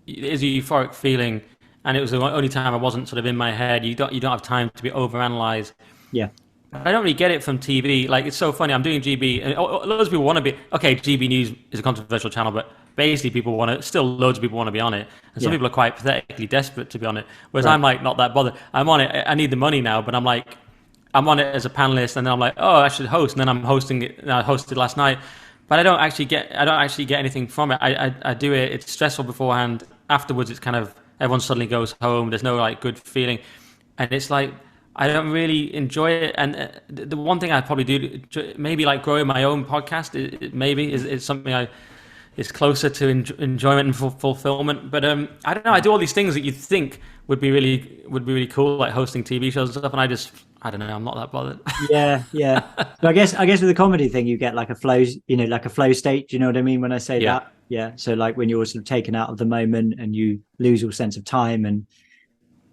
C: it is a euphoric feeling. And it was the only time I wasn't sort of in my head. You don't have time to be overanalyzed.
B: Yeah.
C: I don't really get it from TV. Like, it's so funny. I'm doing GB, and loads of people want to be. Okay, GB News is a controversial channel, but basically, loads of people want to be on it, and some people are quite pathetically desperate to be on it. Whereas I'm like not that bothered. I'm on it. I need the money now, but I'm on it as a panelist, and then I'm like, oh, I should host, and then I'm hosting it. And I hosted last night, but I don't actually get anything from it. I do it. It's stressful beforehand. Afterwards, it's kind of everyone suddenly goes home. There's no good feeling, and it's like. I don't really enjoy it, and the one thing I probably do, maybe growing my own podcast, is something is closer to enjoyment and fulfillment. But I don't know. I do all these things that you'd think would be really cool, like hosting TV shows and stuff, and I don't know. I'm not that bothered.
B: Yeah. So I guess with the comedy thing, you get like a flow, like a flow state. Do you know what I mean when I say that? Yeah. So when you're sort of taken out of the moment and you lose your sense of time and.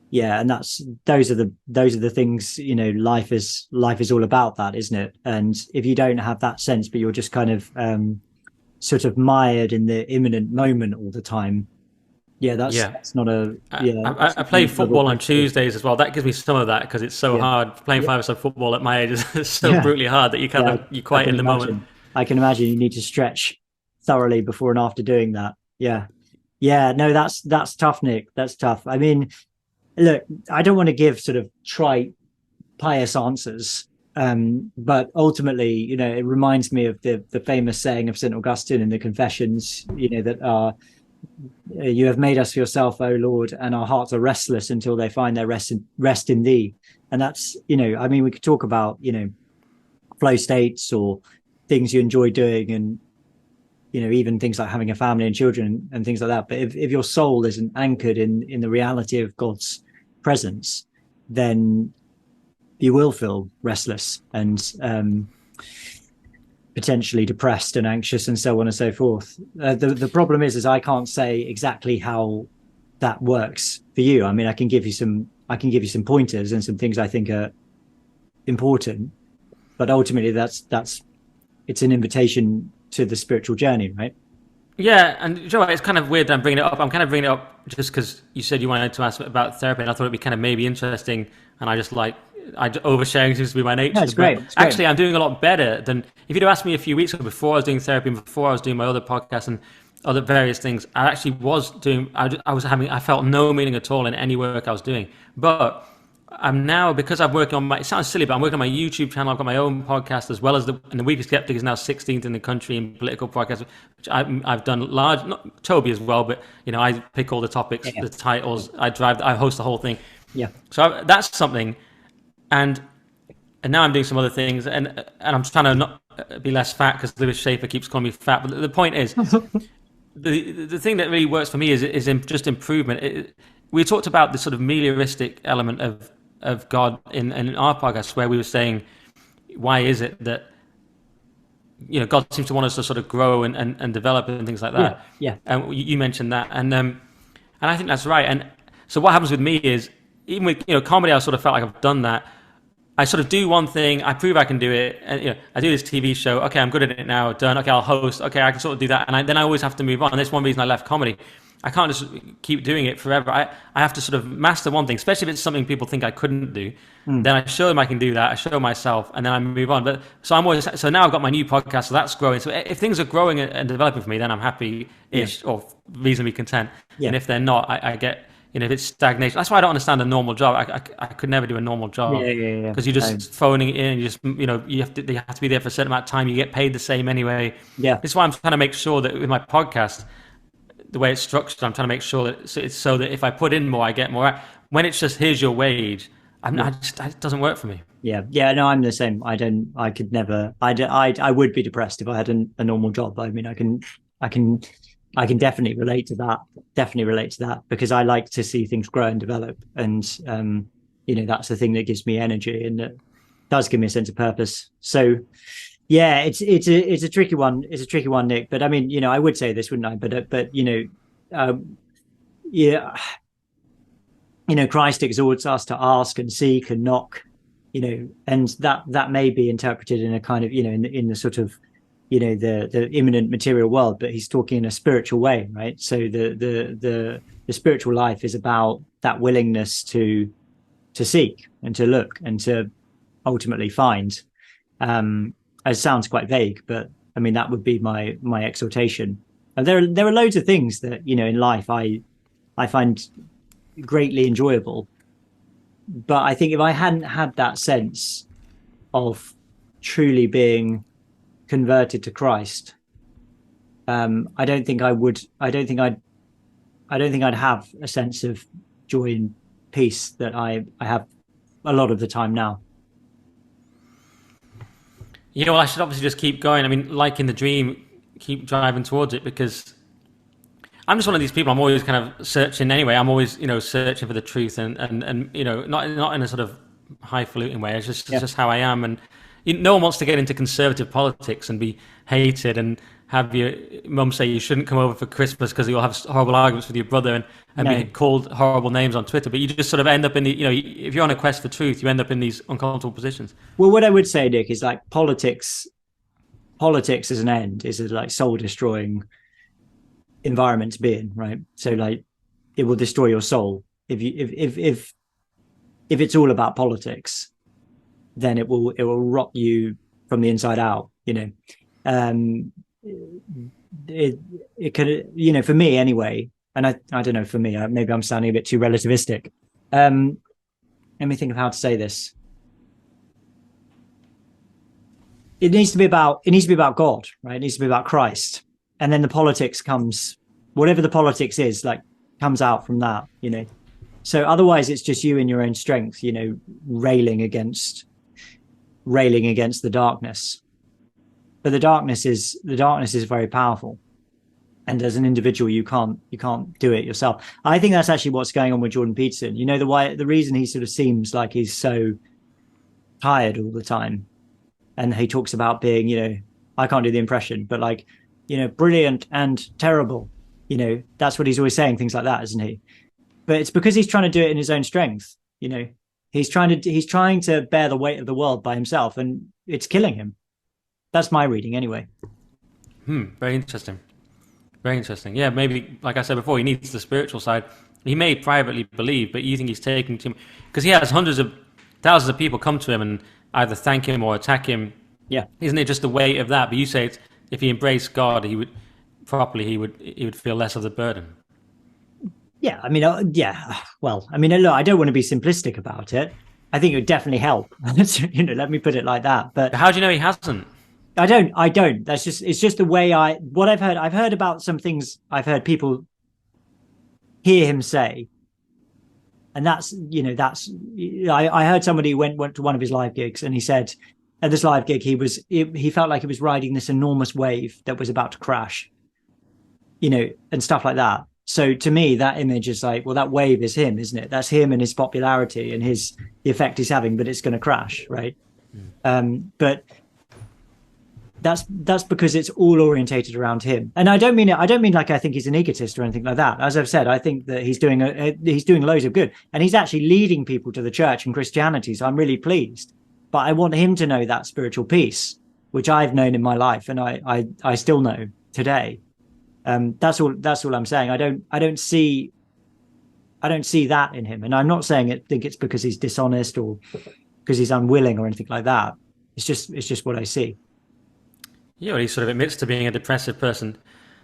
B: Yeah, and those are the things, life is all about that, isn't it? And if you don't have that sense, but you're just kind of sort of mired in the imminent moment all the time. That's not a
C: I play football on Tuesdays as well. That gives me some of that because it's so hard playing 5-a-side football at my age is so brutally hard that you're quite in the moment.
B: I can imagine you need to stretch thoroughly before and after doing that. No, that's tough, Nick. That's tough. I mean. Look, I don't want to give sort of trite, pious answers, but ultimately, it reminds me of the famous saying of St. Augustine in the Confessions, that are, you have made us for yourself, O Lord, and our hearts are restless until they find their rest in thee. And that's, we could talk about, flow states or things you enjoy doing and, even things like having a family and children and things like that. But if your soul isn't anchored in the reality of God's presence, then you will feel restless and potentially depressed and anxious and so on and so forth. The problem is I can't say exactly how that works for you. I mean, I can give you some pointers and some things I think are important, but ultimately that's it's an invitation to the spiritual journey, right?
C: Yeah, and you know what, it's kind of weird that I'm bringing it up. I'm kind of bringing it up just because you said you wanted to ask about therapy, and I thought it'd be kind of maybe interesting, and oversharing seems to be my nature.
B: No, it's great. It's great.
C: Actually, I'm doing a lot better than if you'd have asked me a few weeks ago, before I was doing therapy and before I was doing my other podcast and other various things. I actually was doing. I felt no meaning at all in any work I was doing. But I'm now, because I'm working on my. It sounds silly, but I'm working on my YouTube channel. I've got my own podcast as well as the Weekly Skeptic is now 16th in the country in political podcasts, which I've done large. Not Toby as well, but I pick all the topics, the titles. I host the whole thing.
B: Yeah.
C: So that's something. And now I'm doing some other things, and I'm trying to not be less fat because Lewis Schaefer keeps calling me fat. But the point is, the thing that really works for me is just improvement. We talked about the sort of melioristic element of God in our podcast, where we were saying, why is it that God seems to want us to sort of grow and develop and things like that?
B: Yeah.
C: And you mentioned that, and I think that's right. And so what happens with me is, even with comedy, I sort of felt like I've done that. I sort of do one thing, I prove I can do it, and I do this TV show. Okay, I'm good at it now. Done. Okay, I'll host. Okay, I can sort of do that, and then I always have to move on. And that's one reason I left comedy. I can't just keep doing it forever. I have to sort of master one thing, especially if it's something people think I couldn't do. Then I show them I can do that. I show myself, and then I move on. But so now I've got my new podcast, so that's growing. So if things are growing and developing for me, then I'm happy-ish or reasonably content. Yeah. And if they're not, I get. If it's stagnation, that's why I don't understand a normal job. I could never do a normal job.
B: Yeah.
C: Because you're just phoning it in. You just they have to be there for a certain amount of time. You get paid the same anyway.
B: Yeah.
C: That's why I'm trying to make sure that with my podcast, the way it's structured, I'm trying to make sure that it's so that if I put in more, I get more. When it's just here's your wage, it doesn't work for me.
B: Yeah. No, I'm the same. I could never. I would be depressed if I had a normal job. I mean, I can definitely relate to that because I like to see things grow and develop, and that's the thing that gives me energy and that does give me a sense of purpose. So yeah, it's a tricky one. It's a tricky one, Nick. But I mean, I would say this, wouldn't I? But Christ exhorts us to ask and seek and knock, and that may be interpreted in a kind of in the sort of the imminent material world, but he's talking in a spiritual way, right? So the spiritual life is about that willingness to seek and to look and to ultimately find. It sounds quite vague, but I mean that would be my exhortation. And there are loads of things that in life I find greatly enjoyable, but I think if I hadn't had that sense of truly being converted to Christ, I don't think I'd have a sense of joy and peace that I have a lot of the time now.
C: I should obviously just keep going. I mean, like in the dream, keep driving towards it, because I'm just one of these people. I'm always kind of searching anyway. I'm always searching for the truth and not in a sort of highfalutin way. It's just how I am. And no one wants to get into conservative politics and be hated and have your mum say you shouldn't come over for Christmas because you'll have horrible arguments with your brother and be called horrible names on Twitter. But you just sort of end up in if you're on a quest for truth, you end up in these uncomfortable positions.
B: Well, what I would say, Nick, is like politics as an end is a like soul destroying environment to be in, right? So like it will destroy your soul if it's all about politics. Then it will rot you from the inside out. It could, for me anyway. And I don't know, for me, maybe I'm sounding a bit too relativistic. Let me think of how to say this. It needs to be about God, right? It needs to be about Christ, and then the politics comes. Whatever the politics is, like, comes out from that. So otherwise, it's just you in your own strength. Railing against the darkness. But the darkness is very powerful, and as an individual you can't do it yourself. I think that's actually what's going on with Jordan Peterson. The reason he sort of seems like he's so tired all the time, and he talks about being I can't do the impression, but brilliant and terrible. That's what he's always saying, things like that, isn't he? but it's because he's trying to do it in his own strength. He's trying to bear the weight of the world by himself, and it's killing him. That's my reading anyway.
C: Very interesting. Very interesting. Yeah, maybe, like I said before, he needs the spiritual side. He may privately believe, but you think he's taking too much, because he has hundreds of thousands of people come to him and either thank him or attack him.
B: Yeah.
C: Isn't it just the weight of that? But you say if he embraced God, he would feel less of the burden.
B: Yeah, I mean, yeah. Well, I mean, look, I don't want to be simplistic about it. I think it would definitely help. Let me put it like that. But
C: how do you know he hasn't?
B: I don't. It's just the way what I've heard. I've heard about some things. I've heard people hear him say, and I heard somebody went to one of his live gigs, and he said at this live gig he felt like he was riding this enormous wave that was about to crash, and stuff like that. So to me, that image is like, well, that wave is him, isn't it? That's him and his popularity and the effect he's having, but it's going to crash, right? But that's because it's all orientated around him. And I don't mean like I think he's an egotist or anything like that. As I've said, I think that he's doing loads of good, and he's actually leading people to the church and Christianity. So I'm really pleased. But I want him to know that spiritual peace, which I've known in my life, and I still know today. That's all I'm saying. I don't see that in him, and I'm not saying think it's because he's dishonest or because he's unwilling or anything like that. It's just what I see.
C: Yeah, well, he sort of admits to being a depressive person,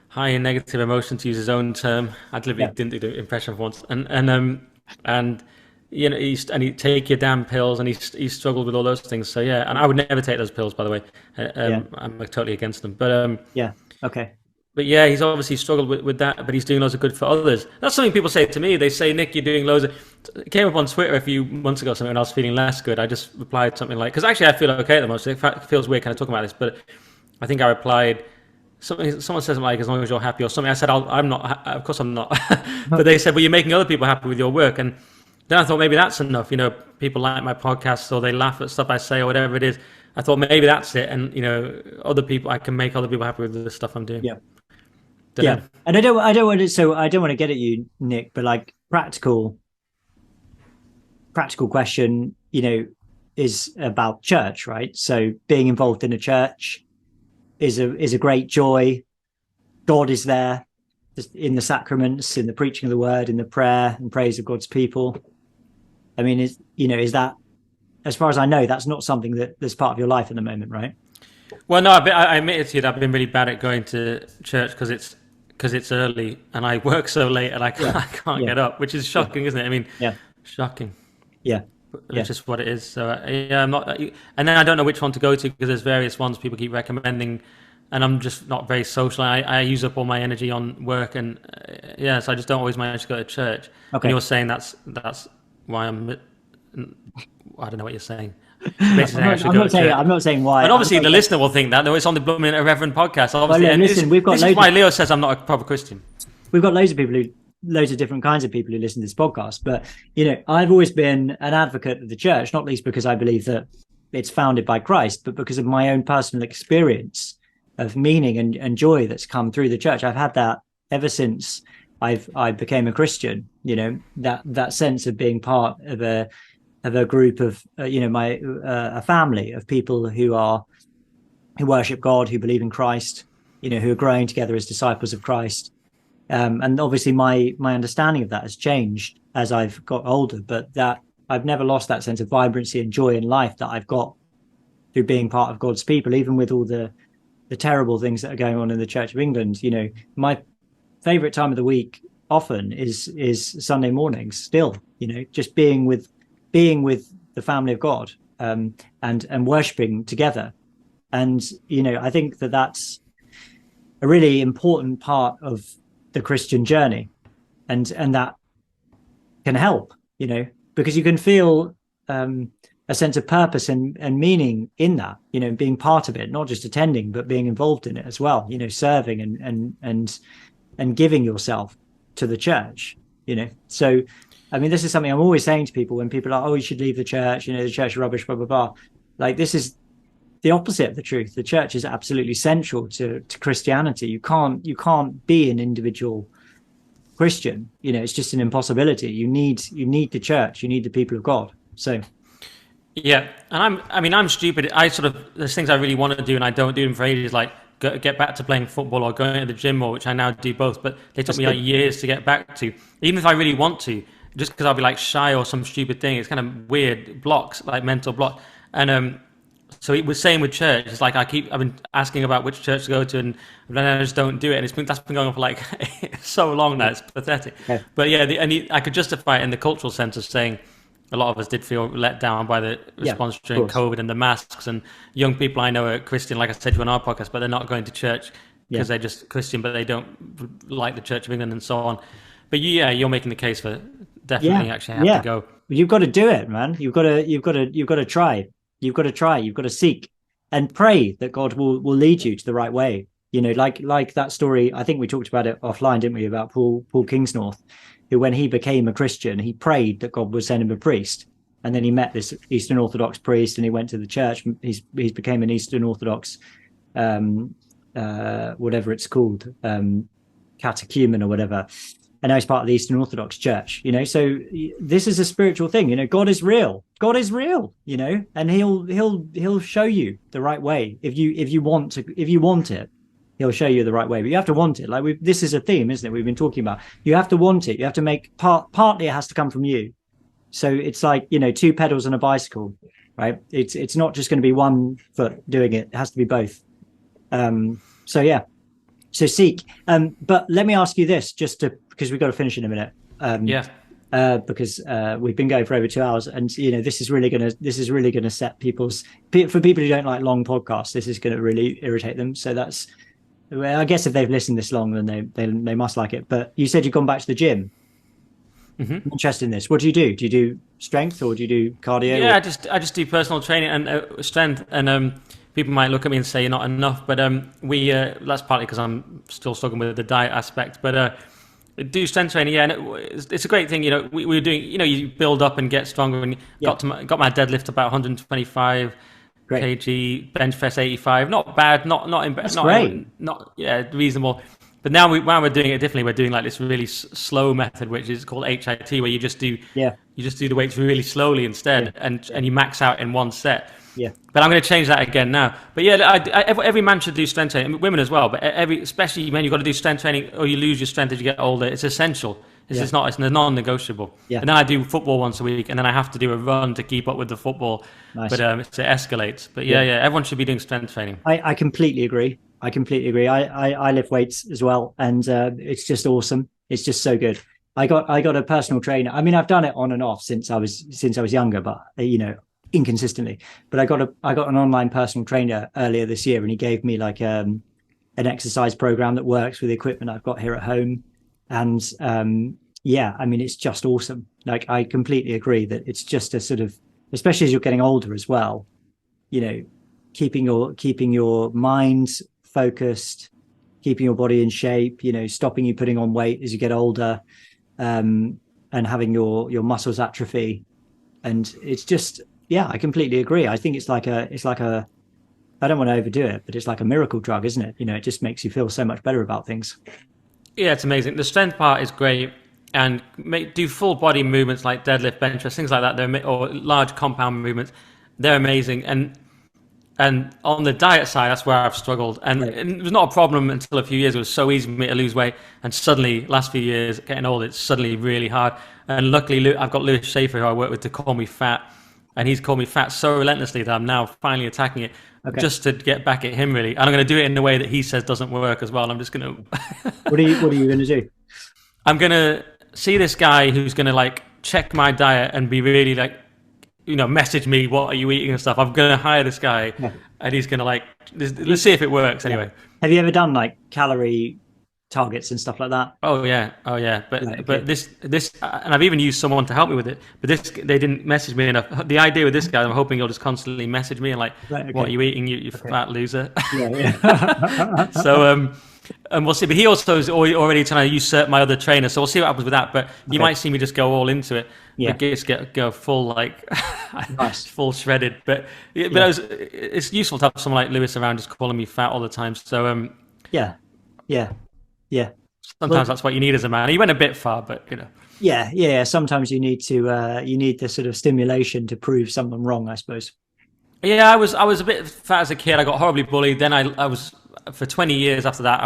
C: high in negative emotion, to use his own term. I didn't do the impression for once, and he take your damn pills, and he struggled with all those things. So yeah, and I would never take those pills, by the way. I'm totally against them. But
B: okay.
C: But yeah, he's obviously struggled with that, but he's doing loads of good for others. That's something people say to me. They say, Nick, you're doing loads of... It came up on Twitter a few months ago or something, and I was feeling less good. I just replied something like... Because actually I feel okay at the moment, so it feels weird kind of talking about this, but I think I replied... Someone said something like, as long as you're happy or something. I said, I'm not. Of course I'm not. But they said, well, you're making other people happy with your work. And then I thought maybe that's enough. People like my podcasts, or they laugh at stuff I say or whatever it is. I thought maybe that's it. And, I can make other people happy with the stuff I'm doing.
B: Yeah. Yeah, and I don't want to get at you, Nick, but like practical question, is about church, right? So being involved in a church is a great joy. God is there in the sacraments, in the preaching of the word, in the prayer and praise of God's people. I mean, is that, as far as I know, that's not something that's part of your life at the moment, right?
C: Well, no, I admitted to you that I've been really bad at going to church because it's early and I work so late and I can't get up, which is shocking, isn't it? I mean, shocking. Yeah. It's just what it is. So I'm not, and then I don't know which one to go to because there's various ones people keep recommending, and I'm just not very social. I use up all my energy on work, and so I just don't always manage to go to church. Okay. And you're saying that's why I don't know what you're saying. I'm
B: not saying why.
C: And obviously the listener will think that. No, it's on the Blooming Irreverent podcast. Obviously, this is why Leo says I'm not a proper Christian.
B: We've got loads of different kinds of people who listen to this podcast. But, I've always been an advocate of the church, not least because I believe that it's founded by Christ, but because of my own personal experience of meaning and joy that's come through the church. I've had that ever since I became a Christian, that sense of being part of a group of, a family of people who worship God, who believe in Christ, who are growing together as disciples of Christ. And obviously my understanding of that has changed as I've got older, but that I've never lost that sense of vibrancy and joy in life that I've got through being part of God's people, even with all the terrible things that are going on in the Church of England. My favorite time of the week often is Sunday mornings still, just being with the family of God, and worshiping together. And, I think that a really important part of the Christian journey, and that can help, because you can feel a sense of purpose and meaning in that, being part of it, not just attending, but being involved in it as well, serving and giving yourself to the church, So, I mean, this is something I'm always saying to people when people are like, oh, you should leave the church, the church is rubbish, blah, blah, blah. Like, this is the opposite of the truth. The church is absolutely central to Christianity. You can't be an individual Christian. It's just an impossibility. You need the church. You need the people of God. So.
C: Yeah, and I'm stupid. There's things I really want to do and I don't do them for ages, like get back to playing football or going to the gym, or which I now do both, but they took me like years to get back to. Even if I really want to, just because I'll be like shy or some stupid thing, it's kind of weird blocks, like mental block. And so it was same with church. It's like I've been asking about which church to go to, and then I just don't do it. And that's been going on for like so long now. It's pathetic. Okay. But yeah, I could justify it in the cultural sense of saying a lot of us did feel let down by the response during COVID and the masks. And young people I know are Christian, like I said to you on our podcast, but they're not going to church because they're just Christian, but they don't like the Church of England and so on. But you're making the case for definitely actually have to go.
B: You've got to do it, man. You've got to try. You've got to try. You've got to seek and pray that God will lead you to the right way. Like that story. I think we talked about it offline, didn't we? About Paul Kingsnorth, who, when he became a Christian, he prayed that God would send him a priest, and then he met this Eastern Orthodox priest, and he went to the church. He's became an Eastern Orthodox, whatever it's called, catechumen or whatever. And now he's part of the Eastern Orthodox Church, So this is a spiritual thing, God is real. God is real, and he'll show you the right way if you want it. He'll show you the right way, but you have to want it. Like this is a theme, isn't it? We've been talking about. You have to want it. You have to make partly it has to come from you. So it's like two pedals on a bicycle, right? It's not just going to be one foot doing it. It has to be both. So seek. But let me ask you this, because we've got to finish in a minute. Because we've been going for over 2 hours, and this is really gonna set for people who don't like long podcasts. This is going to really irritate them. So that's. Well, I guess if they've listened this long, then they must like it. But you said you've gone back to the gym. Mm-hmm. I'm interested in this. What do you do? Do you do strength or do you do cardio?
C: Yeah, I just do personal training and strength. And people might look at me and say you're not enough, but that's partly because I'm still struggling with the diet aspect. But do strength training, and it's a great thing. We were doing. You build up and get stronger, and got my deadlift about 125. Great. kg, bench press 85, not bad, reasonable. But now we're doing it differently. We're doing like this really slow method, which is called HIT, where you just do the weights really slowly instead, and you max out in one set. Yeah. But I'm going to change that again now. But every man should do strength training, women as well. But especially men, you've got to do strength training, or you lose your strength as you get older. It's essential. It's non-negotiable. Yeah. And then I do football once a week, and then I have to do a run to keep up with the football. Nice. But it escalates. But everyone should be doing strength training.
B: I completely agree. I lift weights as well, and it's just awesome. It's just so good. I got a personal trainer. I mean, I've done it on and off since I was younger, but inconsistently. But I got an online personal trainer earlier this year, and he gave me like an exercise program that works with the equipment I've got here at home. And it's just awesome. Like, I completely agree that it's just a sort of, especially as you're getting older as well, keeping your mind focused, keeping your body in shape, stopping you putting on weight as you get older, and having your muscles atrophy. And it's just, I completely agree. I think it's like a, I don't want to overdo it, but it's like a miracle drug, isn't it? It just makes you feel so much better about things.
C: Yeah, it's amazing. The strength part is great, and do full body movements like deadlift, bench press, things like that. Or large compound movements. They're amazing. And on the diet side, that's where I've struggled. And it was not a problem until a few years. It was so easy for me to lose weight, and suddenly, last few years, getting old, it's suddenly really hard. And luckily, I've got Lewis Schaefer, who I work with, to call me fat, and he's called me fat so relentlessly that I'm now finally attacking it. Okay. Just to get back at him, really. And I'm going to do it in a way that he says doesn't work as well. I'm just going to...
B: What are you going to do?
C: I'm going to see this guy who's going to like check my diet and be really like, message me, what are you eating and stuff. I'm going to hire this guy, and he's going to like, let's see if it works anyway.
B: Have you ever done like calorie targets and stuff like that?
C: Oh yeah. But this and I've even used someone to help me with it, but they didn't message me enough. The idea with this guy, I'm hoping he'll just constantly message me and like, what are you eating, you fat loser? So and we'll see. But he also is already trying to usurp my other trainer, so we'll see what happens with that. But you might see me just go all into it. Just go full like full shredded. But it's useful to have someone like Lewis around just calling me fat all the time. So
B: Yeah.
C: sometimes that's what you need as a man. He went a bit far, but
B: Yeah. Sometimes you need the sort of stimulation to prove someone wrong, I suppose.
C: Yeah, I was a bit fat as a kid. I got horribly bullied. Then I was for 20 years after that.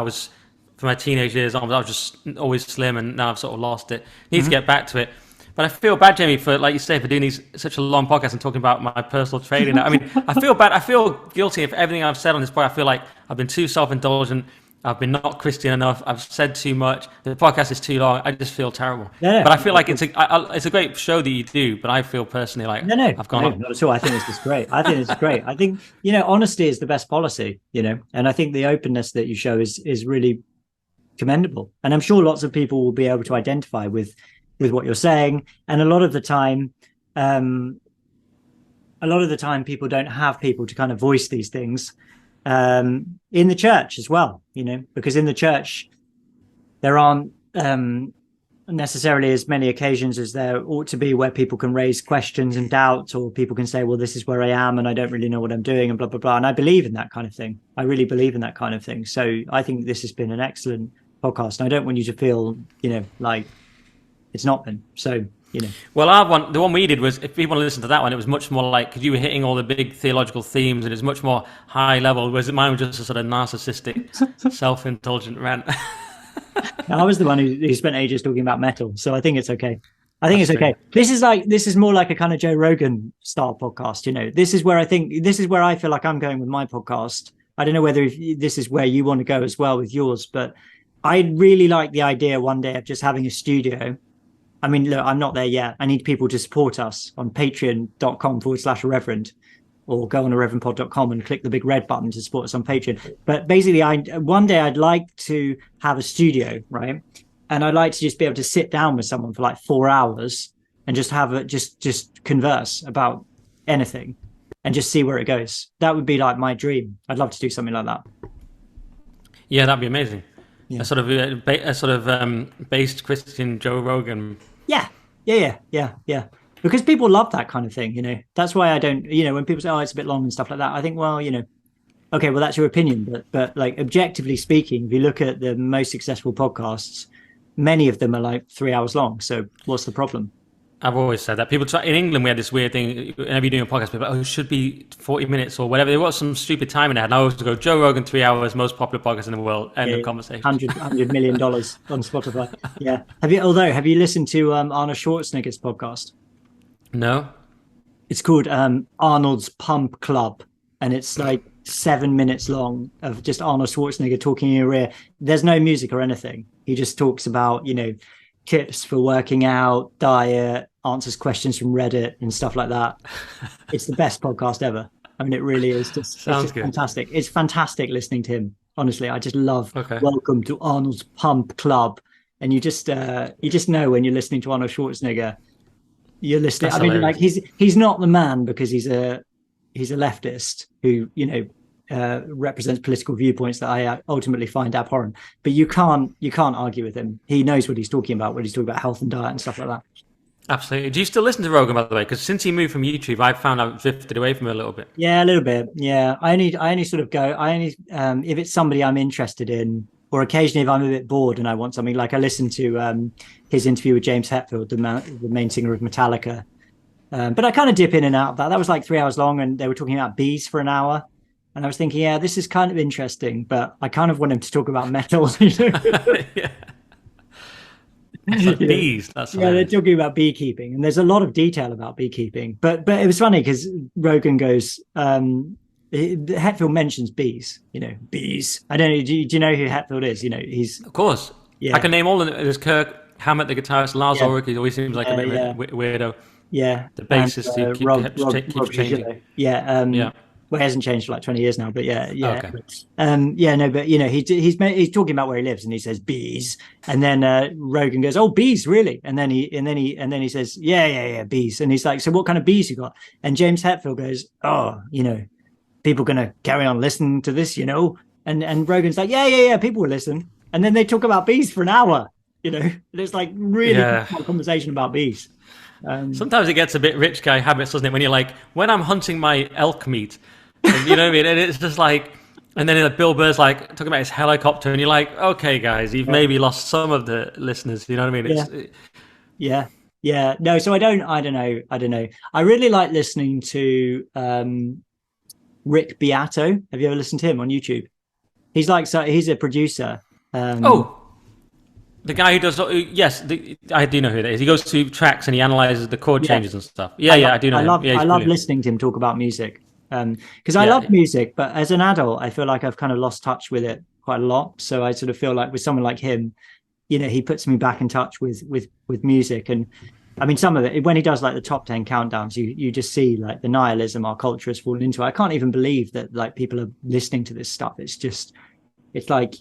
C: For my teenage years on, I was just always slim, and now I've sort of lost it. Need to get back to it. But I feel bad, Jamie, for, like you say, for doing such a long podcast and talking about my personal training. I mean, I feel bad. I feel guilty of everything I've said on this podcast. I feel like I've been too self-indulgent. I've been not Christian enough. I've said too much. The podcast is too long. I just feel terrible.
B: No.
C: But I feel like it's a great show that you do. But I feel personally like I've gone on.
B: Not at all. I think this is great. I think honesty is the best policy. And I think the openness that you show is really commendable. And I'm sure lots of people will be able to identify with what you're saying. And a lot of the time people don't have people to kind of voice these things. In the church as well, because in the church there aren't necessarily as many occasions as there ought to be where people can raise questions and doubts, or people can say, well, this is where I am and I don't really know what I'm doing and blah, blah, blah. And I believe in that kind of thing. I really believe in that kind of thing. So I think this has been an excellent podcast. And I don't want you to feel, like it's not been. So,
C: Well, the one we did was, if people want to listen to that one, it was much more like, because you were hitting all the big theological themes, and it's much more high level, whereas mine was just a sort of narcissistic, self-indulgent rant.
B: I was the one who spent ages talking about metal, so I think it's okay. It's okay. This is more like a kind of Joe Rogan style podcast. This is where I feel like I'm going with my podcast. I don't know whether this is where you want to go as well with yours, but I really like the idea one day of just having a studio. I mean, look, I'm not there yet. I need people to support us on patreon.com/Reverend, or go on to reverendpod.com and click the big red button to support us on Patreon. But basically, one day I'd like to have a studio, right? And I'd like to just be able to sit down with someone for like 4 hours and just just converse about anything and just see where it goes. That would be like my dream. I'd love to do something like that.
C: Yeah, that'd be amazing.
B: Yeah.
C: A sort of based Christian Joe Rogan.
B: Yeah. Because people love that kind of thing, That's why I don't, when people say, oh, it's a bit long and stuff like that, I think, well, okay, well, that's your opinion. But like, objectively speaking, if you look at the most successful podcasts, many of them are like 3 hours long. So what's the problem?
C: I've always said that. People try, in England, we had this weird thing. Whenever you're doing a podcast, people are like, it should be 40 minutes or whatever. There was some stupid time in there. And I always go, Joe Rogan, 3 hours, most popular podcast in the world. End of conversation.
B: $100 million on Spotify. Yeah. Have you listened to Arnold Schwarzenegger's podcast?
C: No.
B: It's called Arnold's Pump Club. And it's like 7 minutes long of just Arnold Schwarzenegger talking in your ear. There's no music or anything. He just talks about, tips for working out, diet, answers questions from Reddit and stuff like that. It's the best podcast ever. I mean, it really is. It's just fantastic. It's fantastic listening to him. Honestly, I just love Welcome to Arnold's Pump Club. And you just know when you're listening to Arnold Schwarzenegger, you're listening. That's hilarious. I mean, like he's not the man because he's a leftist who, represents political viewpoints that I ultimately find abhorrent. But you can't argue with him. He knows what he's talking about when he's talking about health and diet and stuff like that.
C: Absolutely. Do you still listen to Rogan, by the way? Because since he moved from YouTube, I've found I've drifted away from it a little bit.
B: Yeah, a little bit. Yeah, I only sort of go. If it's somebody I'm interested in, or occasionally if I'm a bit bored and I want something, like I listened to his interview with James Hetfield, the main singer of Metallica. But I kind of dip in and out of that. That was like 3 hours long, and they were talking about bees for an hour. And I was thinking, yeah, this is kind of interesting, but I kind of want him to talk about metal.
C: Yeah. It's like bees. That's hilarious.
B: They're talking about beekeeping, and there's a lot of detail about beekeeping. But it was funny because Rogan goes, Hetfield mentions bees. Bees. I don't know. Do you know who Hetfield is? He's
C: of course. Yeah. I can name all of them. There's Kirk Hammett, the guitarist. Lars Ulrich. He always seems like a bit of a weirdo.
B: Yeah.
C: The bassist who keeps changing.
B: Yeah. Well, it hasn't changed for like 20 years now, but yeah.
C: Okay.
B: But he's talking about where he lives, and he says bees, and then Rogan goes, "Oh, bees, really?" And then he says, "Yeah, bees." And he's like, "So what kind of bees you got?" And James Hetfield goes, "Oh, people gonna carry on listening to this, And Rogan's like, "Yeah, people will listen." And then they talk about bees for an hour, And it's like really good conversation about bees.
C: Sometimes it gets a bit rich guy habits, doesn't it? When you're like, when I'm hunting my elk meat, and, you know what I mean? And it's just like, And then Bill Burr's like talking about his helicopter, and you're like, okay, guys, you've maybe lost some of the listeners. You know what I mean?
B: Yeah. No, so I don't know. I really like listening to Rick Beato. Have you ever listened to him on YouTube? He's a producer.
C: The guy who does, yes, I do know who that is. He goes to tracks and he analyzes the chord changes and stuff. I do know him.
B: I love listening to him talk about music because I love music, but as an adult, I feel like I've kind of lost touch with it quite a lot. So I sort of feel like with someone like him, he puts me back in touch with music. And I mean, some of it, when he does like the top 10 countdowns, you just see like the nihilism our culture has fallen into. I can't even believe that like people are listening to this stuff. It's like,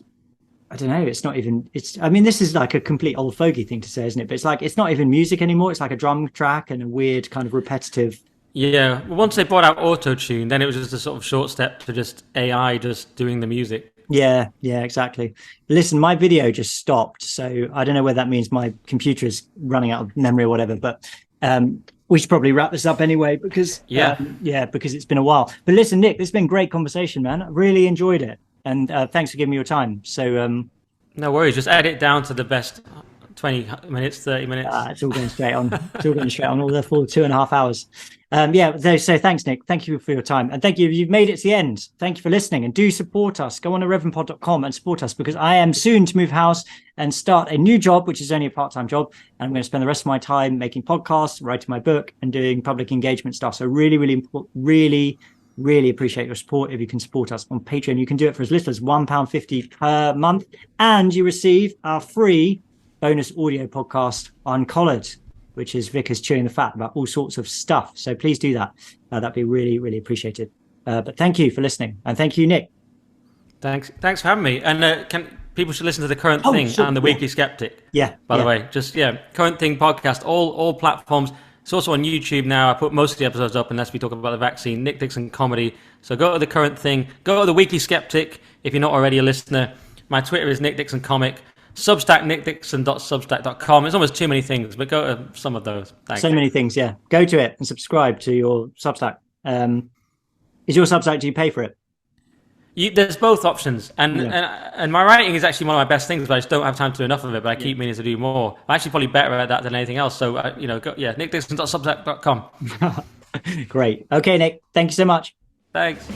B: I don't know. It's not even, I mean, this is like a complete old fogey thing to say, isn't it? But it's like, it's not even music anymore. It's like a drum track and a weird kind of repetitive.
C: Yeah. Once they brought out auto-tune, then it was just a sort of short step to just AI just doing the music.
B: Yeah, exactly. Listen, my video just stopped. So I don't know whether that means my computer is running out of memory or whatever, but we should probably wrap this up anyway because because it's been a while. But listen, Nick, this has been a great conversation, man. I really enjoyed it. And thanks for giving me your time. So
C: no worries, just edit it down to the best 20 minutes, 30 minutes.
B: It's all going straight on. All the full 2.5 hours. So thanks, Nick. Thank you for your time. And thank you. You've made it to the end. Thank you for listening. And do support us. Go on to reverendpod.com and support us because I am soon to move house and start a new job, which is only a part-time job. And I'm going to spend the rest of my time making podcasts, writing my book and doing public engagement stuff. So really appreciate your support. If you can support us on Patreon, you can do it for as little as £1.50 per month. And you receive our free bonus audio podcast Uncollared, which is Vickers chewing the fat about all sorts of stuff. So please do that. That'd be really appreciated. But thank you for listening. And thank you, Nick.
C: Thanks for having me. And people should listen to the Current Thing and the Weekly Skeptic. By the way, Current Thing podcast, all platforms. It's also on YouTube now. I put most of the episodes up unless we talk about the vaccine. Nick Dixon comedy. So go to the Current Thing. Go to the Weekly Skeptic if you're not already a listener. My Twitter is Nick Dixon Comic. Substack, nickdixon.substack.com. There's almost too many things, but go to some of those. Thanks.
B: So many things, yeah. Go to it and subscribe to your Substack. Is your Substack, do you pay for it?
C: There's both options, and my writing is actually one of my best things, but I just don't have time to do enough of it. But I keep meaning to do more. I'm actually probably better at that than anything else. So nickdixon.substack.com.
B: Great. Okay, Nick. Thank you so much.
C: Thanks.